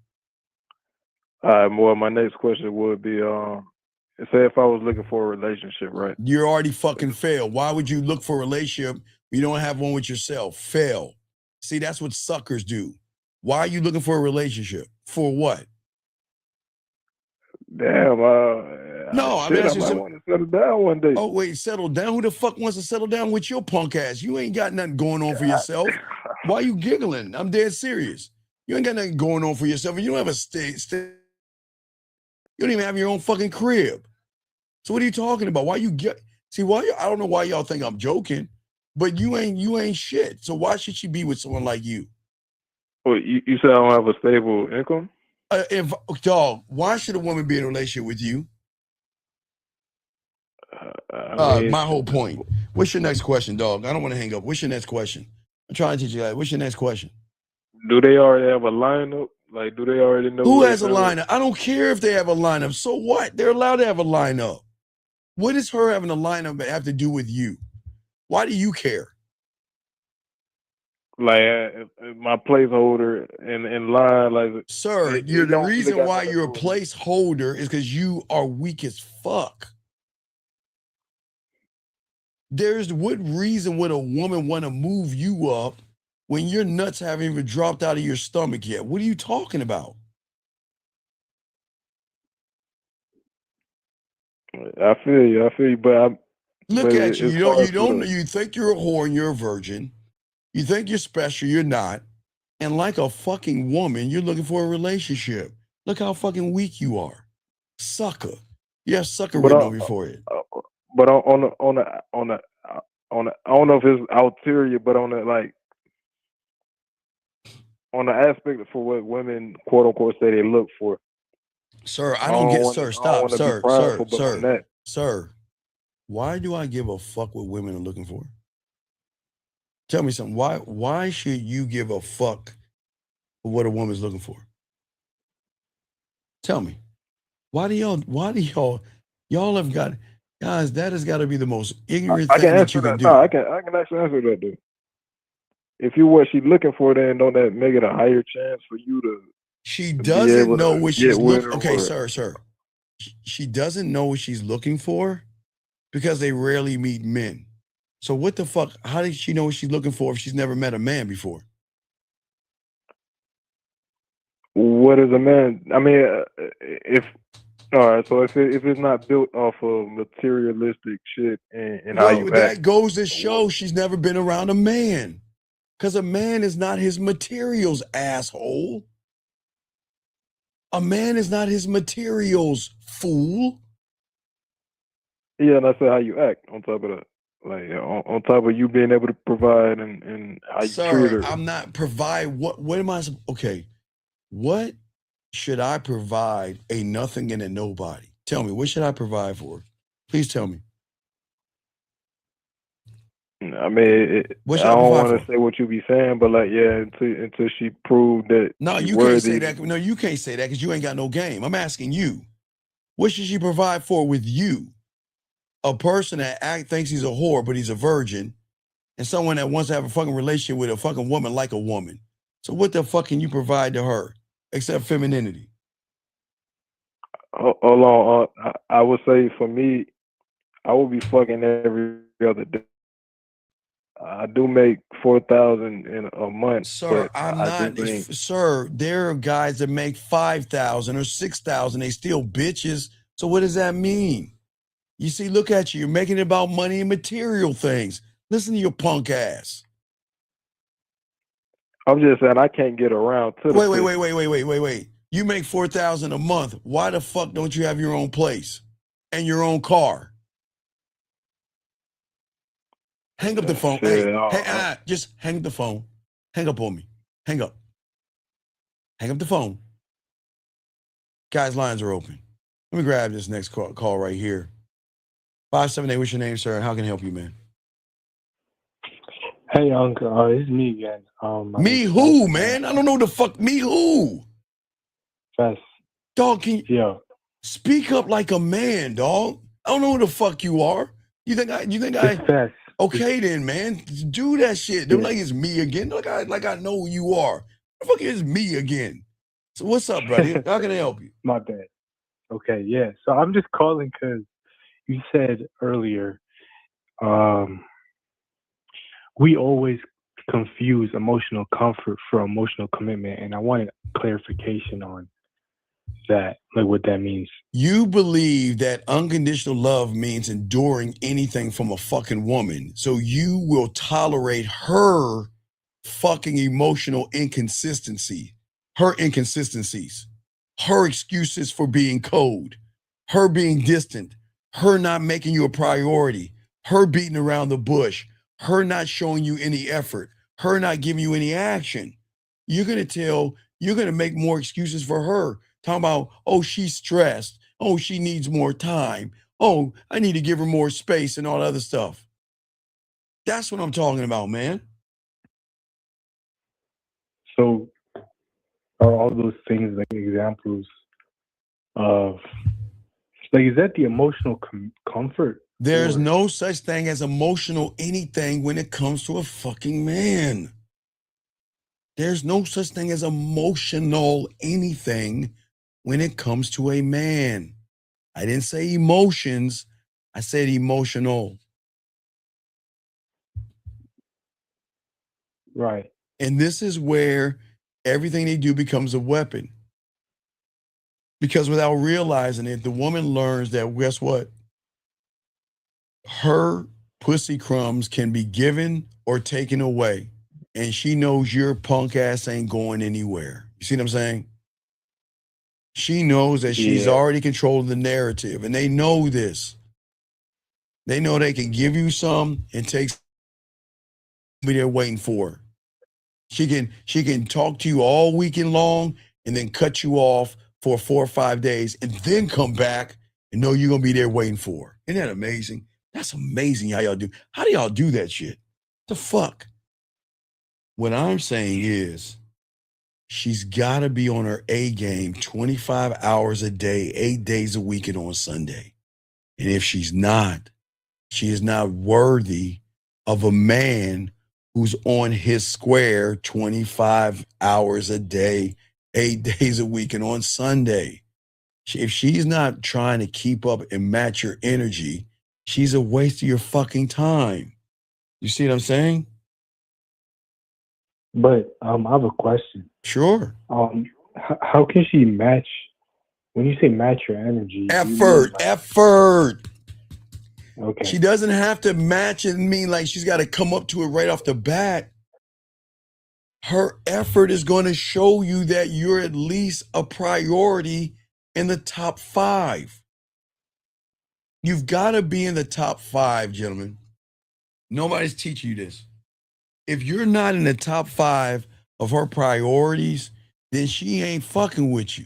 Well, my next question would be, say if I was looking for a relationship, right? You're already fucking failed. Why would you look for a relationship if you don't have one with yourself? Fail. See, that's what suckers do. Why are you looking for a relationship? For what? Damn, No, I shit, mean, I might want to settle down one day. Oh, wait, settle down? Who the fuck wants to settle down with your punk ass? You ain't got nothing going on for yourself. Why are you giggling? I'm dead serious. You ain't got nothing going on for yourself. You don't have a you don't even have your own fucking crib. So what are you talking about? Why you get? See, I don't know why y'all think I'm joking, but you ain't shit. So why should she be with someone like you? Well, you said I don't have a stable income? Dog, why should a woman be in a relationship with you? My whole point. What's your next question, dog? I don't want to hang up. What's your next question? I'm trying to teach you that. What's your next question? Do they already have a lineup? Like, do they already know who has a lineup? I don't care if they have a lineup. So what? They're allowed to have a lineup. What does her having a lineup have to do with you? Why do you care? Like my placeholder in line, like sir, the reason why you're a placeholder is because you are weak as fuck. What reason would a woman want to move you up when your nuts haven't even dropped out of your stomach yet? What are you talking about? I feel you, but look at you. You think you're a whore and you're a virgin. You think you're special, you're not. And like a fucking woman, you're looking for a relationship. Look how fucking weak you are. Sucker. You have sucker written over for it. But on the I don't know if it's ulterior, but on the aspect for what women quote unquote say they look for. Sir, I don't get stop, sir. Why do I give a fuck what women are looking for? Tell me something. Why should you give a fuck for what a woman's looking for? Tell me. Why do y'all have got, guys, that has got to be the most ignorant thing that you can do. No, I can actually answer that, dude. If you what she's looking for, then don't that make it a higher chance for you to? She doesn't know what she's looking. Okay, sir. She doesn't know what she's looking for because they rarely meet men. So what the fuck? How did she know what she's looking for if she's never met a man before? What is a man? I mean, all right. So if it's not built off of materialistic shit and how you that act, goes to show she's never been around a man, because a man is not his materials, asshole. A man is not his materials, fool. Yeah, and I said how you act on top of that. Like on top of you being able to provide and how you treat her. I'm not provide. What am I? Okay, what should I provide? A nothing and a nobody. Tell me, what should I provide for? Please tell me. I mean, I don't want to say what you be saying, but until she proved that. No, you can't say that. No, you can't say that because you ain't got no game. I'm asking you, what should she provide for with you? A person that thinks he's a whore, but he's a virgin, and someone that wants to have a fucking relationship with a fucking woman like a woman. So what the fuck can you provide to her except femininity? Hold on. I would say for me, I would be fucking every other day. I do make $4,000 in a month. Sir, I'm not. Sir, there are guys that make $5,000 or $6,000. They still bitches. So what does that mean? You see, look at you. You're making it about money and material things. Listen to your punk ass. I'm just saying I can't get around to the Wait. You make $4,000 a month. Why the fuck don't you have your own place and your own car? Hang up the phone. Just hang up the phone. Hang up on me. Hang up. Hang up the phone. Guys, lines are open. Let me grab this next call right here. 578, what's your name, sir? And how can I help you, man? Hey, Uncle. It's me again. Me who, man? I don't know the fuck. Me who? Fess. Dog, can you speak up like a man, dog? I don't know who the fuck you are. You think I Fess. Okay then, man. Do that shit. Don't like it's me again. Like I know who you are. The fuck is me again? So what's up, buddy? How can I help you? My bad. Okay, yeah. So I'm just calling because you said earlier, we always confuse emotional comfort for emotional commitment, and I wanted clarification on that, like what that means. You believe that unconditional love means enduring anything from a fucking woman. So you will tolerate her fucking emotional inconsistencies, her excuses for being cold, her being distant, her not making you a priority, her beating around the bush, her not showing you any effort, her not giving you any action. You're going to make more excuses for her. Talking about, oh, she's stressed. Oh, she needs more time. Oh, I need to give her more space and all that other stuff. That's what I'm talking about, man. So are all those things like examples of, like, is that the emotional comfort? There's no such thing as emotional anything when it comes to a fucking man. There's no such thing as emotional anything when it comes to a man. I didn't say emotions. I said emotional. Right. And this is where everything they do becomes a weapon. Because without realizing it, the woman learns that, guess what? Her pussy crumbs can be given or taken away. And she knows your punk ass ain't going anywhere. You see what I'm saying? She knows that she's already controlling the narrative, and they know this. They know they can give you some and take somebody they're waiting for. She can talk to you all weekend long and then cut you off for 4 or 5 days and then come back and know you're gonna be there waiting for her. Isn't that amazing? That's amazing how y'all do. How do y'all do that shit? The fuck? What I'm saying is, she's got to be on her A game 25 hours a day, 8 days a week, and on Sunday. And if she's not, she is not worthy of a man who's on his square 25 hours a day, 8 days a week, and on Sunday. If she's not trying to keep up and match your energy, she's a waste of your fucking time. You see what I'm saying? But I have a question. Sure. How can she match? When you say match your energy, effort. Okay. She doesn't have to match it and mean like she's got to come up to it right off the bat. Her effort is going to show you that you're at least a priority in the top 5. You've got to be in the top 5, gentlemen. Nobody's teaching you this. If you're not in the top 5 of her priorities, then she ain't fucking with you.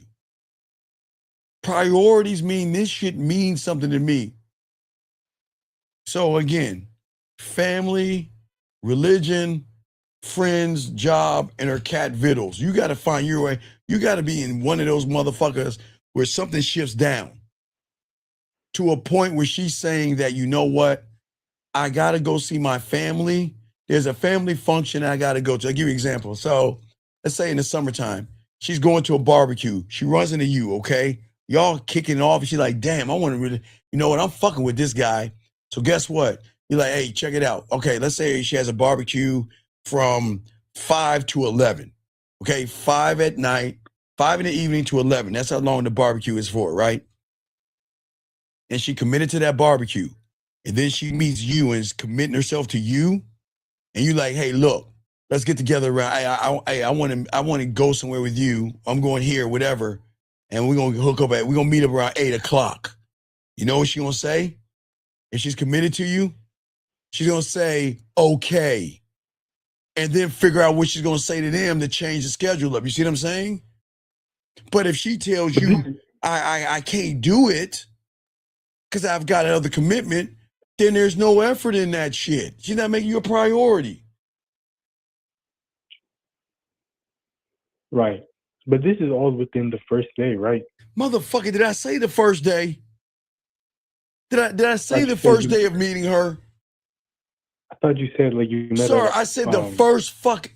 Priorities mean this shit means something to me. So again, family, religion, friends, job, and her cat vittles. You got to find your way. You got to be in one of those motherfuckers where something shifts down to a point where she's saying that, you know what? I got to go see my family. There's a family function I got to go to. I'll give you an example. So let's say in the summertime, she's going to a barbecue. She runs into you, okay? Y'all kicking off. And she's like, damn, I want to really, you know what? I'm fucking with this guy. So guess what? You're like, hey, check it out. Okay, let's say she has a barbecue from 5 to 11. Okay, 5 at night, 5 in the evening to 11. That's how long the barbecue is for, right? And she committed to that barbecue. And then she meets you and is committing herself to you. And you like, hey, look, let's get together around. I want to go somewhere with you. I'm going here, whatever. And we're going to we're going to meet up around 8 o'clock. You know what she's going to say? If she's committed to you, she's going to say, okay. And then figure out what she's going to say to them to change the schedule up. You see what I'm saying? But if she tells you, I can't do it because I've got another commitment, then there's no effort in that shit. She's not making you a priority. Right. But this is all within the first day, right? Motherfucker, did I say the first day? Did I say the first day of meeting her? I thought you said like you met Sir, her. I said the first fucking...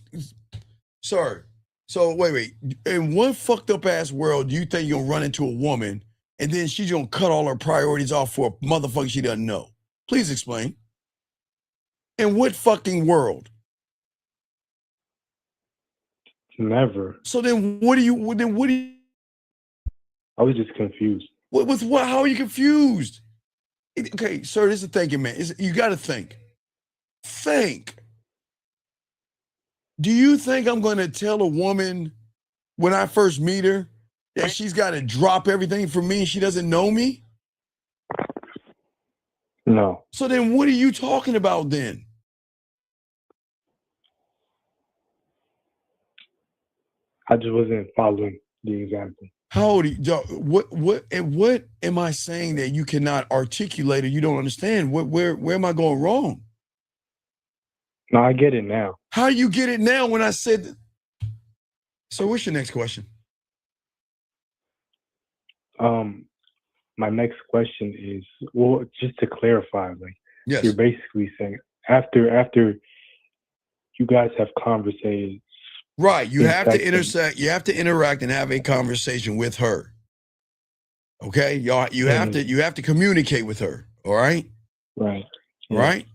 Sir, so wait. In one fucked up ass world, do you think you'll run into a woman and then she's gonna cut all her priorities off for a motherfucker she doesn't know. Please explain. In what fucking world? Never. So then what do you? I was just confused. With what? How are you confused? Okay, sir, this is the thinking, man. You got to think. Think. Do you think I'm going to tell a woman when I first meet her that she's got to drop everything for me and she doesn't know me? No. So then what are you talking about then? I just wasn't following the example. How old are you? What am I saying that you cannot articulate or you don't understand? Where am I going wrong? No, I get it now. How you get it now when I said that? So what's your next question? My next question is, well, just to clarify, like, yes, you're basically saying after you guys have conversations. Right, you have to intersect. You have to interact and have a conversation with her. Okay, y'all. You have to communicate with her. All right. Right. Yeah. Right.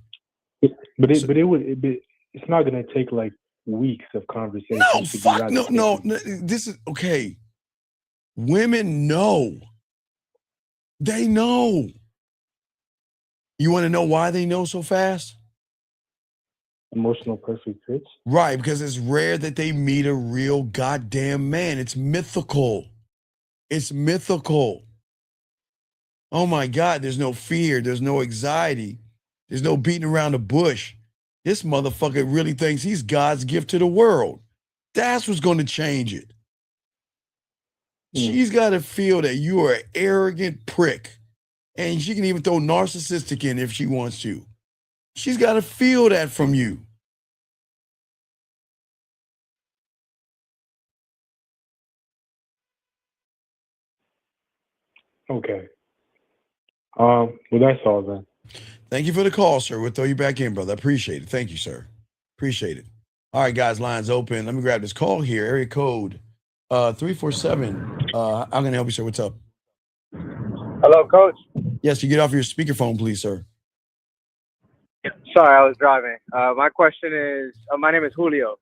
It's not gonna take like weeks of conversation. No, fuck no. This is okay. Women know. They know. You want to know why they know so fast? Emotional perfect pitch. Right, because it's rare that they meet a real goddamn man. It's mythical. It's mythical. Oh my God, there's no fear. There's no anxiety. There's no beating around the bush. This motherfucker really thinks he's God's gift to the world. That's what's going to change it. She's got to feel that you are an arrogant prick. And she can even throw narcissistic in if she wants to. She's got to feel that from you. Okay. Well, that's all then. Thank you for the call, sir. We'll throw you back in, brother. I appreciate it. Thank you, sir. Appreciate it. All right, guys, lines open. Let me grab this call here. Area code 347. How can I help you, sir? What's up? Hello, Coach. Yes, you get off your speakerphone, please, sir. Sorry, I was driving. My question is, my name is Julio.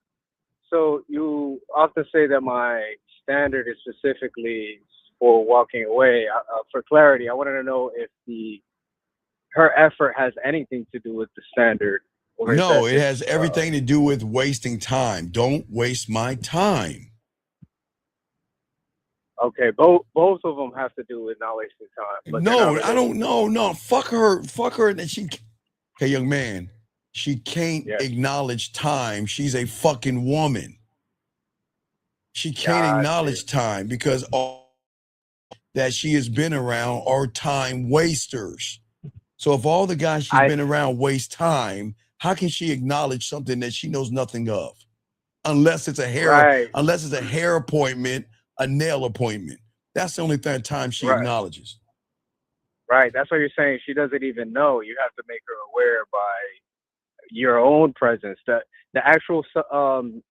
So you often say that my standard is specifically for walking away. For clarity, I wanted to know if her effort has anything to do with the standard. Or no, it has everything to do with wasting time. Don't waste my time. Okay, both of them have to do with not wasting time. But no, I don't know. No, fuck her. And she. Okay, young man, she can't acknowledge time. She's a fucking woman. She can't acknowledge time because all that she has been around are time wasters. So if all the guys she's been around waste time, how can she acknowledge something that she knows nothing of? Unless it's a hair appointment, a nail appointment. That's the only time she acknowledges. Right. That's what you're saying. She doesn't even know. You have to make her aware by your own presence. The actual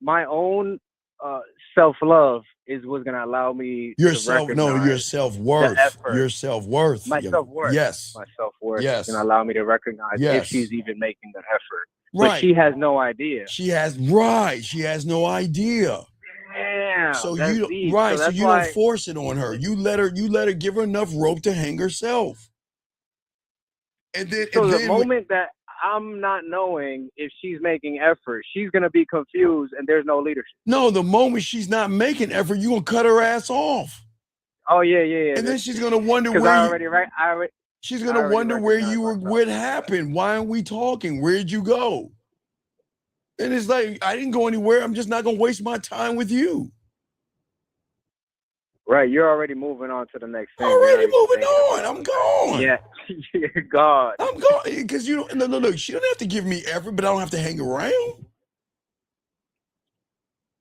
my own self-love is what's going to allow me to recognize your self-worth. Your self-worth. My self-worth. Yes. My self-worth yes. is going to allow me to recognize if she's even making that effort. Right. But she has no idea. She has no idea. Damn, so that's you deep. right. So you don't force it on her. You let her give her enough rope to hang herself. And then the moment that I'm not knowing if she's making effort, she's gonna be confused and there's no leadership. No, the moment she's not making effort, you're gonna cut her ass off. Oh yeah. And then she's gonna wonder where she's gonna wonder where you were, what happened. Why aren't we talking? Where'd you go? And it's like, I didn't go anywhere. I'm just not gonna waste my time with you. Right, you're already moving on to the next thing. Already moving on. I'm gone. Yeah, you're gone. I'm gone because you don't. Look. She don't have to give me effort, but I don't have to hang around.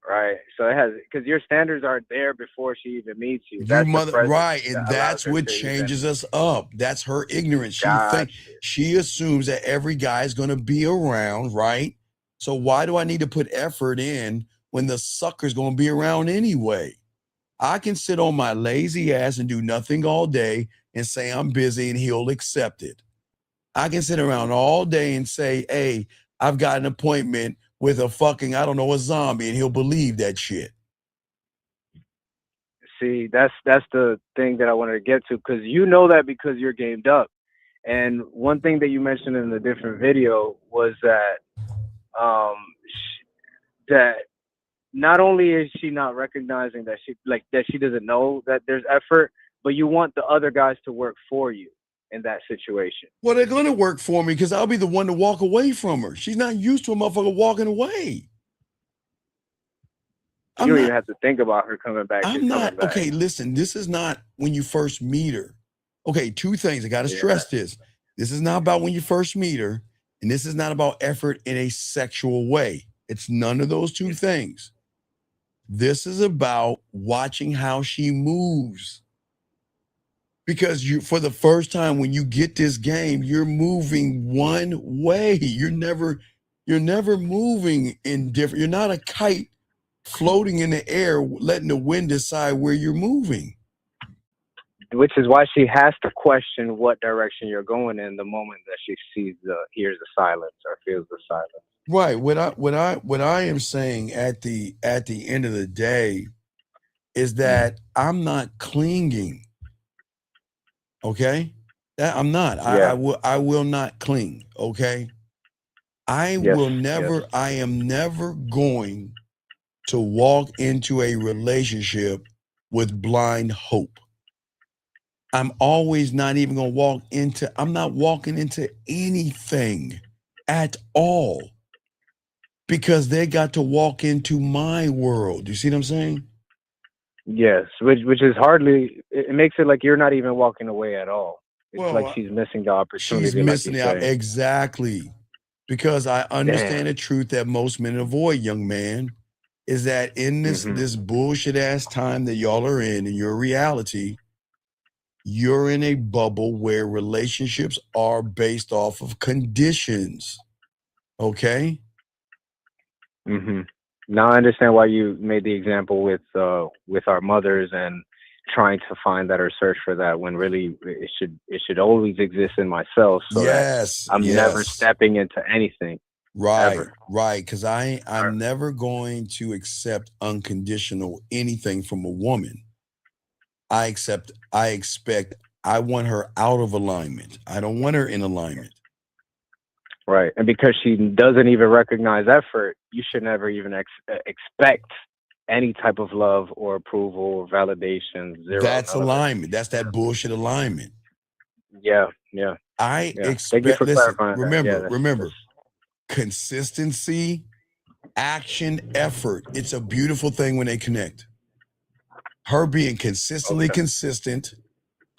Right. So it has, because your standards are there before she even meets you. Right, and that's what changes us up. That's her ignorance. She assumes that every guy is going to be around, right? So why do I need to put effort in when the sucker's going to be around anyway? I can sit on my lazy ass and do nothing all day and say I'm busy and he'll accept it. I can sit around all day and say, hey, I've got an appointment with a fucking, I don't know, a zombie, and he'll believe that shit. See, that's the thing that I wanted to get to, because you know that because you're gamed up. And one thing that you mentioned in a different video was that that not only is she not recognizing that she doesn't know that there's effort, but you want the other guys to work for you in that situation. Well, they're gonna work for me because I'll be the one to walk away from her. She's not used to a motherfucker walking away. You don't even have to think about her coming back. I'm not okay. Listen, this is not when you first meet her. Okay, two things. I gotta stress this. This is not about when you first meet her, and this is not about effort in a sexual way. It's none of those two things. This is about watching how she moves. Because you, for the first time, when you get this game, you're moving one way. You're never moving in different. You're not a kite floating in the air, letting the wind decide where you're moving. Which is why she has to question what direction you're going in the moment that she hears the silence or feels the silence. Right. What I am saying at the end of the day is that I'm not clinging. Okay? That I'm not. Yeah. I will not cling. Okay? I am never going to walk into a relationship with blind hope. I'm always not even going to I'm not walking into anything at all because they got to walk into my world. You see what I'm saying? Yes, which is hardly, it makes it like you're not even walking away at all. It's like she's missing the opportunity. She's missing it out. Exactly. Because I understand the truth that most men avoid, young man, is that in this bullshit ass time that y'all are in your reality, you're in a bubble where relationships are based off of conditions. Okay? Now I understand why you made the example with our mothers and trying to find that or search for that, when really it should always exist in myself, so that I'm never stepping into anything. Right, ever. Right. Because I'm never going to accept unconditional anything from a woman. I expect I want her out of alignment. I don't want her in alignment. Right. And because she doesn't even recognize effort, you should never even expect any type of love or approval or validation. Zero. That's alignment. That's that bullshit alignment. Yeah. I expect, Thank you for clarifying that. Remember, consistency, action, effort. It's a beautiful thing when they connect. Her being consistently consistent,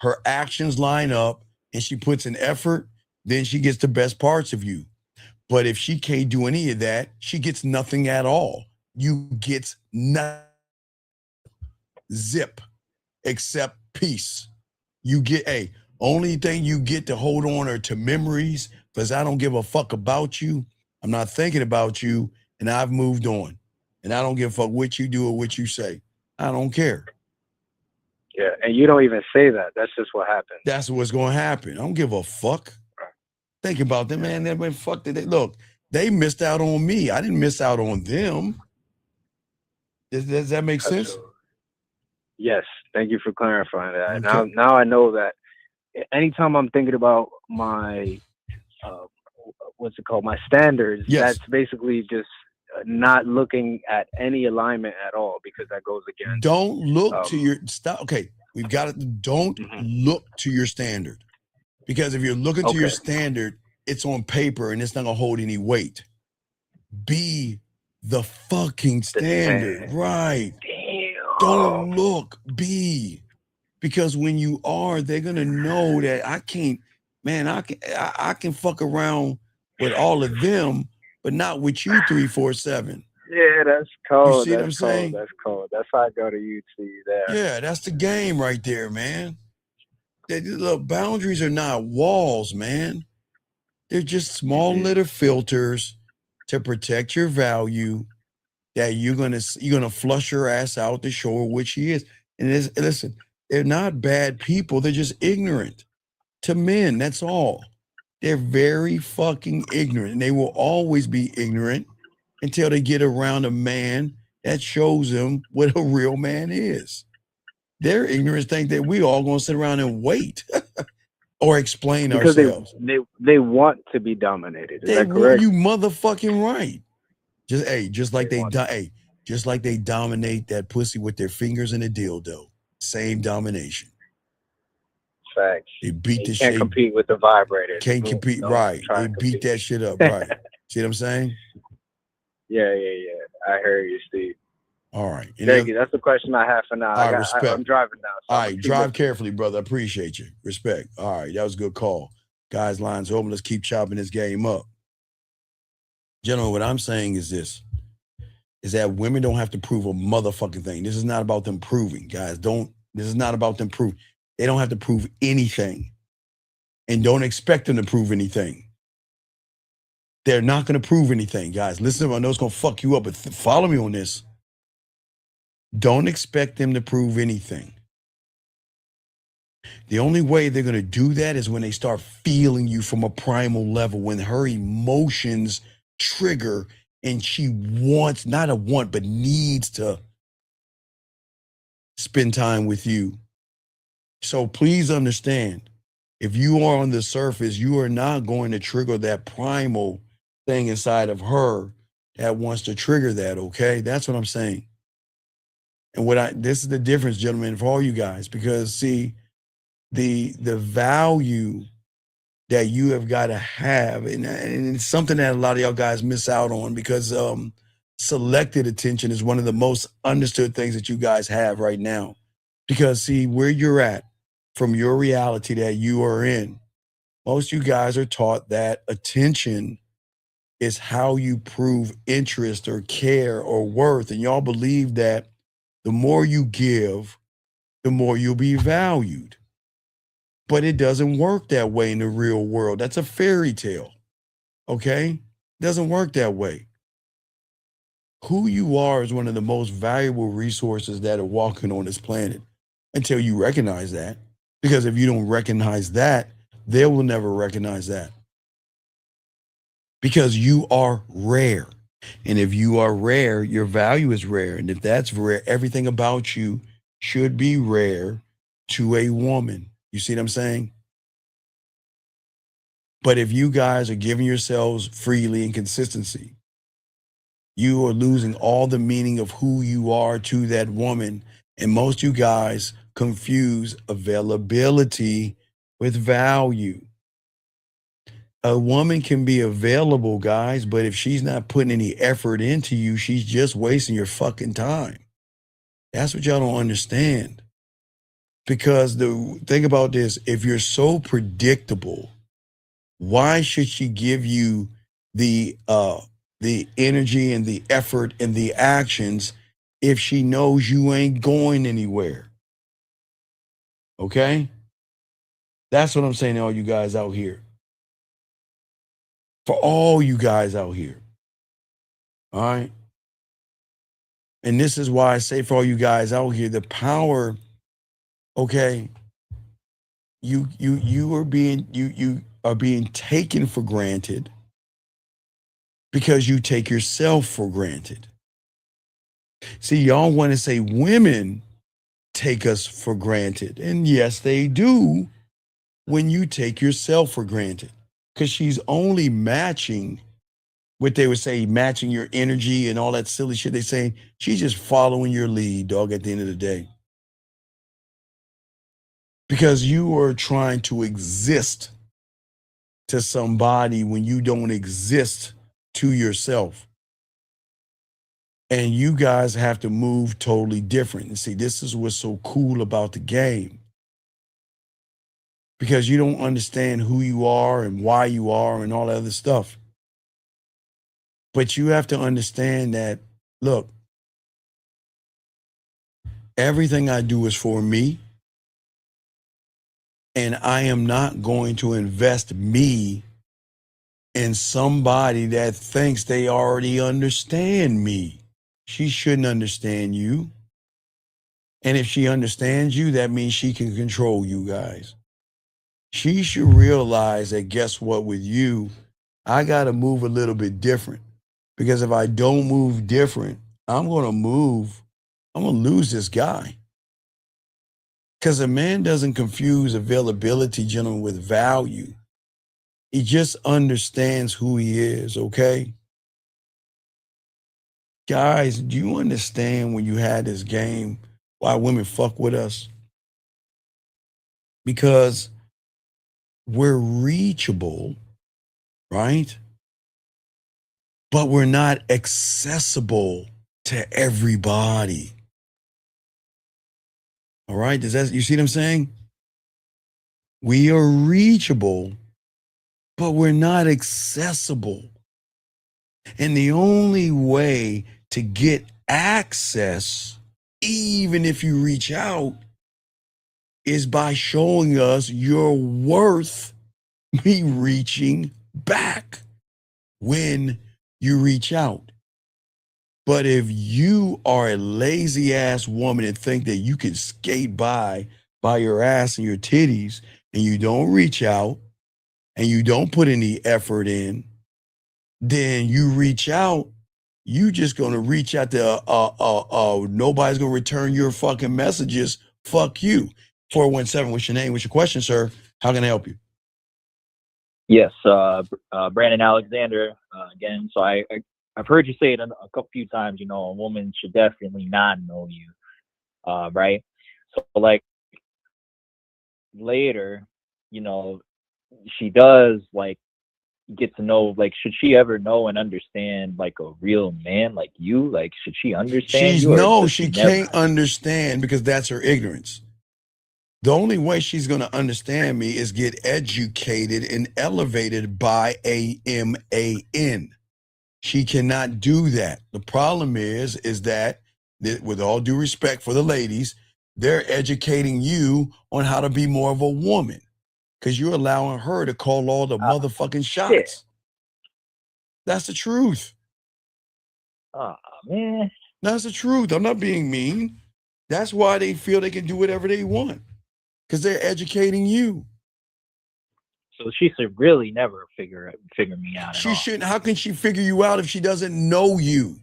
her actions line up, and she puts in effort, then she gets the best parts of you. But if she can't do any of that, she gets nothing at all. You get nothing. Zip, except peace. You get only thing you get to hold on are to memories, because I don't give a fuck about you. I'm not thinking about you, and I've moved on. And I don't give a fuck what you do or what you say. I don't care. Yeah, and you don't even say that. That's just what happens. That's what's going to happen. I don't give a fuck. Think about them, man. They went fuck did they look? They missed out on me. I didn't miss out on them. Does that make sense? Yes. Thank you for clarifying that. Okay. Now I know that anytime I'm thinking about my my standards, that's basically just not looking at any alignment at all, because that goes against. Don't look to your stop. Okay, we've got it. Don't look to your standard, because if you're looking to your standard, it's on paper and it's not gonna hold any weight. Be the fucking standard, right? Damn. Don't look. Be, because when you are, they're gonna know that I can't. Man, I can fuck around with all of them, but not with you 347. Yeah, that's cold. You see what I'm saying? That's cold. That's how I go to you there. Yeah, that's the game right there, man. Look, boundaries are not walls, man. They're just small little filters to protect your value, that you're gonna flush her ass out to show her what she is. listen, they're not bad people. They're just ignorant to men. That's all. They're very fucking ignorant, and they will always be ignorant until they get around a man that shows them what a real man is. Their ignorance think that we all gonna sit around and wait or explain Because ourselves. they want to be dominated. Is that correct? You motherfucking right. Just like they dominate that pussy with their fingers in a dildo. Same domination. Facts. They beat the You can't shit. compete with the vibrators. Can't compete, right? They beat that shit up, right? See what I'm saying? Yeah. I heard you, Steve. All right. Thank you. That's the question I have for now. All right, respect. I'm driving now. So all right, drive carefully, brother. I appreciate you. Respect. All right, that was a good call. Guys, lines open. Let's keep chopping this game up. Gentlemen, what I'm saying is this, is that women don't have to prove a motherfucking thing. This is not about them proving, guys. This is not about them proving. They don't have to prove anything. And don't expect them to prove anything. They're not going to prove anything, guys. Listen to me. I know it's going to fuck you up, but follow me on this. Don't expect them to prove anything. The only way they're going to do that is when they start feeling you from a primal level, when her emotions trigger and she wants, not a want, but needs to spend time with you. So please understand, if you are on the surface, you are not going to trigger that primal thing inside of her that wants to trigger that, okay? That's what I'm saying. And this is the difference, gentlemen, for all you guys, because see, the value that you have got to have, and it's something that a lot of y'all guys miss out on, because selected attention is one of the most understood things that you guys have right now. Because see, where you're at from your reality that you are in, most of you guys are taught that attention is how you prove interest or care or worth. And y'all believe that the more you give, the more you'll be valued. But it doesn't work that way in the real world. That's a fairy tale, okay? It doesn't work that way. Who you are is one of the most valuable resources that are walking on this planet until you recognize that. Because if you don't recognize that, they will never recognize that. Because you are rare. And if you are rare, your value is rare. And if that's rare, everything about you should be rare to a woman. You see what I'm saying? But if you guys are giving yourselves freely and consistency, you are losing all the meaning of who you are to that woman. And most of you guys confuse availability with value. A woman can be available, guys, but if she's not putting any effort into you, she's just wasting your fucking time. That's what y'all don't understand. Because the thing about this, if you're so predictable, why should she give you the energy and the effort and the actions if she knows you ain't going anywhere? Okay? That's what I'm saying to all you guys out here. For all you guys out here. All right? And this is why I say for all you guys out here, the power, okay, you are being taken for granted because you take yourself for granted. See, y'all want to say women take us for granted. And yes, they do when you take yourself for granted. Because she's only matching what they would say, matching your energy and all that silly shit they say. She's just following your lead, dog, at the end of the day. Because you are trying to exist to somebody when you don't exist to yourself. And you guys have to move totally different. And see, this is what's so cool about the game. Because you don't understand who you are and why you are and all that other stuff. But you have to understand that, look, everything I do is for me. And I am not going to invest me in somebody that thinks they already understand me. She shouldn't understand you. And if she understands you, that means she can control you guys. She should realize that, guess what, with you, I got to move a little bit different. Because if I don't move different, I'm going to lose this guy. Because a man doesn't confuse availability, gentlemen, with value. He just understands who he is, okay? Guys, do you understand when you had this game why women fuck with us? Because we're reachable, right? But we're not accessible to everybody. All right? Does that, you see what I'm saying? We are reachable, but we're not accessible. And the only way to get access, even if you reach out, is by showing us your worth, me reaching back when you reach out. But if you are a lazy ass woman and think that you can skate by your ass and your titties, and you don't reach out and you don't put any effort in, then you reach out, you just gonna reach out to nobody's gonna return your fucking messages. Fuck you. 417, what's your name? What's your question, sir? How can I help you? Yes, Brandon Alexander again. So I've heard you say it a few times. You know, a woman should definitely not know you, right? So like later, you know, she does like get to know, like, should she ever know and understand like a real man like you? Like, should she understand you? Or She can't understand because that's her ignorance. The only way she's going to understand me is get educated and elevated by a man. She cannot do that. The problem is that, with all due respect for the ladies, they're educating you on how to be more of a woman because you're allowing her to call all the motherfucking shots. Shit. That's the truth. Oh, man. That's the truth. I'm not being mean. That's why they feel they can do whatever they want. Because they're educating you. So she should really never figure me out. She shouldn't. How can she figure you out if she doesn't know you?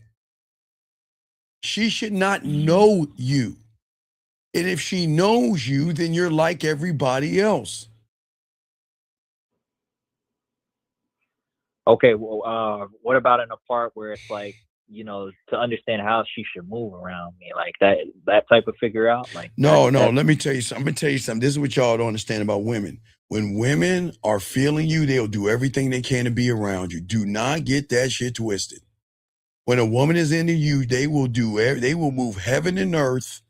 She should not know you. And if she knows you, then you're like everybody else. Okay, well, what about in a part where it's like, you know, to understand how she should move around me, like that type of figure out? Like, no, let me tell you something. I'm gonna tell you something. This is what y'all don't understand about women. When women are feeling you, they'll do everything they can to be around you. Do not get that shit twisted. When a woman is into you, they will move heaven and earth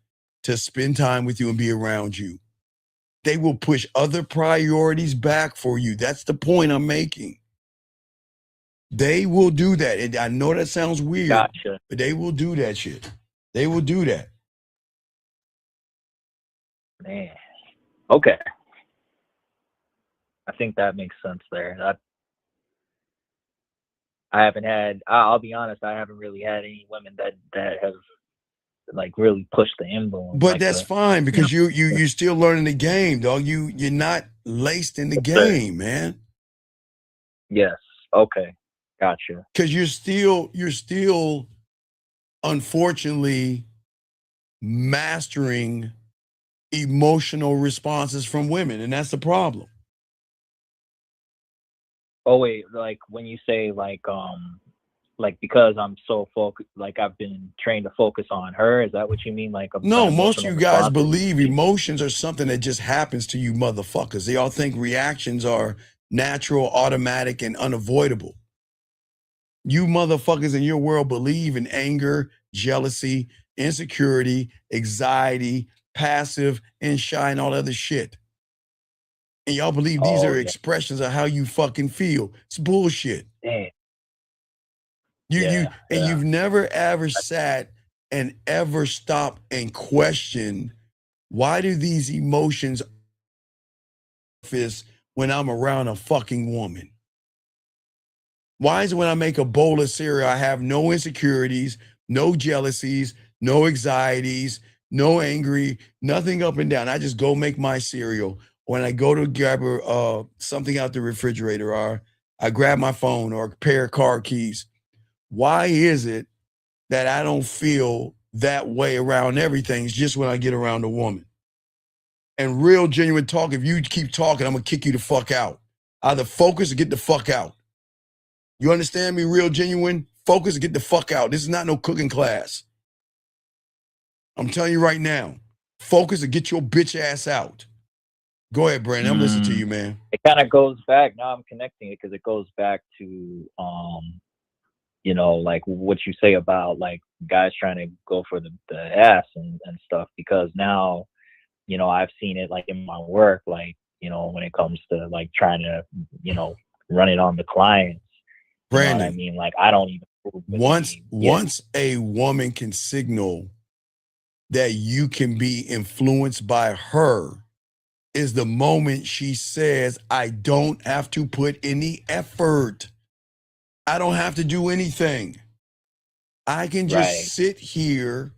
to spend time with you and be around you. They will push other priorities back for you. That's the point I'm making. They will do that. And I know that sounds weird, gotcha, but they will do that shit. They will do that. Man. Okay. I think that makes sense there. I haven't had, I'll be honest, I haven't really had any women that have like really pushed the envelope. But like that's fine because you're still learning the game, dog. You're not laced in the game, man. Yes. Okay. Gotcha. Because you're still unfortunately mastering emotional responses from women, and that's the problem. Oh wait, like when you say like because I'm so focused, like I've been trained to focus on her, is that what you mean? Like no, most of you guys believe emotions are something that just happens to you motherfuckers. They all think reactions are natural, automatic, and unavoidable. You motherfuckers in your world believe in anger, jealousy, insecurity, anxiety, passive, and shy, and all other shit. And y'all believe these are expressions of how you fucking feel. It's bullshit. Damn. You've never ever sat and ever stopped and questioned, why do these emotions surface when I'm around a fucking woman? Why is it when I make a bowl of cereal, I have no insecurities, no jealousies, no anxieties, no angry, nothing up and down. I just go make my cereal. When I go to grab something out the refrigerator, or I grab my phone or a pair of car keys. Why is it that I don't feel that way around everything? It's just when I get around a woman. And real genuine talk, if you keep talking, I'm gonna kick you the fuck out. Either focus or get the fuck out. You understand me? Real genuine? Focus or get the fuck out. This is not no cooking class. I'm telling you right now. Focus or get your bitch ass out. Go ahead, Brandon. I'm listening to you, man. It kind of goes back. Now I'm connecting it because it goes back to, you know, like what you say about like guys trying to go for the ass and stuff. Because now, you know, I've seen it like in my work, like, you know, when it comes to like trying to, you know, run it on the clients. Brandon, you know what I mean? Like I don't even. Once a woman can signal that you can be influenced by her is the moment she says, I don't have to put any effort. I don't have to do anything. I can just sit here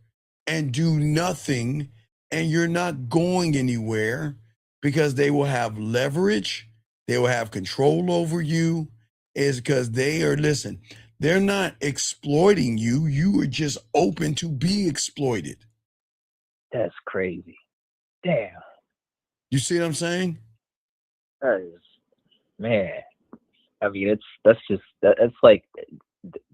and do nothing, and you're not going anywhere, because they will have leverage. They will have control over you. Is because they are, listen, they're not exploiting you. You are just open to be exploited. That's crazy. Damn. You see what I'm saying? That is, man. I mean, that's like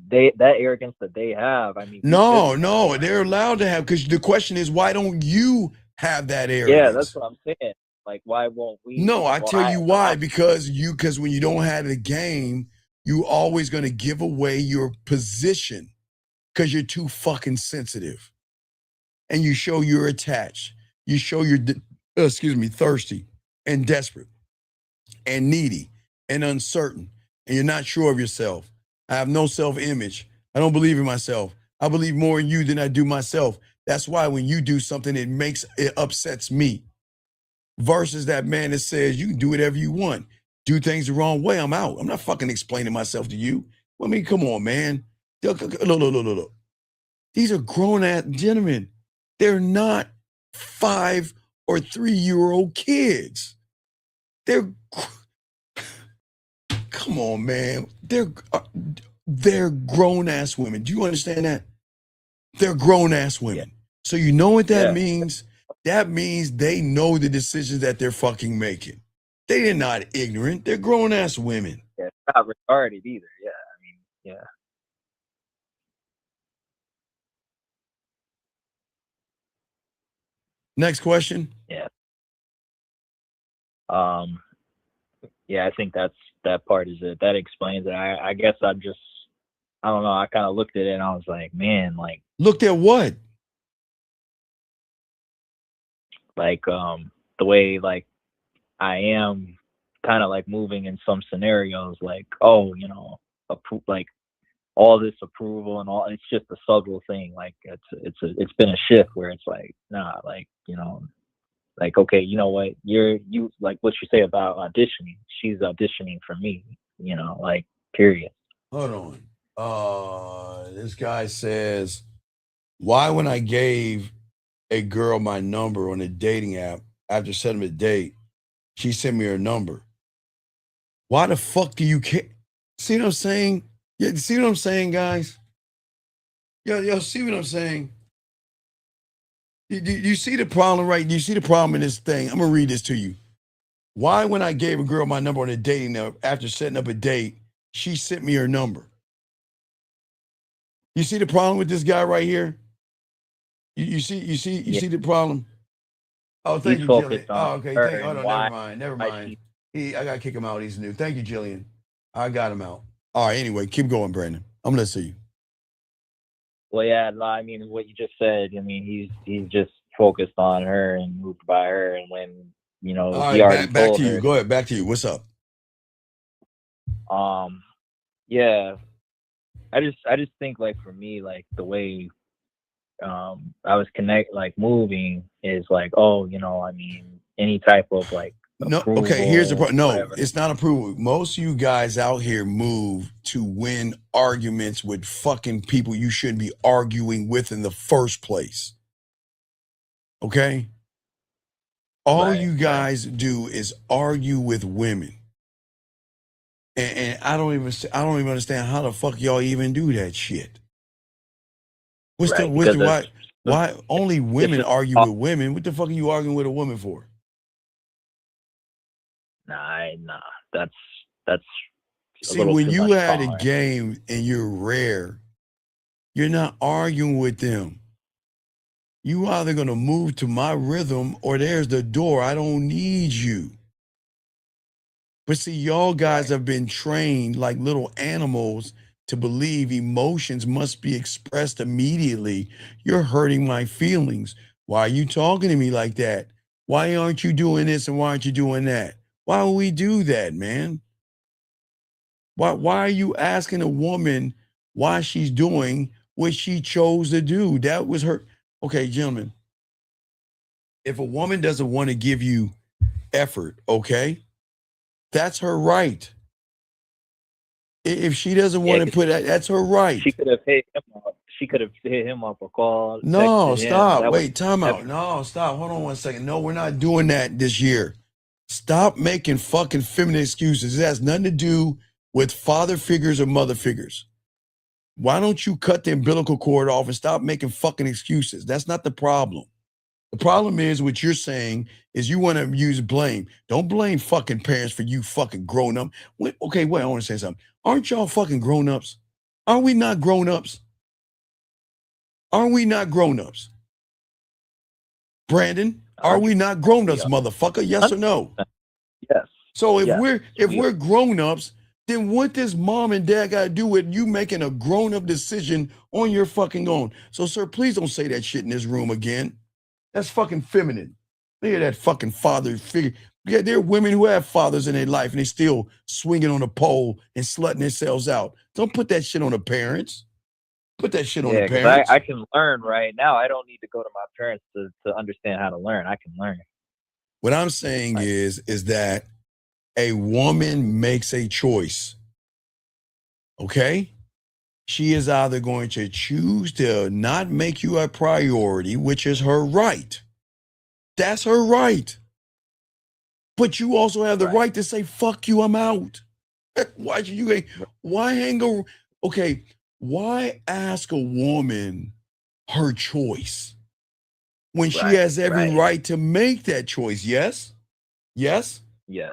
that arrogance that they have. I mean, no, they're allowed to have, because the question is, why don't you have that arrogance? Yeah, that's what I'm saying. Like, why won't we? No, I tell you why. Because when you don't have the game, you always going to give away your position because you're too fucking sensitive, and you show you're attached. You show you're, thirsty and desperate and needy and uncertain, and you're not sure of yourself. I have no self-image. I don't believe in myself. I believe more in you than I do myself. That's why when you do something, it upsets me. Versus that man that says you can do whatever you want. Do things the wrong way, I'm out. I'm not fucking explaining myself to you. I mean, come on, man. Look. These are grown-ass gentlemen. They're not 5 or 3-year-old kids. Come on, man. They're grown-ass women. Do you understand that? They're grown-ass women. Yeah. So you know what that means? That means they know the decisions that they're fucking making. They're not ignorant. They're grown-ass women. Yeah, it's not retarded either. Yeah, I mean, yeah. Next question. Yeah. Yeah, I think that part is it. That explains it. I guess I don't know. I kind of looked at it and I was like, man, like. Looked at what? Like the way like I am kind of like moving in some scenarios, like, oh, you know, like all this approval and all, it's just a subtle thing. Like it's been a shift where it's like, nah, like, you know, like, okay, you know what, you like what you say about auditioning, she's auditioning for me, you know, like, period. Hold on. This guy says, why when I gave a girl my number on a dating app after setting a date, she sent me her number? Why the fuck do you care? See what I'm saying? Yeah, see what I'm saying, guys? Yo, see what I'm saying? You see the problem, right? You see the problem in this thing? I'm gonna read this to you. Why when I gave a girl my number on a dating app after setting up a date, she sent me her number? You see the problem with this guy right here? You see the problem? Oh, thank you, Jillian. Oh, okay. Hold on, never mind. I gotta kick him out. He's new. Thank you, Jillian. I got him out. All right, anyway, keep going, Brandon. I'm listening to you. Well, yeah, I mean, what you just said, I mean, he's just focused on her and moved by her, and when, you know, all he right, already back told to you. her, Go ahead, back to you. What's up? Yeah, I just think, like, for me, like, the way I was moving is like, oh, you know, I mean, any type of like approval, okay, here's the problem. No, whatever. It's not approval. Most of you guys out here move to win arguments with fucking people you shouldn't be arguing with in the first place. Okay? All you guys do is argue with women. And I don't even understand how the fuck y'all even do that shit. Why only women argue with women? What the fuck are you arguing with a woman for? Nah, that's See, when you had a game and you're rare, you're not arguing with them. You either gonna move to my rhythm or there's the door. I don't need you. But see, y'all guys have been trained like little animals to believe emotions must be expressed immediately. You're hurting my feelings. Why are you talking to me like that? Why aren't you doing this and why aren't you doing that? Why would we do that, man? Why are you asking a woman why she's doing what she chose to do? That was her. Okay, gentlemen, if a woman doesn't want to give you effort, okay, that's her right. If she doesn't want to put that, that's her right. She could have hit him up. She could have hit him up or called. No, texted stop. him. Wait, time out. No, stop. Hold on one second. No, we're not doing that this year. Stop making fucking feminine excuses. It has nothing to do with father figures or mother figures. Why don't you cut the umbilical cord off and stop making fucking excuses? That's not the problem. The problem is what you're saying is you want to use blame. Don't blame fucking parents for you fucking grown up. Okay, wait, I want to say something. Aren't y'all fucking grown ups? Are we not grown ups? Are we not grown ups? Brandon, are we not grown ups, motherfucker? Yes or no? Yes. So if we're grown ups, then what does mom and dad got to do with you making a grown up decision on your fucking own? So, sir, please don't say that shit in this room again. That's fucking feminine. Look at that fucking father figure. Yeah, there are women who have fathers in their life and they still swinging on a pole and slutting themselves out. Don't put that shit on the parents. Put that shit on the parents. I can learn right now. I don't need to go to my parents to understand how to learn. I can learn. What I'm saying is that a woman makes a choice. Okay? She is either going to choose to not make you a priority, which is her right. That's her right. But you also have the right to say, fuck you, I'm out. Why hang over? Okay, why ask a woman her choice when she has every right to make that choice? Yes? Yes? Yes.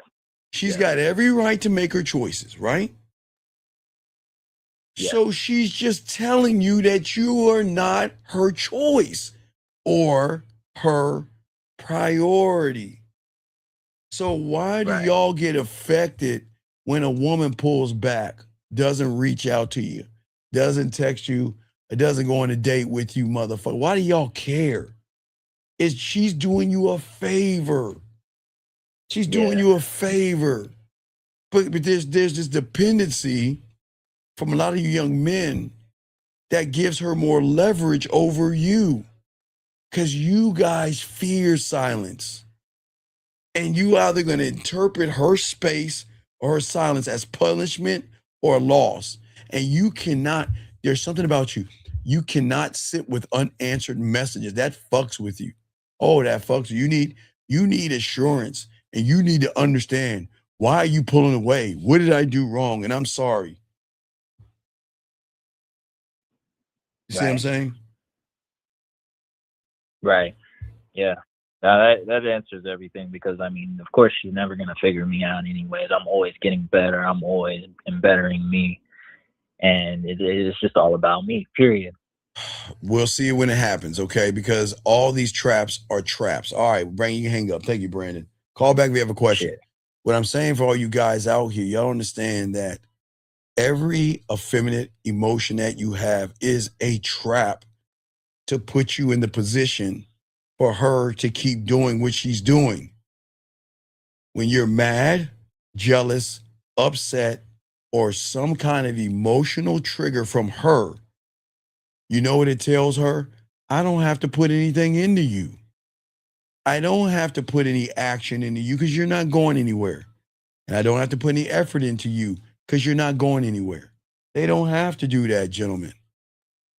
She's got every right to make her choices, right? So she's just telling you that you are not her choice or her priority. So why do y'all get affected when a woman pulls back, doesn't reach out to you, doesn't text you, or doesn't go on a date with you, motherfucker? Why do y'all care? She's doing you a favor. She's doing you a favor. But there's this dependency from a lot of you young men that gives her more leverage over you because you guys fear silence. And you either going to interpret her space or her silence as punishment or loss. And you cannot, there's something about you. You cannot sit with unanswered messages. That fucks with you. Oh, that fucks with you. You need assurance and you need to understand, why are you pulling away? What did I do wrong? And I'm sorry. You see what I'm saying? Right. Yeah. That answers everything because, I mean, of course, she's never going to figure me out anyways. I'm always getting better. I'm always bettering me. And it's just all about me, period. We'll see when it happens, okay? Because all these traps are traps. All right, Brandon, you can hang up. Thank you, Brandon. Call back if you have a question. Shit. What I'm saying for all you guys out here, y'all understand that every effeminate emotion that you have is a trap to put you in the position for her to keep doing what she's doing. When you're mad, jealous, upset, or some kind of emotional trigger from her, you know what it tells her? I don't have to put anything into you. I don't have to put any action into you because you're not going anywhere. And I don't have to put any effort into you because you're not going anywhere. They don't have to do that, gentlemen.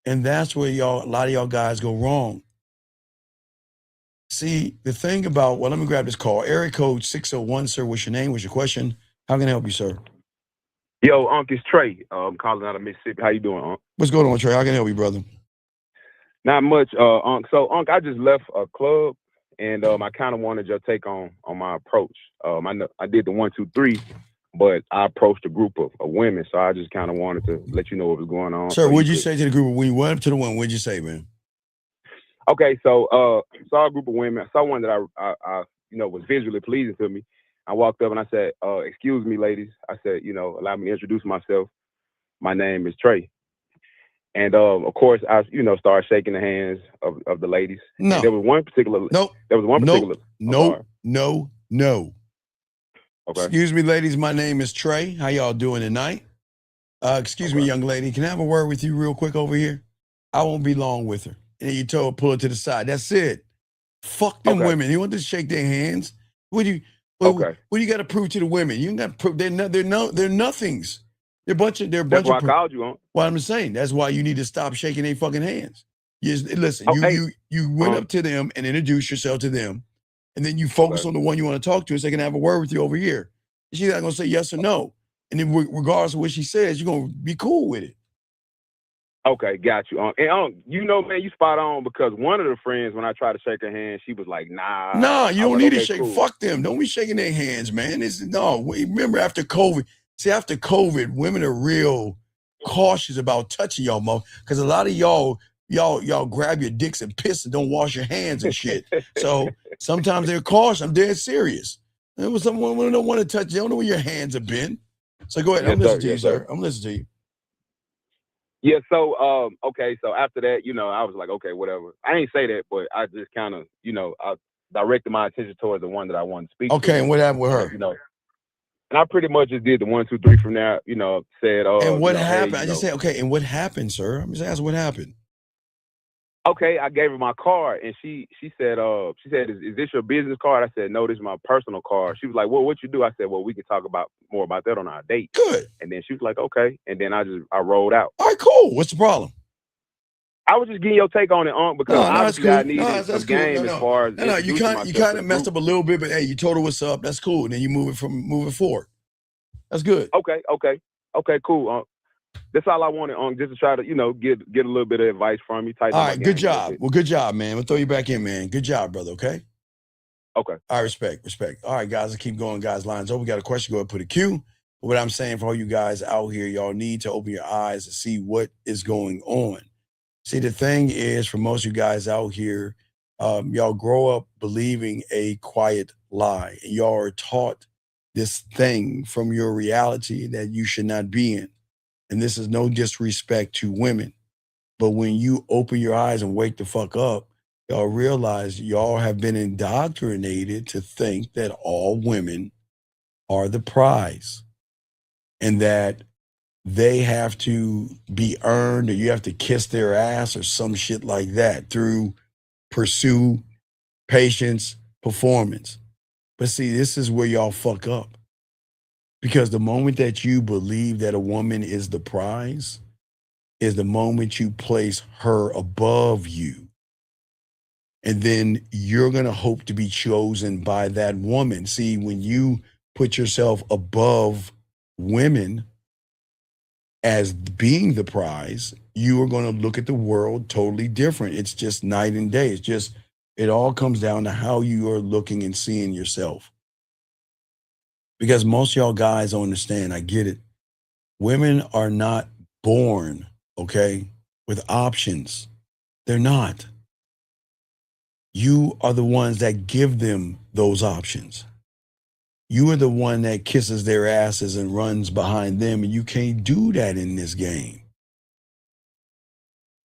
And that's where a lot of y'all guys go wrong. See, the thing about, well, let me grab this call. Area code 601, sir. What's your name? What's your question? How can I help you, sir? Yo, Unc, it's Trey. I'm calling out of Mississippi. How you doing, Unc? What's going on, Trey? How can I help you, brother? Not much, Unc. So, Unc, I just left a club, and I kind of wanted your take on my approach. I know I did the 1, 2, 3, but I approached a group of women, so I just kind of wanted to let you know what was going on. Sir, what'd you say to the group when you went up to the woman? What'd you say, man? Okay, so saw a group of women. I saw one that I was visually pleasing to me. I walked up and I said, "Excuse me, ladies." I said, "Allow me to introduce myself. My name is Trey." And of course, I started shaking the hands of the ladies. No. And there was one particular. Nope. There was one particular. No. Okay. Excuse me, ladies. My name is Trey. How y'all doing tonight? Excuse me, young lady. Can I have a word with you real quick over here? I won't be long with her. And then you told her, pull her to the side. That's it. Fuck them women. You want to shake their hands? What do you got to prove to the women? You ain't got to prove. They're nothings. They're a bunch of. That's why I called you on. Well, I'm saying that's why you need to stop shaking their fucking hands. Listen, you went up to them and introduced yourself to them, and then you focus on the one you want to talk to, so they can have a word with you over here. She's not gonna say yes or no, and then regardless of what she says, you're gonna be cool with it. Okay, got you. And man, you spot on, because one of the friends, when I tried to shake her hand, she was like, "Nah." Nah, you don't need to shake. Cool. Fuck them. Don't be shaking their hands, man. Remember after COVID. See, after COVID, women are real cautious about touching y'all, because a lot of y'all grab your dicks and piss and don't wash your hands and shit. So sometimes they're cautious. I'm dead serious. There was someone who don't want to touch you. They don't know where your hands have been. So go ahead. I'm listening to you, sir. I'm listening to you. Yeah, so okay, so after that, I was like, okay, whatever. I ain't say that, but I just kind of, I directed my attention towards the one that I wanted to speak to. Okay, and what happened with her? And I pretty much just did the 1, 2, 3 from there, said, and what happened? Hey, I just said, okay, and what happened, sir? I'm just asking what happened. Okay, I gave her my card, and she said, is this your business card? I said, no, this is my personal card. She was like, well, what you do? I said, well, we can talk more about that on our date. Good. And then she was like, okay. And then I rolled out. All right, cool. What's the problem? I was just getting your take on it, because obviously I needed some game as far as no. You kind of messed up a little bit, but hey, you told her what's up. That's cool. And then you move it forward. That's good. Okay, cool. That's all I wanted, just to try to, get a little bit of advice from you. All right, good job. Well, good job, man. We'll throw you back in, man. Good job, brother, okay? Okay. All right, respect. All right, guys, let's keep going, guys. Lines open. We got a question. Go ahead and put a Q. But what I'm saying for all you guys out here, y'all need to open your eyes and see what is going on. See, the thing is, for most of you guys out here, y'all grow up believing a quiet lie. And y'all are taught this thing from your reality that you should not be in. And this is no disrespect to women. But when you open your eyes and wake the fuck up, y'all realize y'all have been indoctrinated to think that all women are the prize and that they have to be earned, or you have to kiss their ass or some shit like that through pursue, patience, performance. But see, this is where y'all fuck up. Because the moment that you believe that a woman is the prize is the moment you place her above you. And then you're going to hope to be chosen by that woman. See, when you put yourself above women as being the prize, you are going to look at the world totally different. It's just night and day. It all comes down to how you are looking and seeing yourself. Because most of y'all guys don't understand, I get it. Women are not born, okay, with options. They're not. You are the ones that give them those options. You are the one that kisses their asses and runs behind them, and you can't do that in this game.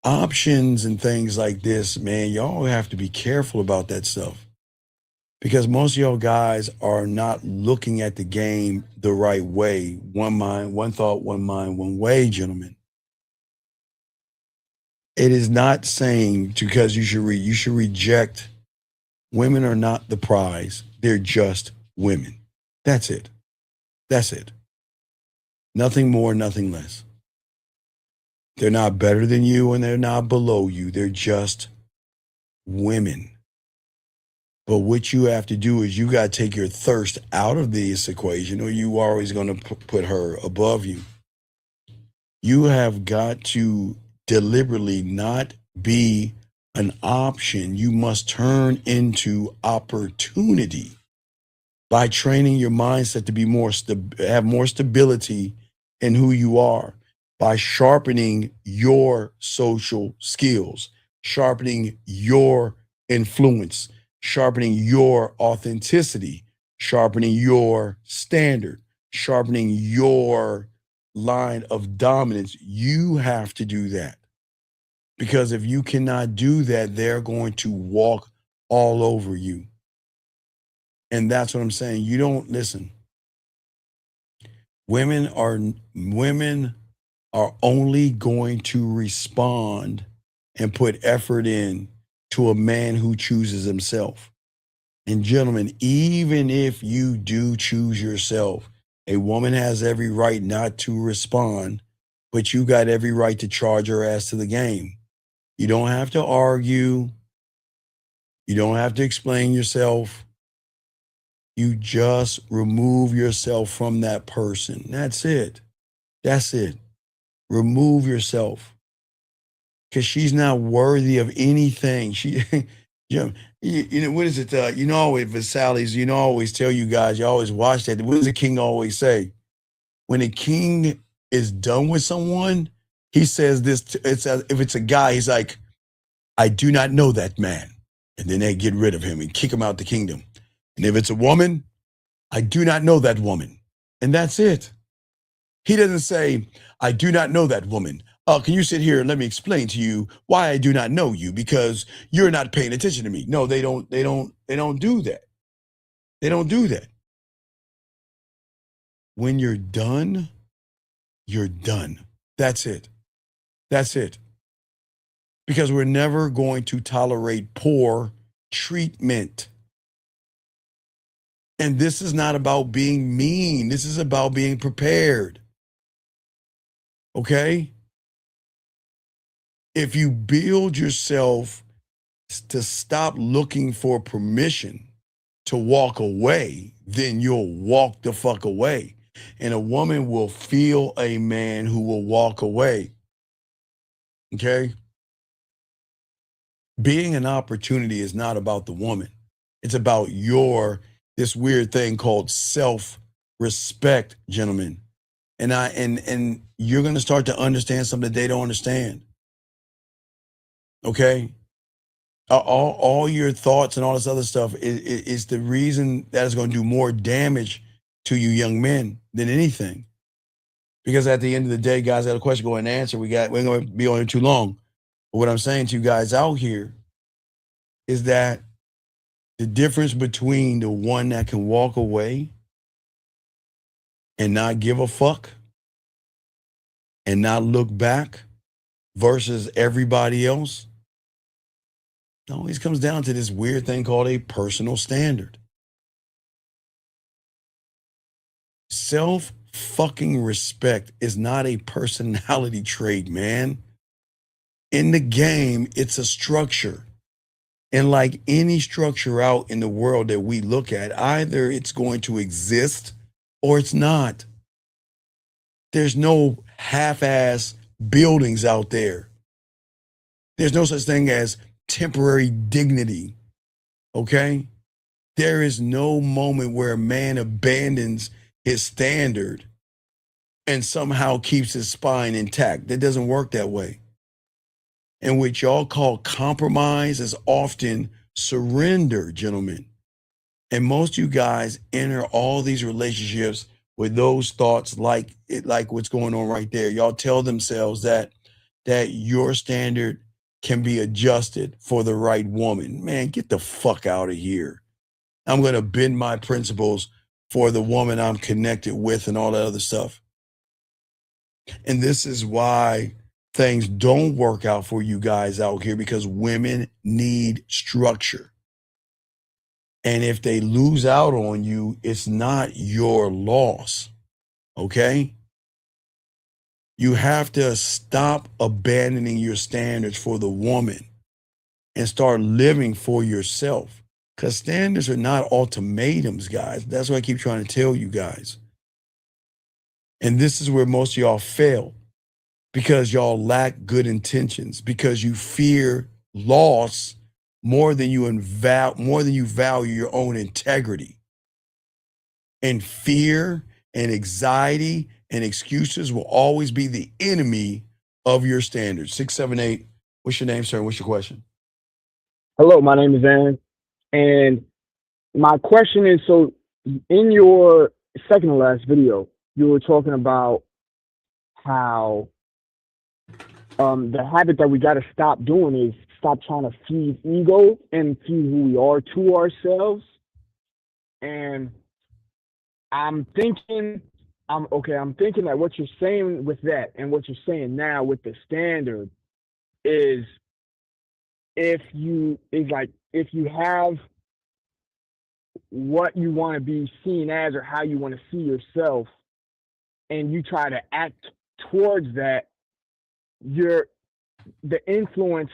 Options and things like this, man, y'all have to be careful about that stuff. Because most of y'all guys are not looking at the game the right way. One mind, one thought, one mind, one way, gentlemen. It is not saying because you should reject. Women are not the prize. They're just women. That's it. That's it. Nothing more, nothing less. They're not better than you and they're not below you. They're just women. But what you have to do is you got to take your thirst out of this equation, or you are always going to put her above you. You have got to deliberately not be an option. You must turn into opportunity by training your mindset to be have more stability in who you are, by sharpening your social skills, sharpening your influence, sharpening your authenticity, sharpening your standard, sharpening your line of dominance. You have to do that. Because if you cannot do that, they're going to walk all over you. And that's what I'm saying. You don't listen. Women are only going to respond and put effort in to a man who chooses himself. And gentlemen, even if you do choose yourself, a woman has every right not to respond, but you got every right to charge her ass to the game. You don't have to argue. You don't have to explain yourself. You just remove yourself from that person. That's it. That's it. Remove yourself. Because she's not worthy of anything. She, you know, what is it? You know, always Versailles, you know, I always tell you guys, you always watch that. What does the king always say? When a king is done with someone, he says this, if it's a guy, he's like, I do not know that man. And then they get rid of him and kick him out the kingdom. And if it's a woman, I do not know that woman. And that's it. He doesn't say, I do not know that woman. Can you sit here and let me explain to you why I do not know you? Because you're not paying attention to me. No, they don't do that. They don't do that. When you're done, you're done. That's it. That's it. Because we're never going to tolerate poor treatment. And this is not about being mean. This is about being prepared. Okay? If you build yourself to stop looking for permission to walk away, then you'll walk the fuck away. And a woman will feel a man who will walk away. Okay? Being an opportunity is not about the woman. It's about this weird thing called self-respect, gentlemen. And you're going to start to understand something that they don't understand. Okay? All your thoughts and all this other stuff is the reason that is going to do more damage to you young men than anything. Because at the end of the day, guys, I got a question, go ahead and answer. We ain't going to be on here too long. But what I'm saying to you guys out here is that the difference between the one that can walk away and not give a fuck and not look back versus everybody else, it always comes down to this weird thing called a personal standard. Self-fucking respect is not a personality trait, man. In the game, it's a structure. And like any structure out in the world that we look at, either it's going to exist or it's not. There's no half-ass buildings out there. There's no such thing as temporary dignity, okay? There is no moment where a man abandons his standard and somehow keeps his spine intact. That doesn't work that way. And what y'all call compromise is often surrender, gentlemen. And most of you guys enter all these relationships with those thoughts like what's going on right there. Y'all tell themselves that your standard can be adjusted for the right woman. Man, get the fuck out of here. I'm going to bend my principles for the woman I'm connected with and all that other stuff. And this is why things don't work out for you guys out here, because women need structure. And if they lose out on you, it's not your loss, okay? You have to stop abandoning your standards for the woman and start living for yourself. Because standards are not ultimatums, guys. That's what I keep trying to tell you guys. And this is where most of y'all fail, because y'all lack good intentions, because you fear loss more than you value your own integrity. And fear and anxiety and excuses will always be the enemy of your standards. 678. What's your name, sir? What's your question? Hello, my name is Aaron, and my question is: so, in your second to last video, you were talking about how the habit that we got to stop doing is stop trying to feed ego and feed who we are to ourselves. And I'm thinking that what you're saying with that and what you're saying now with the standard is if you have what you want to be seen as or how you want to see yourself and you try to act towards that, the influence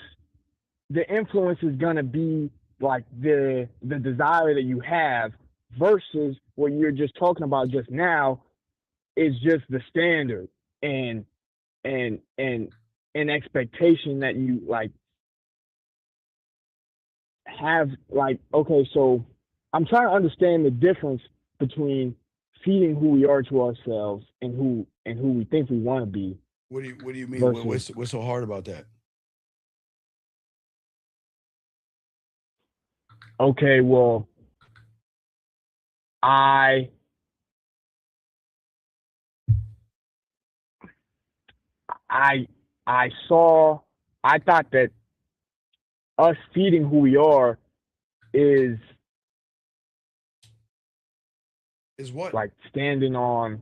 is going to be like the desire that you have, versus what you're just talking about just now is just the standard and an expectation that you like have. Like, okay, so I'm trying to understand the difference between feeding who we are to ourselves and who we think we want to be. What do you mean? Versus, What's so hard about that? Okay, well, I thought that us feeding who we are is what? Like standing on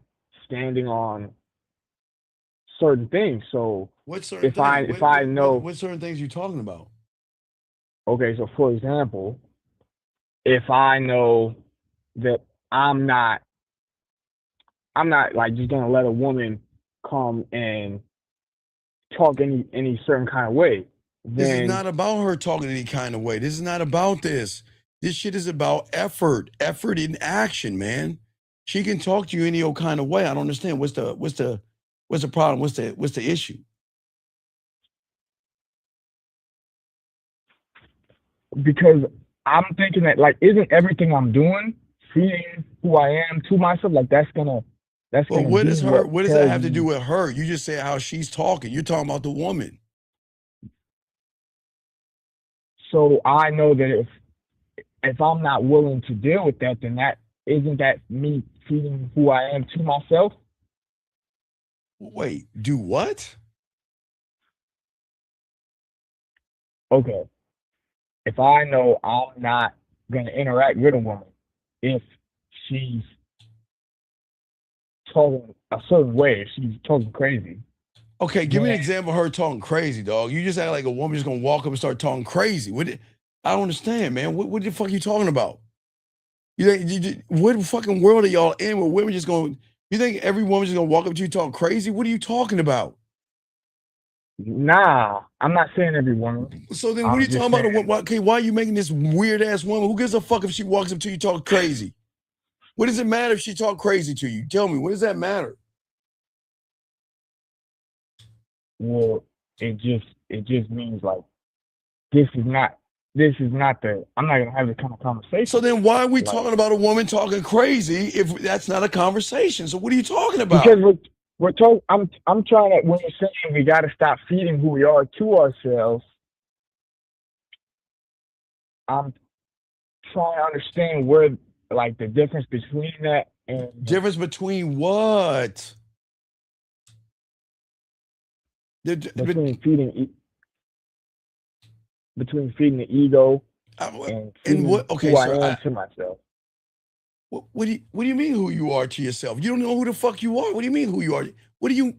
certain things. So what certain if I know what certain things you talking about? Okay, so for example, if I know that I'm not like just gonna let a woman come and talk any certain kind of way, then This is not about her talking any kind of way. This is not about this. This shit is about effort in action, man. She can talk to you any old kind of way. I don't understand. What's the problem? What's the issue? Because I'm thinking that, like, isn't everything I'm doing feeding who I am to myself? Like, that's gonna Well, what does that tells have to do you. with her? You just said how she's talking. You're talking about the woman. So I know that if I'm not willing to deal with that, then isn't that me feeding who I am to myself? Wait, do what? Okay. If I know I'm not going to interact with a woman if she's talking a certain way, if she's talking crazy. Okay, give me an example of her talking crazy, dog. You just act like a woman just gonna walk up and start talking crazy. I don't understand, man. What the fuck are you talking about? What fucking world are y'all in where women just going? You think every woman just gonna walk up to you talking crazy? What are you talking about? Nah, I'm not saying every woman. So then, what are you talking about? Why are you making this weird ass woman? Who gives a fuck if she walks up to you talking crazy? What does it matter if she talk crazy to you? Tell me, what does that matter? Well, it just means like this is not the I'm not gonna have this kind of conversation. So then why are we talking about a woman talking crazy if that's not a conversation? So what are you talking about? Because we're talking. I'm trying to, when you're saying we got to stop feeding who we are to ourselves, I'm trying to understand where, like, the difference between that and difference between what? Between feeding the ego and feeding who I am to myself. What do you mean who you are to yourself? You don't know who the fuck you are. What do you mean who you are? What do you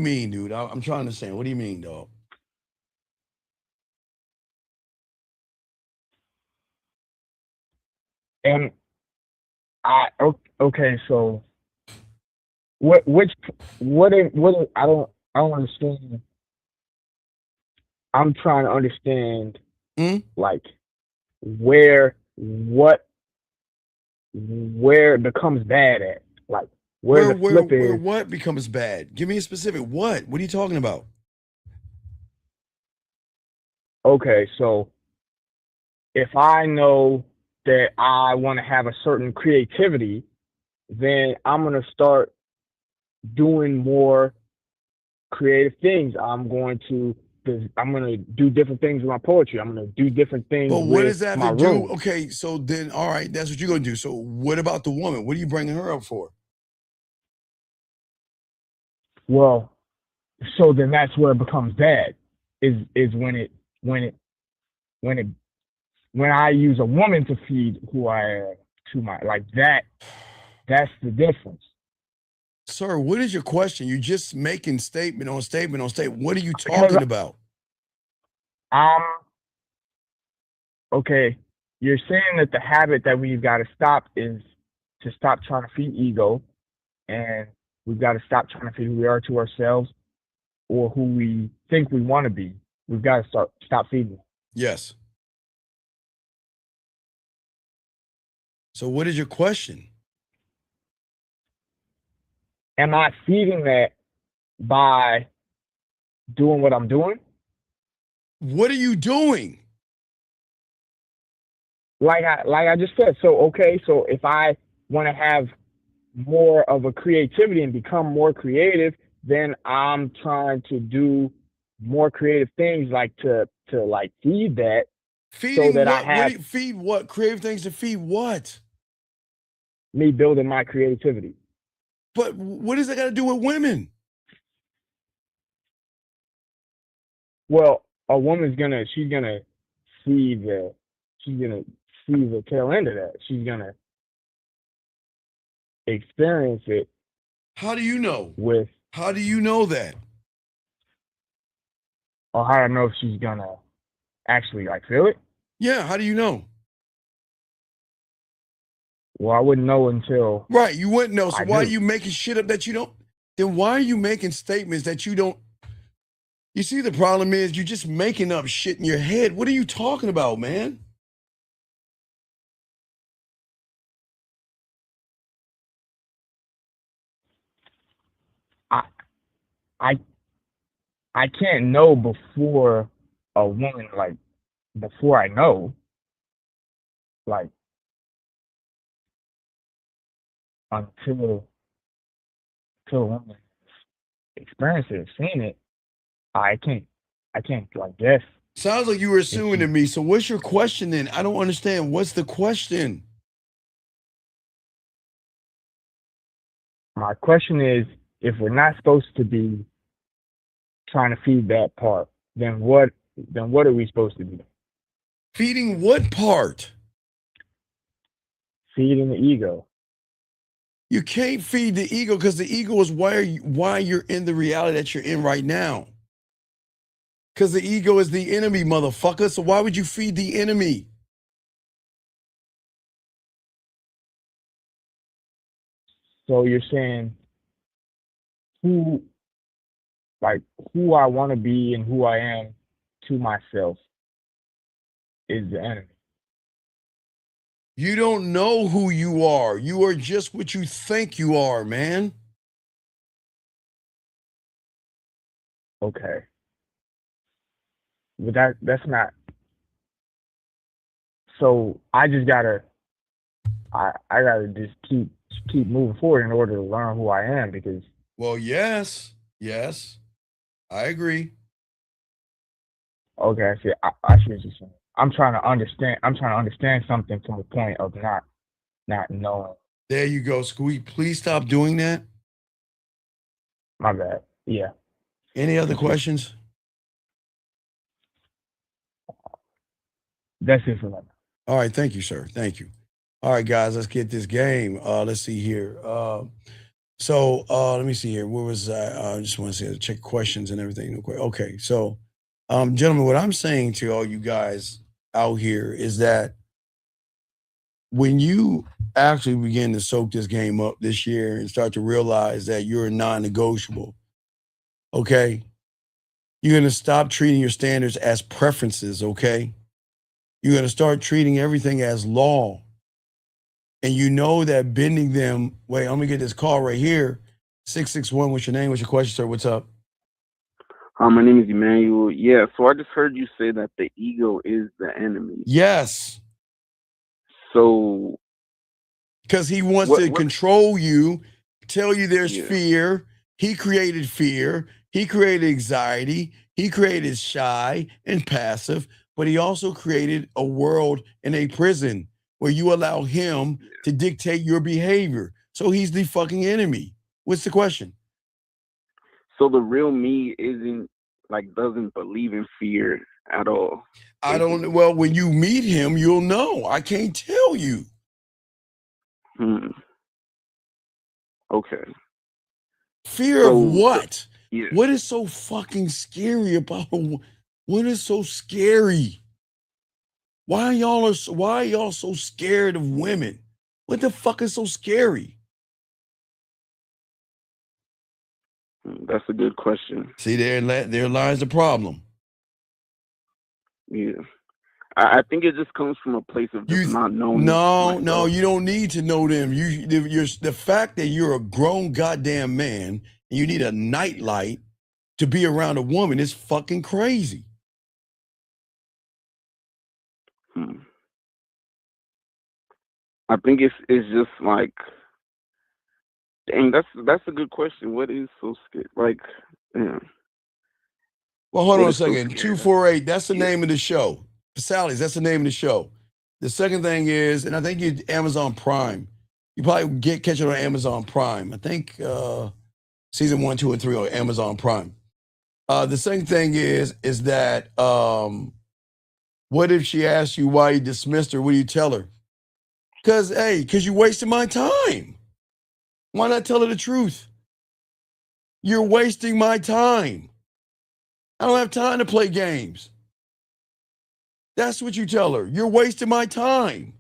mean, dude? I'm trying to understand. What do you mean, dog? And okay, so what I don't understand. I'm trying to understand like where it becomes bad at, like where the flip where is. what becomes bad? Give me a specific. What are you talking about? Okay, so if I know that I want to have a certain creativity, then I'm going to start doing more creative things. I'm going to do different things with my poetry. I'm going to do different things But what with does that my have to do? room. Okay, so then, all right, that's what you're going to do. So what about the woman? What are you bringing her up for? Well, so then that's where it becomes bad. Is when I use a woman to feed who I am to my like that. That's the difference. Sir, what is your question? You're just making statement on statement on statement. What are you Because talking about? Okay, you're saying that the habit that we've got to stop is to stop trying to feed ego, and we've got to stop trying to feed who we are to ourselves or who we think we want to be. We've got to stop feeding. Yes. So what is your question? Am I feeding that by doing what I'm doing? What are you doing? Like I just said. So okay, so if I want to have more of a creativity and become more creative, then I'm trying to do more creative things, like to like feed that. Feeding so that what? I have Feed what? Creative things to feed what? me building my creativity. But what does that got to do with women? Well, a woman's she's gonna see the tail end of that. She's gonna experience it. How do you know? With How do you know that? Or how do I know if she's gonna actually like feel it? Yeah, how do you know? Well, I wouldn't know until right. You wouldn't know. So why are do. you making shit up that you don't? Then why are you making statements that you don't? You see, the problem is you're just making up shit in your head. What are you talking about, man? I can't know before a woman, like before I know, like until a woman experience it, seen it. I can't like guess. Sounds like you were assuming to me. So what's your question then? I don't understand. What's the question? My question is, if we're not supposed to be trying to feed that part, then what are we supposed to do? Feeding what part? Feeding the ego. You can't feed the ego because the ego is why you're in the reality that you're in right now. Because the ego is the enemy, motherfucker. So why would you feed the enemy? So you're saying who I want to be and who I am to myself is the enemy. You don't know who you are. You are just what you think you are, man. Okay. But that's not. So I just gotta I gotta just keep moving forward in order to learn who I am, because well, yes, I agree. Okay, I see what you're saying. I'm trying to understand something from the point of not knowing. There you go. Can we please stop doing that? My bad. Yeah. Any other questions? That's it for that. All right, thank you, sir. Thank you. All right, guys, let's get this game. Let's see here. Let me see here. Where was I? I just want to check questions and everything. Okay, so, gentlemen, what I'm saying to all you guys out here is that when you actually begin to soak this game up this year and start to realize that you're non-negotiable, okay, you're going to stop treating your standards as preferences, okay? You're going to start treating everything as law. And you know that bending them, wait, I'm going to get this call right here. 661, what's your name? What's your question, sir? What's up? My name is Emmanuel. Yeah, so I just heard you say that the ego is the enemy. Yes. So. Because he wants to control you, tell you there's fear. He created fear. He created anxiety. He created shy and passive. But he also created a world in a prison where you allow him to dictate your behavior. So he's the fucking enemy. What's the question? So the real me doesn't believe in fear at all. I don't, well, when you meet him, you'll know. I can't tell you. Okay. Fear of what? What is so fucking scary about what is so scary? Why are y'all so scared of women? What the fuck is so scary? That's a good question. See, there lies the problem. Yeah. I think it just comes from a place of just not knowing. No, you don't need to know them. The fact that you're a grown goddamn man and you need a nightlight to be around a woman is fucking crazy. I think it's just like, dang, that's a good question. What is so scary? Like, yeah. Well, hold on a second. 248, that's the name of the show. Sally's, that's the name of the show. The second thing is, and I think you Amazon Prime. You probably catch it on Amazon Prime. I think season 1, 2, and 3 on Amazon Prime. The second thing is that what if she asks you why you dismissed her? What do you tell her? Because you wasted my time. Why not tell her the truth? You're wasting my time. I don't have time to play games. That's what you tell her. You're wasting my time.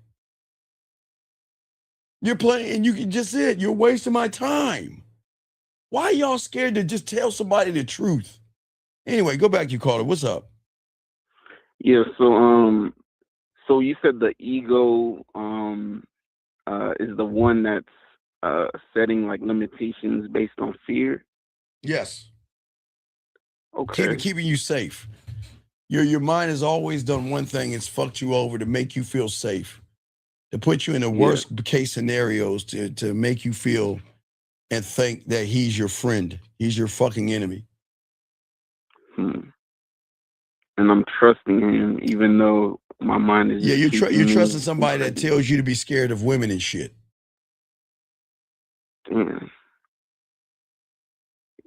You're playing, and you can just say it. You're wasting my time. Why are y'all scared to just tell somebody the truth? Anyway, go back to your caller. What's up? Yeah, so you said the ego is the one that's setting like limitations based on fear. Yes. Okay. Keeping you safe. Your mind has always done one thing. It's fucked you over to make you feel safe, to put you in the worst case scenarios, to make you feel and think that he's your friend. He's your fucking enemy. And I'm trusting him, even though my mind is. Yeah, you're trusting somebody that tells you to be scared of women and shit. Damn.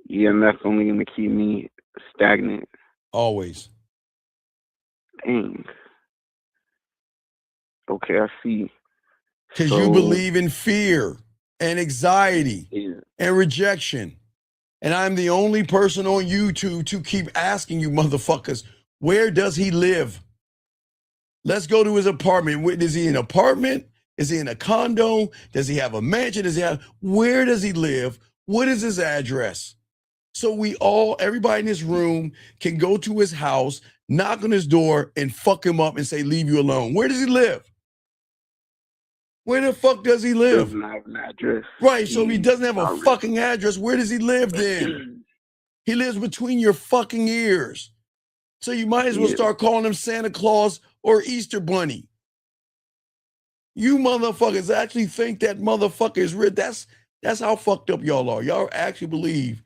Yeah, and that's only going to keep me stagnant. Always. Dang. Okay, I see. Because you believe in fear and anxiety and rejection. And I'm the only person on YouTube to keep asking you motherfuckers, where does he live? Let's go to his apartment. Is he in an apartment? Is he in a condo? Does he have a mansion? Where does he live? What is his address? So everybody in this room can go to his house, knock on his door, and fuck him up and say, leave you alone. Where does he live? Where the fuck does he live? Doesn't have an address. Right, so if he doesn't have a fucking address, where does he live then? He lives between your fucking ears. So you might as well start calling him Santa Claus or Easter Bunny. You motherfuckers actually think that motherfucker is real. That's how fucked up y'all are. Y'all actually believe.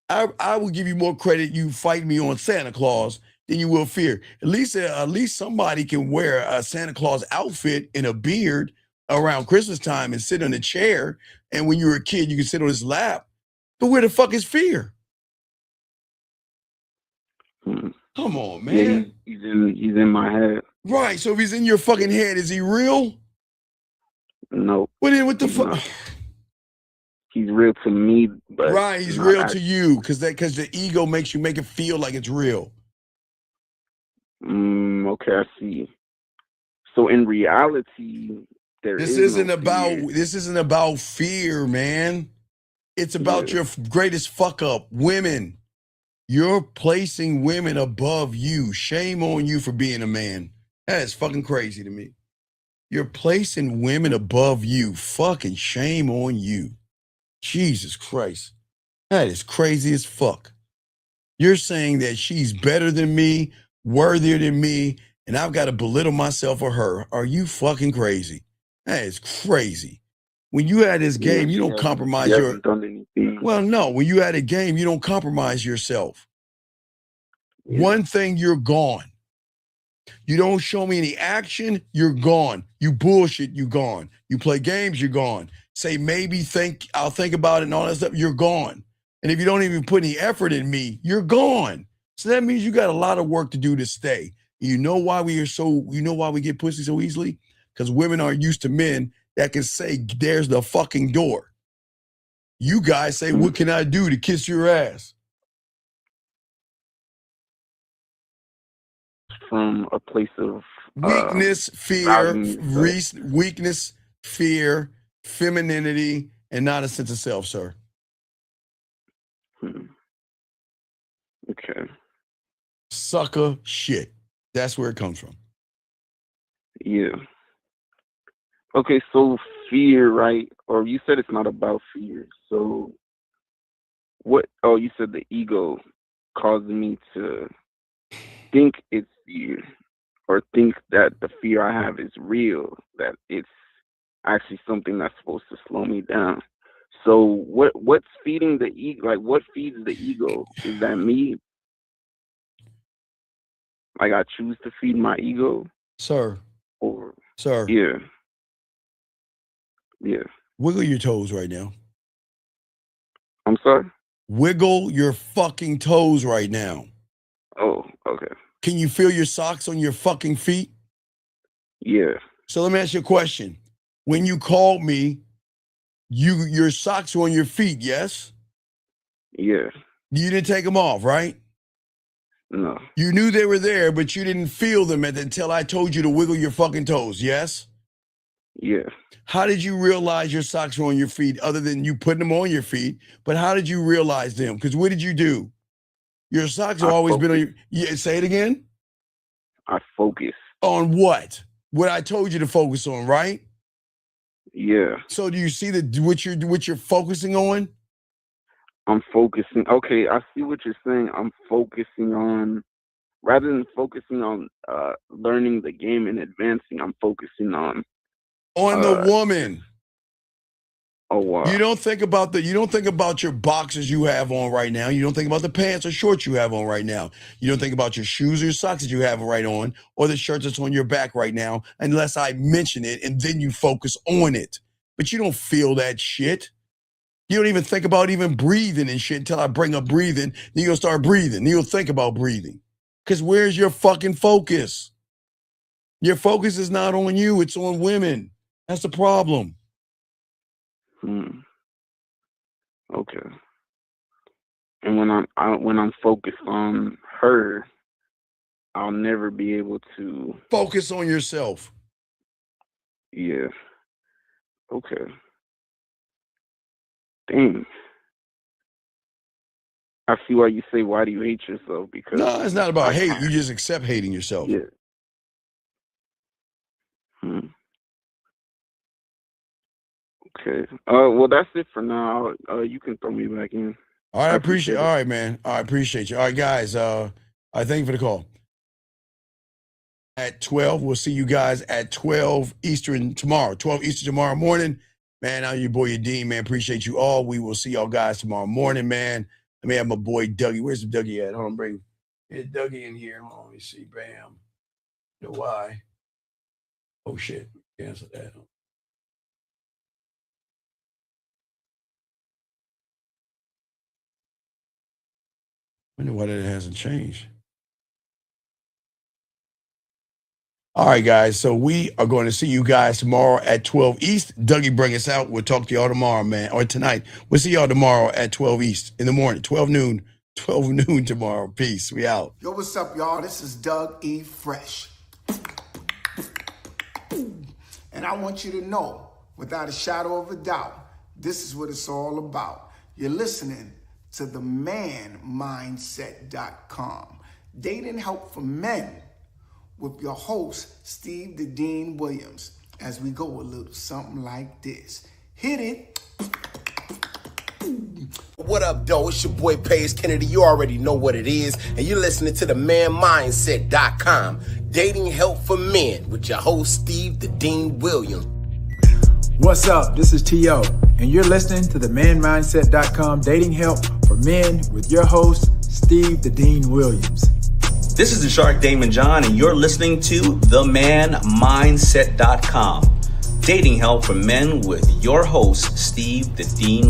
I will give you more credit you fight me on Santa Claus than you will fear. At least somebody can wear a Santa Claus outfit and a beard around Christmas time and sit on a chair. And when you were a kid, you could sit on his lap. But where the fuck is fear? Come on, man. Yeah, he's in my head. Right. So if he's in your fucking head, is he real? No. Well, then what the fuck? He's real to me, but right, he's real to you because the ego makes you make it feel like it's real. Okay, I see. So in reality, this isn't about fear, man. It's about your greatest fuck up, women. You're placing women above you. Shame on you for being a man. That is fucking crazy to me. You're placing women above you. Fucking shame on you. Jesus Christ. That is crazy as fuck. You're saying that she's better than me, worthier than me, and I've got to belittle myself or her. Are you fucking crazy? That is crazy. When you had this game, you don't compromise she your... hasn't done anything. Well, no. When you had a game, you don't compromise yourself. One thing, you're gone. You don't show me any action, you're gone. You bullshit, you gone. You play games, you're gone. Say maybe I'll think about it and all that stuff, you're gone. And if you don't even put any effort in me, you're gone. So that means you got a lot of work to do to stay. You know why we get pussy so easily? Because women aren't used to men that can say, there's the fucking door. You guys say, what can I do to kiss your ass? From a place of weakness, fear, weakness, fear, femininity, and not a sense of self, sir. Okay. Sucker shit. That's where it comes from. Yeah. Okay, so fear, right? Or you said it's not about fear. So what? Oh, you said the ego causing me to think it's fear, or think that the fear I have is real, that it's actually something that's supposed to slow me down. So what's feeding the ego? Like, what feeds the ego? Is that me? Like, I choose to feed my ego? Sir. Or sir. Yeah. Yeah. Wiggle your toes right now. I'm sorry? Wiggle your fucking toes right now. Oh, okay. Can you feel your socks on your fucking feet? Yeah. So let me ask you a question. When you called me, your socks were on your feet, yes? Yeah. You didn't take them off, right? No. You knew they were there, but you didn't feel them until I told you to wiggle your fucking toes, yes? Yeah. How did you realize your socks were on your feet other than you putting them on your feet? But how did you realize them? Because what did you do? Your socks have always been on your... Yeah, say it again? I focus. On what? What I told you to focus on, right? Yeah. So do you see what you're focusing on? I'm focusing. Okay, I see what you're saying. I'm focusing on, rather than focusing on learning the game and advancing, I'm focusing on the woman. Oh wow. You don't think about your boxers you have on right now. You don't think about the pants or shorts you have on right now. You don't think about your shoes or your socks that you have right on, or the shirt that's on your back right now, unless I mention it, and then you focus on it. But you don't feel that shit. You don't even think about even breathing and shit until I bring up breathing. Then you'll start breathing. Then you'll think about breathing. Because where's your fucking focus? Your focus is not on you. It's on women. That's the problem. Okay. And when I'm focused on her, I'll never be able to focus on yourself. Yeah. Okay. Dang. I see why you say, why do you hate yourself? Because no, it's not about hate. You just accept hating yourself. Yeah. Okay. Well, that's it for now. You can throw me back in. All right, I appreciate it. All right, man. I appreciate you. All right, guys. I thank you for the call. At 12, we'll see you guys at 12 Eastern tomorrow. 12 Eastern tomorrow morning. Man, I'm your boy, Dean, man. Appreciate you all. We will see y'all guys tomorrow morning, man. Let me have my boy, Dougie. Where's the Dougie at? Hold on, bring Dougie in here. Hold on, let me see. Bam. You know why? Oh, shit. Cancel that. I wonder why that hasn't changed. All right, guys. So we are going to see you guys tomorrow at 12 East. Dougie, bring us out. We'll talk to y'all tomorrow, man. Or tonight. We'll see y'all tomorrow at 12 East in the morning. 12 noon. 12 noon tomorrow. Peace. We out. Yo, what's up, y'all? This is Doug E. Fresh. And I want you to know, without a shadow of a doubt, this is what it's all about. You're listening to themanmindset.com. Dating help for men with your host, Steve the Dean Williams, as we go a little something like this. Hit it. What up, though? It's your boy Paige Kennedy. You already know what it is, and you're listening to the manmindset.com, dating help for men, with your host, Steve the Dean Williams. What's up? This is T.O., and you're listening to the manmindset.com, dating help for men, with your host, Steve the Dean Williams. This is the Shark Damon John, and you're listening to themanmindset.com, dating help for men, with your host, Steve the Dean